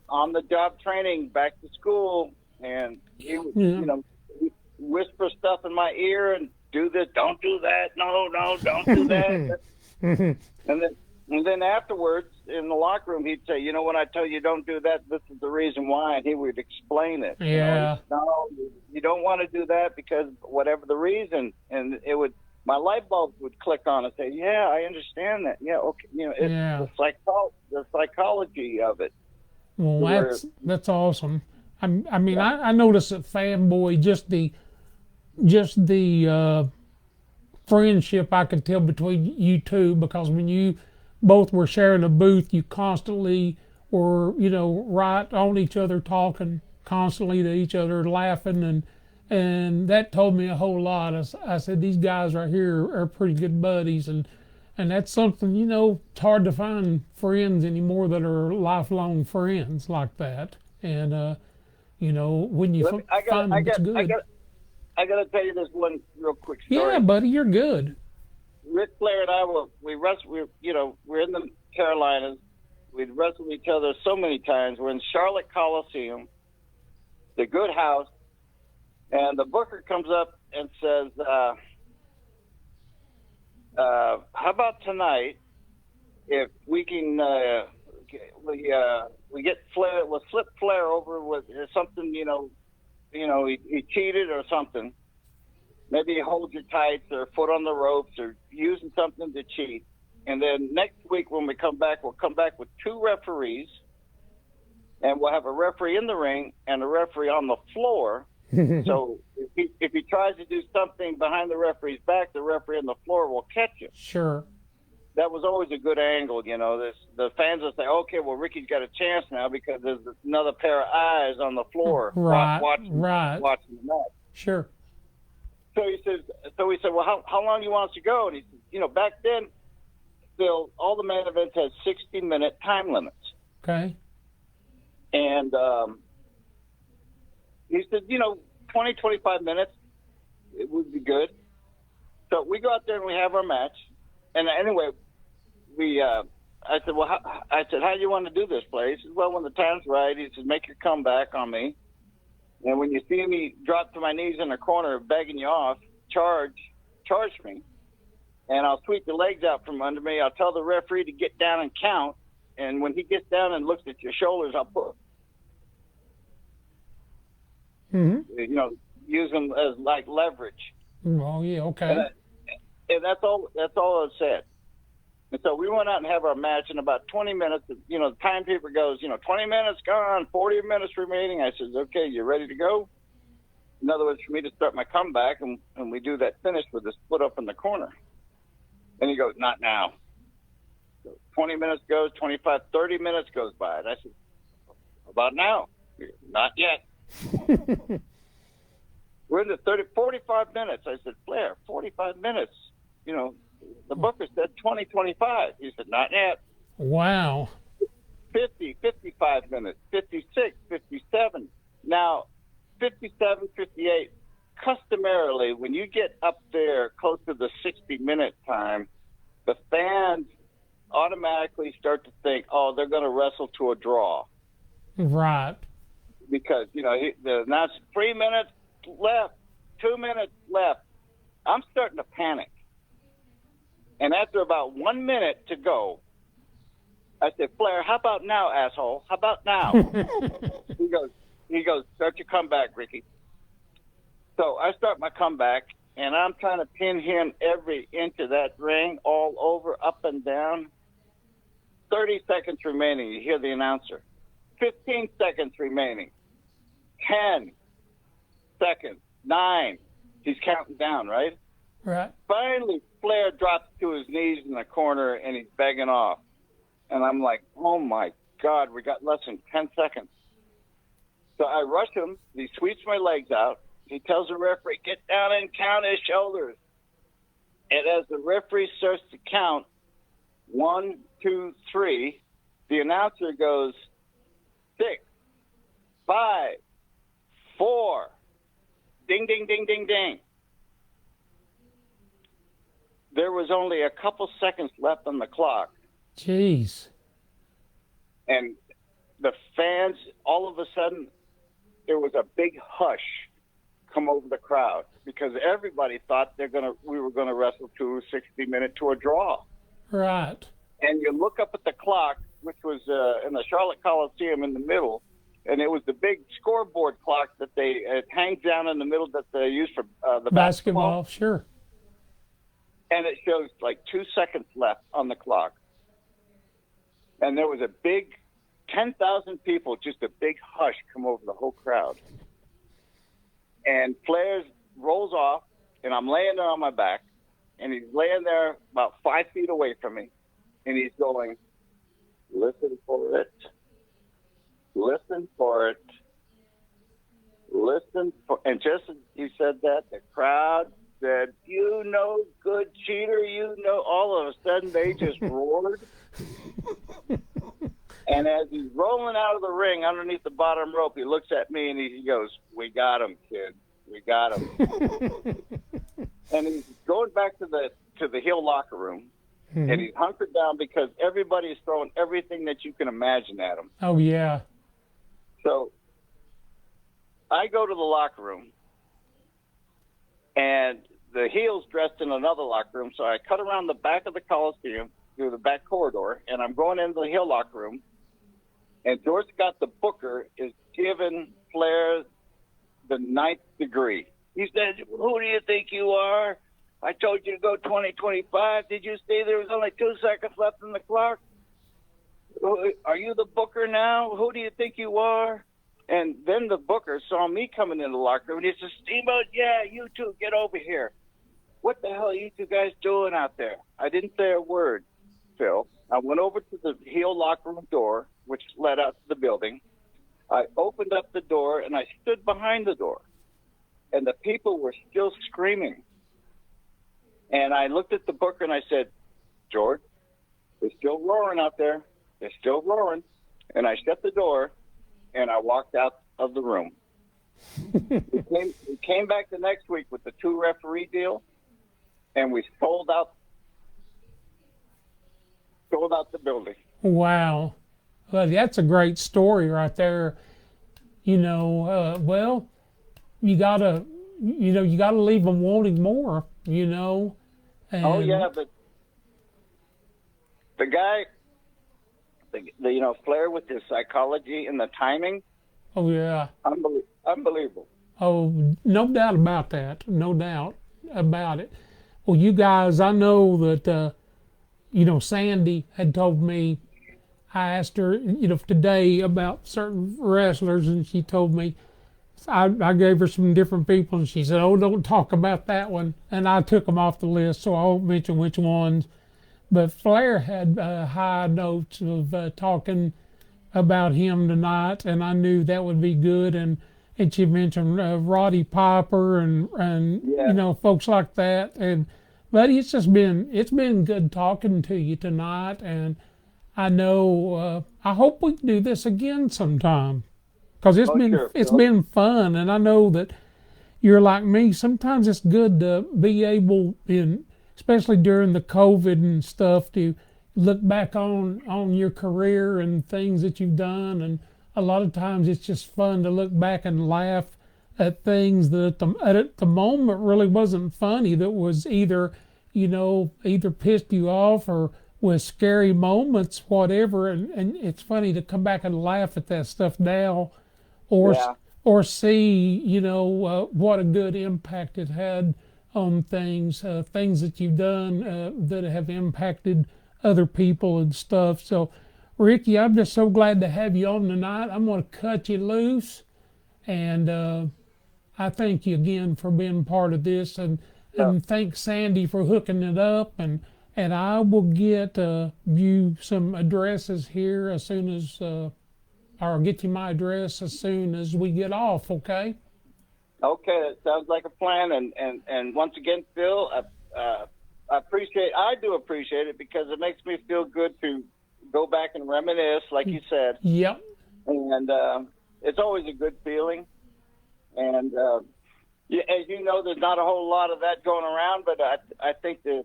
on the job training, back to school, and he would he'd whisper stuff in my ear and do this, don't do that, no, don't do that. and then afterwards in the locker room he'd say, when I tell you don't do that, this is the reason why, and he would explain it. No, you don't want to do that because whatever the reason, and my light bulb would click on and say, yeah, I understand that. Yeah, okay. It's the psychology of it. Well, that's awesome. I noticed at Fanboy just the friendship I could tell between you two, because when you both were sharing a booth, you constantly were, right on each other, talking constantly to each other, laughing, and that told me a whole lot. I said, these guys right here are pretty good buddies, and that's something, it's hard to find friends anymore that are lifelong friends like that. And, when you find them, it's good. I got to tell you this one real quick story. Yeah, buddy, you're good. Ric Flair and I we're in the Carolinas. We'd wrestled each other so many times. We're in Charlotte Coliseum, the Good House, and the booker comes up and says, how about tonight if we can we get Flair, we'll slip Flair over with something, he cheated or something. Maybe he holds your tights or foot on the ropes or using something to cheat. And then next week when we come back, we'll come back with 2 referees, and we'll have a referee in the ring and a referee on the floor. So if he tries to do something behind the referee's back, the referee on the floor will catch him. Sure. That was always a good angle, the fans will say, okay, well, Ricky's got a chance now because there's another pair of eyes on the floor watching the match. Sure. So we said, well, how long do you want us to go? And he said, back then, still, all the main events had 60-minute time limits. Okay. And he said, 20, 25 minutes, it would be good. So we go out there and we have our match. And anyway, I said, well, how do you want to do this, play? He said, well, when the time's right, he says, make your comeback on me. And when you see me drop to my knees in the corner begging you off, charge me. And I'll sweep your legs out from under me. I'll tell the referee to get down and count. And when he gets down and looks at your shoulders, I'll put, use them as like leverage. Oh, yeah, okay. And that's all it said. And so we went out and have our match in about 20 minutes. The timekeeper goes, 20 minutes gone, 40 minutes remaining. I said, okay, you ready to go? In other words, for me to start my comeback, and we do that finish with the split up in the corner. And he goes, not now. So 20 minutes goes, 25, 30 minutes goes by. And I said, about now? Not yet. We're in the 45 minutes. I said, Flair, 45 minutes. The booker said 20, 25. He said, not yet. Wow. 50, 55 minutes, 56, 57. Now, 57, 58, customarily, when you get up there close to the 60-minute time, the fans automatically start to think, oh, they're going to wrestle to a draw. Right. Because, the announcer, 3 minutes left, 2 minutes left. I'm starting to panic. And after about 1 minute to go, I said, Flair, how about now, asshole? How about now? He goes, start your comeback, Ricky. So I start my comeback, and I'm trying to pin him every inch of that ring, all over, up and down. 30 seconds remaining. You hear the announcer. 15 seconds remaining. 10 seconds. 9. He's counting down, right? Right. Finally, Flair drops to his knees in the corner, and he's begging off. And I'm like, oh, my God, we got less than 10 seconds. So I rush him. He sweeps my legs out. He tells the referee, get down and count his shoulders. And as the referee starts to count, 1, 2, 3, the announcer goes, 6, 5, 4, ding, ding, ding, ding, ding. There was only a couple seconds left on the clock. Jeez. And the fans, all of a sudden, there was a big hush come over the crowd because everybody thought we were gonna wrestle to a 60-minute to a draw. Right. And you look up at the clock, which was in the Charlotte Coliseum in the middle, and it was the big scoreboard clock that it hangs down in the middle that they use for the basketball. Sure. And it shows like 2 seconds left on the clock. And there was a big 10,000 people, just a big hush come over the whole crowd. And Flair rolls off, and I'm laying there on my back, and he's laying there about 5 feet away from me, and he's going, listen for it, listen for it, listen for, and just as he said that, the crowd said, you know, good cheater, you know, all of a sudden they just roared. And as he's rolling out of the ring underneath the bottom rope, he looks at me and he goes, we got him, kid. We got him. And he's going back to the heel locker room, and he's hunkered down because everybody's throwing everything that you can imagine at him. Oh, yeah. So I go to the locker room, and the heel's dressed in another locker room, so I cut around the back of the Coliseum through the back corridor, and I'm going into the heel locker room, and George Scott, the booker, is giving Flair the 9th degree. He said, who do you think you are? I told you to go 20-25. Did you see there was only 2 seconds left on the clock? Are you the booker now? Who do you think you are? And then the booker saw me coming in the locker room, and he said, Steamboat, yeah, you two, get over here. What the hell are you two guys doing out there? I didn't say a word, Phil. I went over to the heel locker room door, which led out to the building. I opened up the door, and I stood behind the door. And the people were still screaming. And I looked at the booker, and I said, George, they're still roaring out there. They're still roaring. And I shut the door, and I walked out of the room. we came back the next week with the 2-referee deal, and we sold out the building. Wow. Well, that's a great story right there. You know, well, you gotta leave them wanting more, you know. And oh, yeah, but the guy, Flair with his psychology and the timing. Oh, yeah. Unbelievable. Oh, no doubt about that. No doubt about it. Well, you guys, I know that, Sandy had told me, I asked her, today about certain wrestlers, and she told me, I gave her some different people, and she said, oh, don't talk about that one. And I took them off the list, so I won't mention which ones. But Flair had high notes of talking about him tonight, and I knew that would be good. And she mentioned Roddy Piper and yeah. Folks like that. And but it's been good talking to you tonight, and I know I hope we can do this again sometime, because it's been fun, and I know that you're like me. Sometimes it's good to be able, especially during the COVID and stuff, to look back on your career and things that you've done. And a lot of times it's just fun to look back and laugh at things that at the moment really wasn't funny, that was either pissed you off or was scary moments, whatever. And it's funny to come back and laugh at that stuff now, or see, what a good impact it had on things that you've done that have impacted other people and stuff. So, Ricky, I'm just so glad to have you on tonight. I'm going to cut you loose, and I thank you again for being part of this, and thank Sandy for hooking it up, and and I will get you some addresses here as soon as, or get you my address as soon as we get off. Okay. Okay, that sounds like a plan. And once again, Phil, I do appreciate it because it makes me feel good to go back and reminisce, like you said. Yep. And it's always a good feeling. And as you know, there's not a whole lot of that going around, but I think that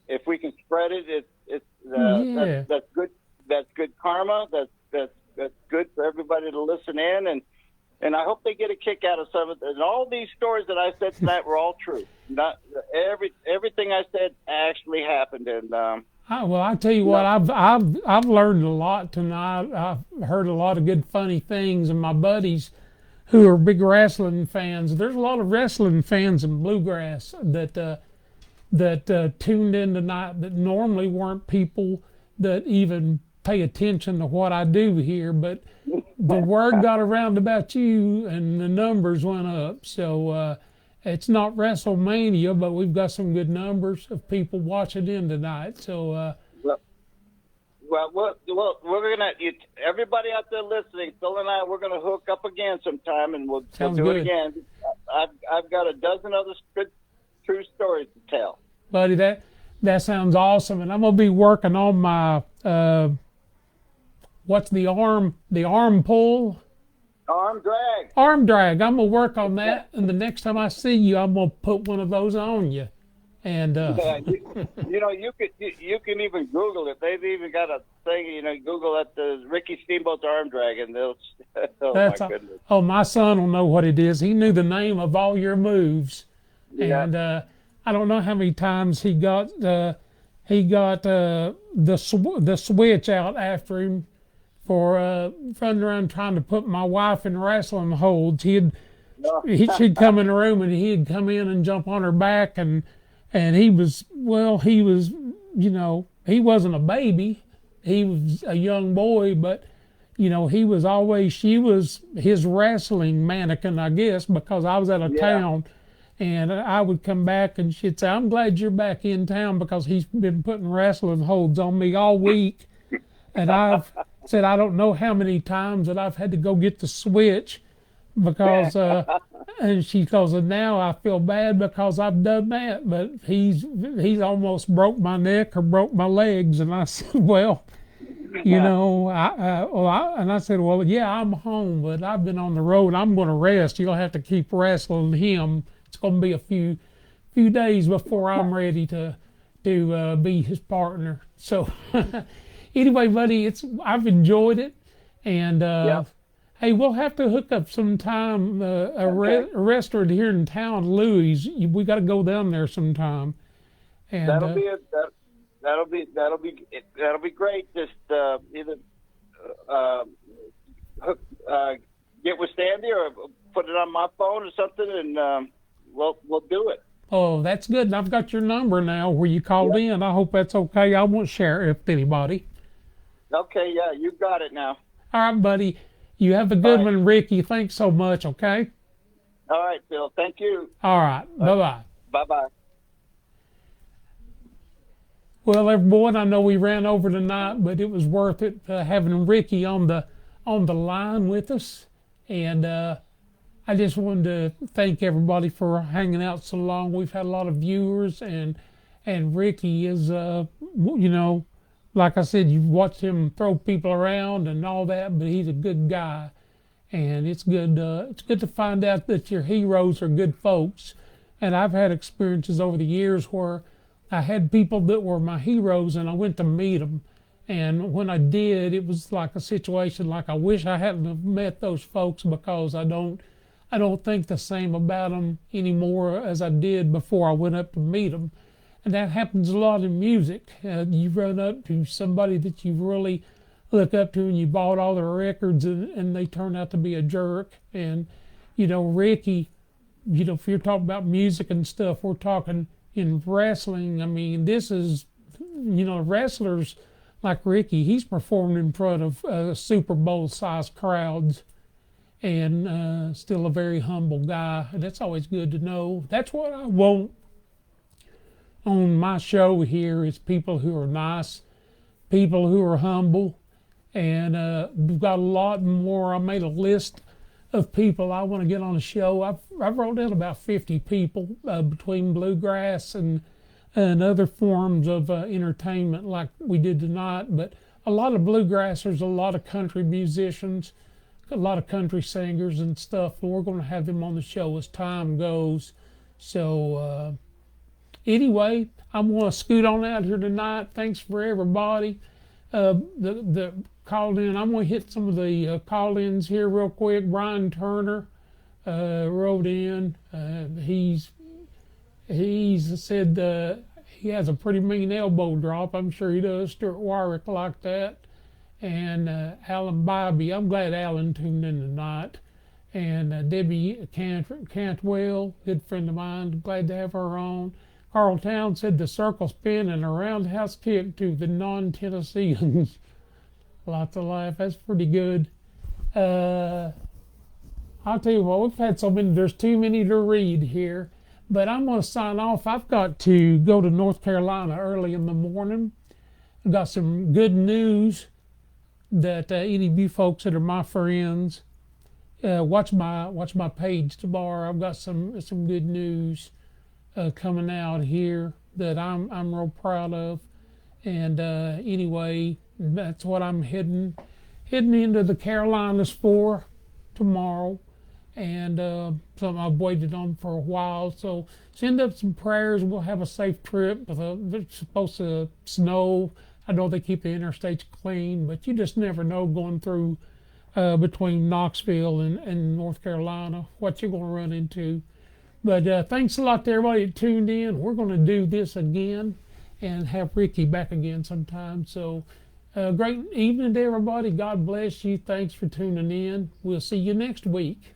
if we can spread it, that's good. That's good karma. That's good for everybody to listen in, and I hope they get a kick out of some of it. And all these stories that I said tonight were all true. Not everything I said actually happened. And well, I tell you what, I've learned a lot tonight. I've heard a lot of good, funny things, and my buddies who are big wrestling fans. There's a lot of wrestling fans in bluegrass that tuned in tonight that normally weren't people that even pay attention to what I do here, but the word got around about you and the numbers went up. So it's not WrestleMania, but we've got some good numbers of people watching in tonight. So we're gonna everybody out there listening, Phil and I, we're gonna hook up again sometime, and we'll do it again. I've got a dozen other good true stories to tell. Buddy, that sounds awesome, and I'm gonna be working on my what's the arm pull? Arm drag. Arm drag. I'm gonna work on that, and the next time I see you, I'm gonna put one of those on you. And yeah, you can even Google it. They've even got a thing. Google it, the Ricky Steamboat Arm Drag, and they'll. My goodness. My son will know what it is. He knew the name of all your moves, yeah. And I don't know how many times he got the switch out after him for running around trying to put my wife in wrestling holds. She'd come in the room and he'd come in and jump on her back, and he was, he wasn't a baby. He was a young boy, but, she was his wrestling mannequin, I guess, because I was out of town. And I would come back and she'd say, I'm glad you're back in town because he's been putting wrestling holds on me all week. And I've said, I don't know how many times that I've had to go get the switch because, and she goes, and now I feel bad because I've done that, but he's almost broke my neck or broke my legs. And I said, well, and I said, well, yeah, I'm home, but I've been on the road. I'm going to rest. You'll have to keep wrestling him. It's going to be a few days before I'm ready to be his partner. So anyway, buddy, I've enjoyed it, and hey, we'll have to hook up sometime. A restaurant here in town, Louis. We got to go down there sometime. And that'll be great. Just either get with Sandy or put it on my phone or something, and we'll do it. Oh, that's good. And I've got your number now where you called in. I hope that's okay. I won't share it with anybody. Okay, yeah, you got it now. All right, buddy. You have a good one, Ricky. Thanks so much, okay? All right, Phil. Thank you. All right. Bye-bye. Bye-bye. Well, everyone, I know we ran over tonight, but it was worth it having Ricky on the line with us. And I just wanted to thank everybody for hanging out so long. We've had a lot of viewers, and Ricky is, like I said, you've watched him throw people around and all that, but he's a good guy. And it's good to find out that your heroes are good folks. And I've had experiences over the years where I had people that were my heroes, and I went to meet them. And when I did, it was like a situation like I wish I hadn't have met those folks, because I don't think the same about them anymore as I did before I went up to meet them. And that happens a lot in music. You run up to somebody that you really look up to, and you bought all their records, and they turn out to be a jerk. And, Ricky, if you're talking about music and stuff, we're talking in wrestling. I mean, this is, wrestlers like Ricky, he's performed in front of Super Bowl-sized crowds, and still a very humble guy. And that's always good to know. That's what I want on my show here is people who are nice, people who are humble, and we've got a lot more. I made a list of people I want to get on the show. I've wrote down about 50 people between bluegrass and other forms of entertainment like we did tonight, but a lot of bluegrassers, a lot of country musicians, a lot of country singers and stuff. We're going to have them on the show as time goes. So anyway, I'm going to scoot on out here tonight. Thanks for everybody. The called in. I'm going to hit some of the call-ins here real quick. Brian Turner wrote in. He's said he has a pretty mean elbow drop. I'm sure he does. Stuart Warwick like that. And Alan Bobby. I'm glad Alan tuned in tonight. And Debbie Cantwell, good friend of mine. Glad to have her on. Carl Town said the circle spin and a roundhouse kick to the non-Tennesseans. Lots of laugh. That's pretty good. I'll tell you what, we've had so many, there's too many to read here. But I'm going to sign off. I've got to go to North Carolina early in the morning. I've got some good news that any of you folks that are my friends, watch my page tomorrow. I've got some good news coming out here that I'm real proud of. And anyway, that's what I'm heading into the Carolinas for tomorrow. And something I've waited on for a while. So send up some prayers. We'll have a safe trip. It's supposed to snow. I know they keep the interstates clean, but you just never know going through between Knoxville and North Carolina what you're going to run into. But thanks a lot to everybody that tuned in. We're going to do this again and have Ricky back again sometime. So great evening to everybody. God bless you. Thanks for tuning in. We'll see you next week.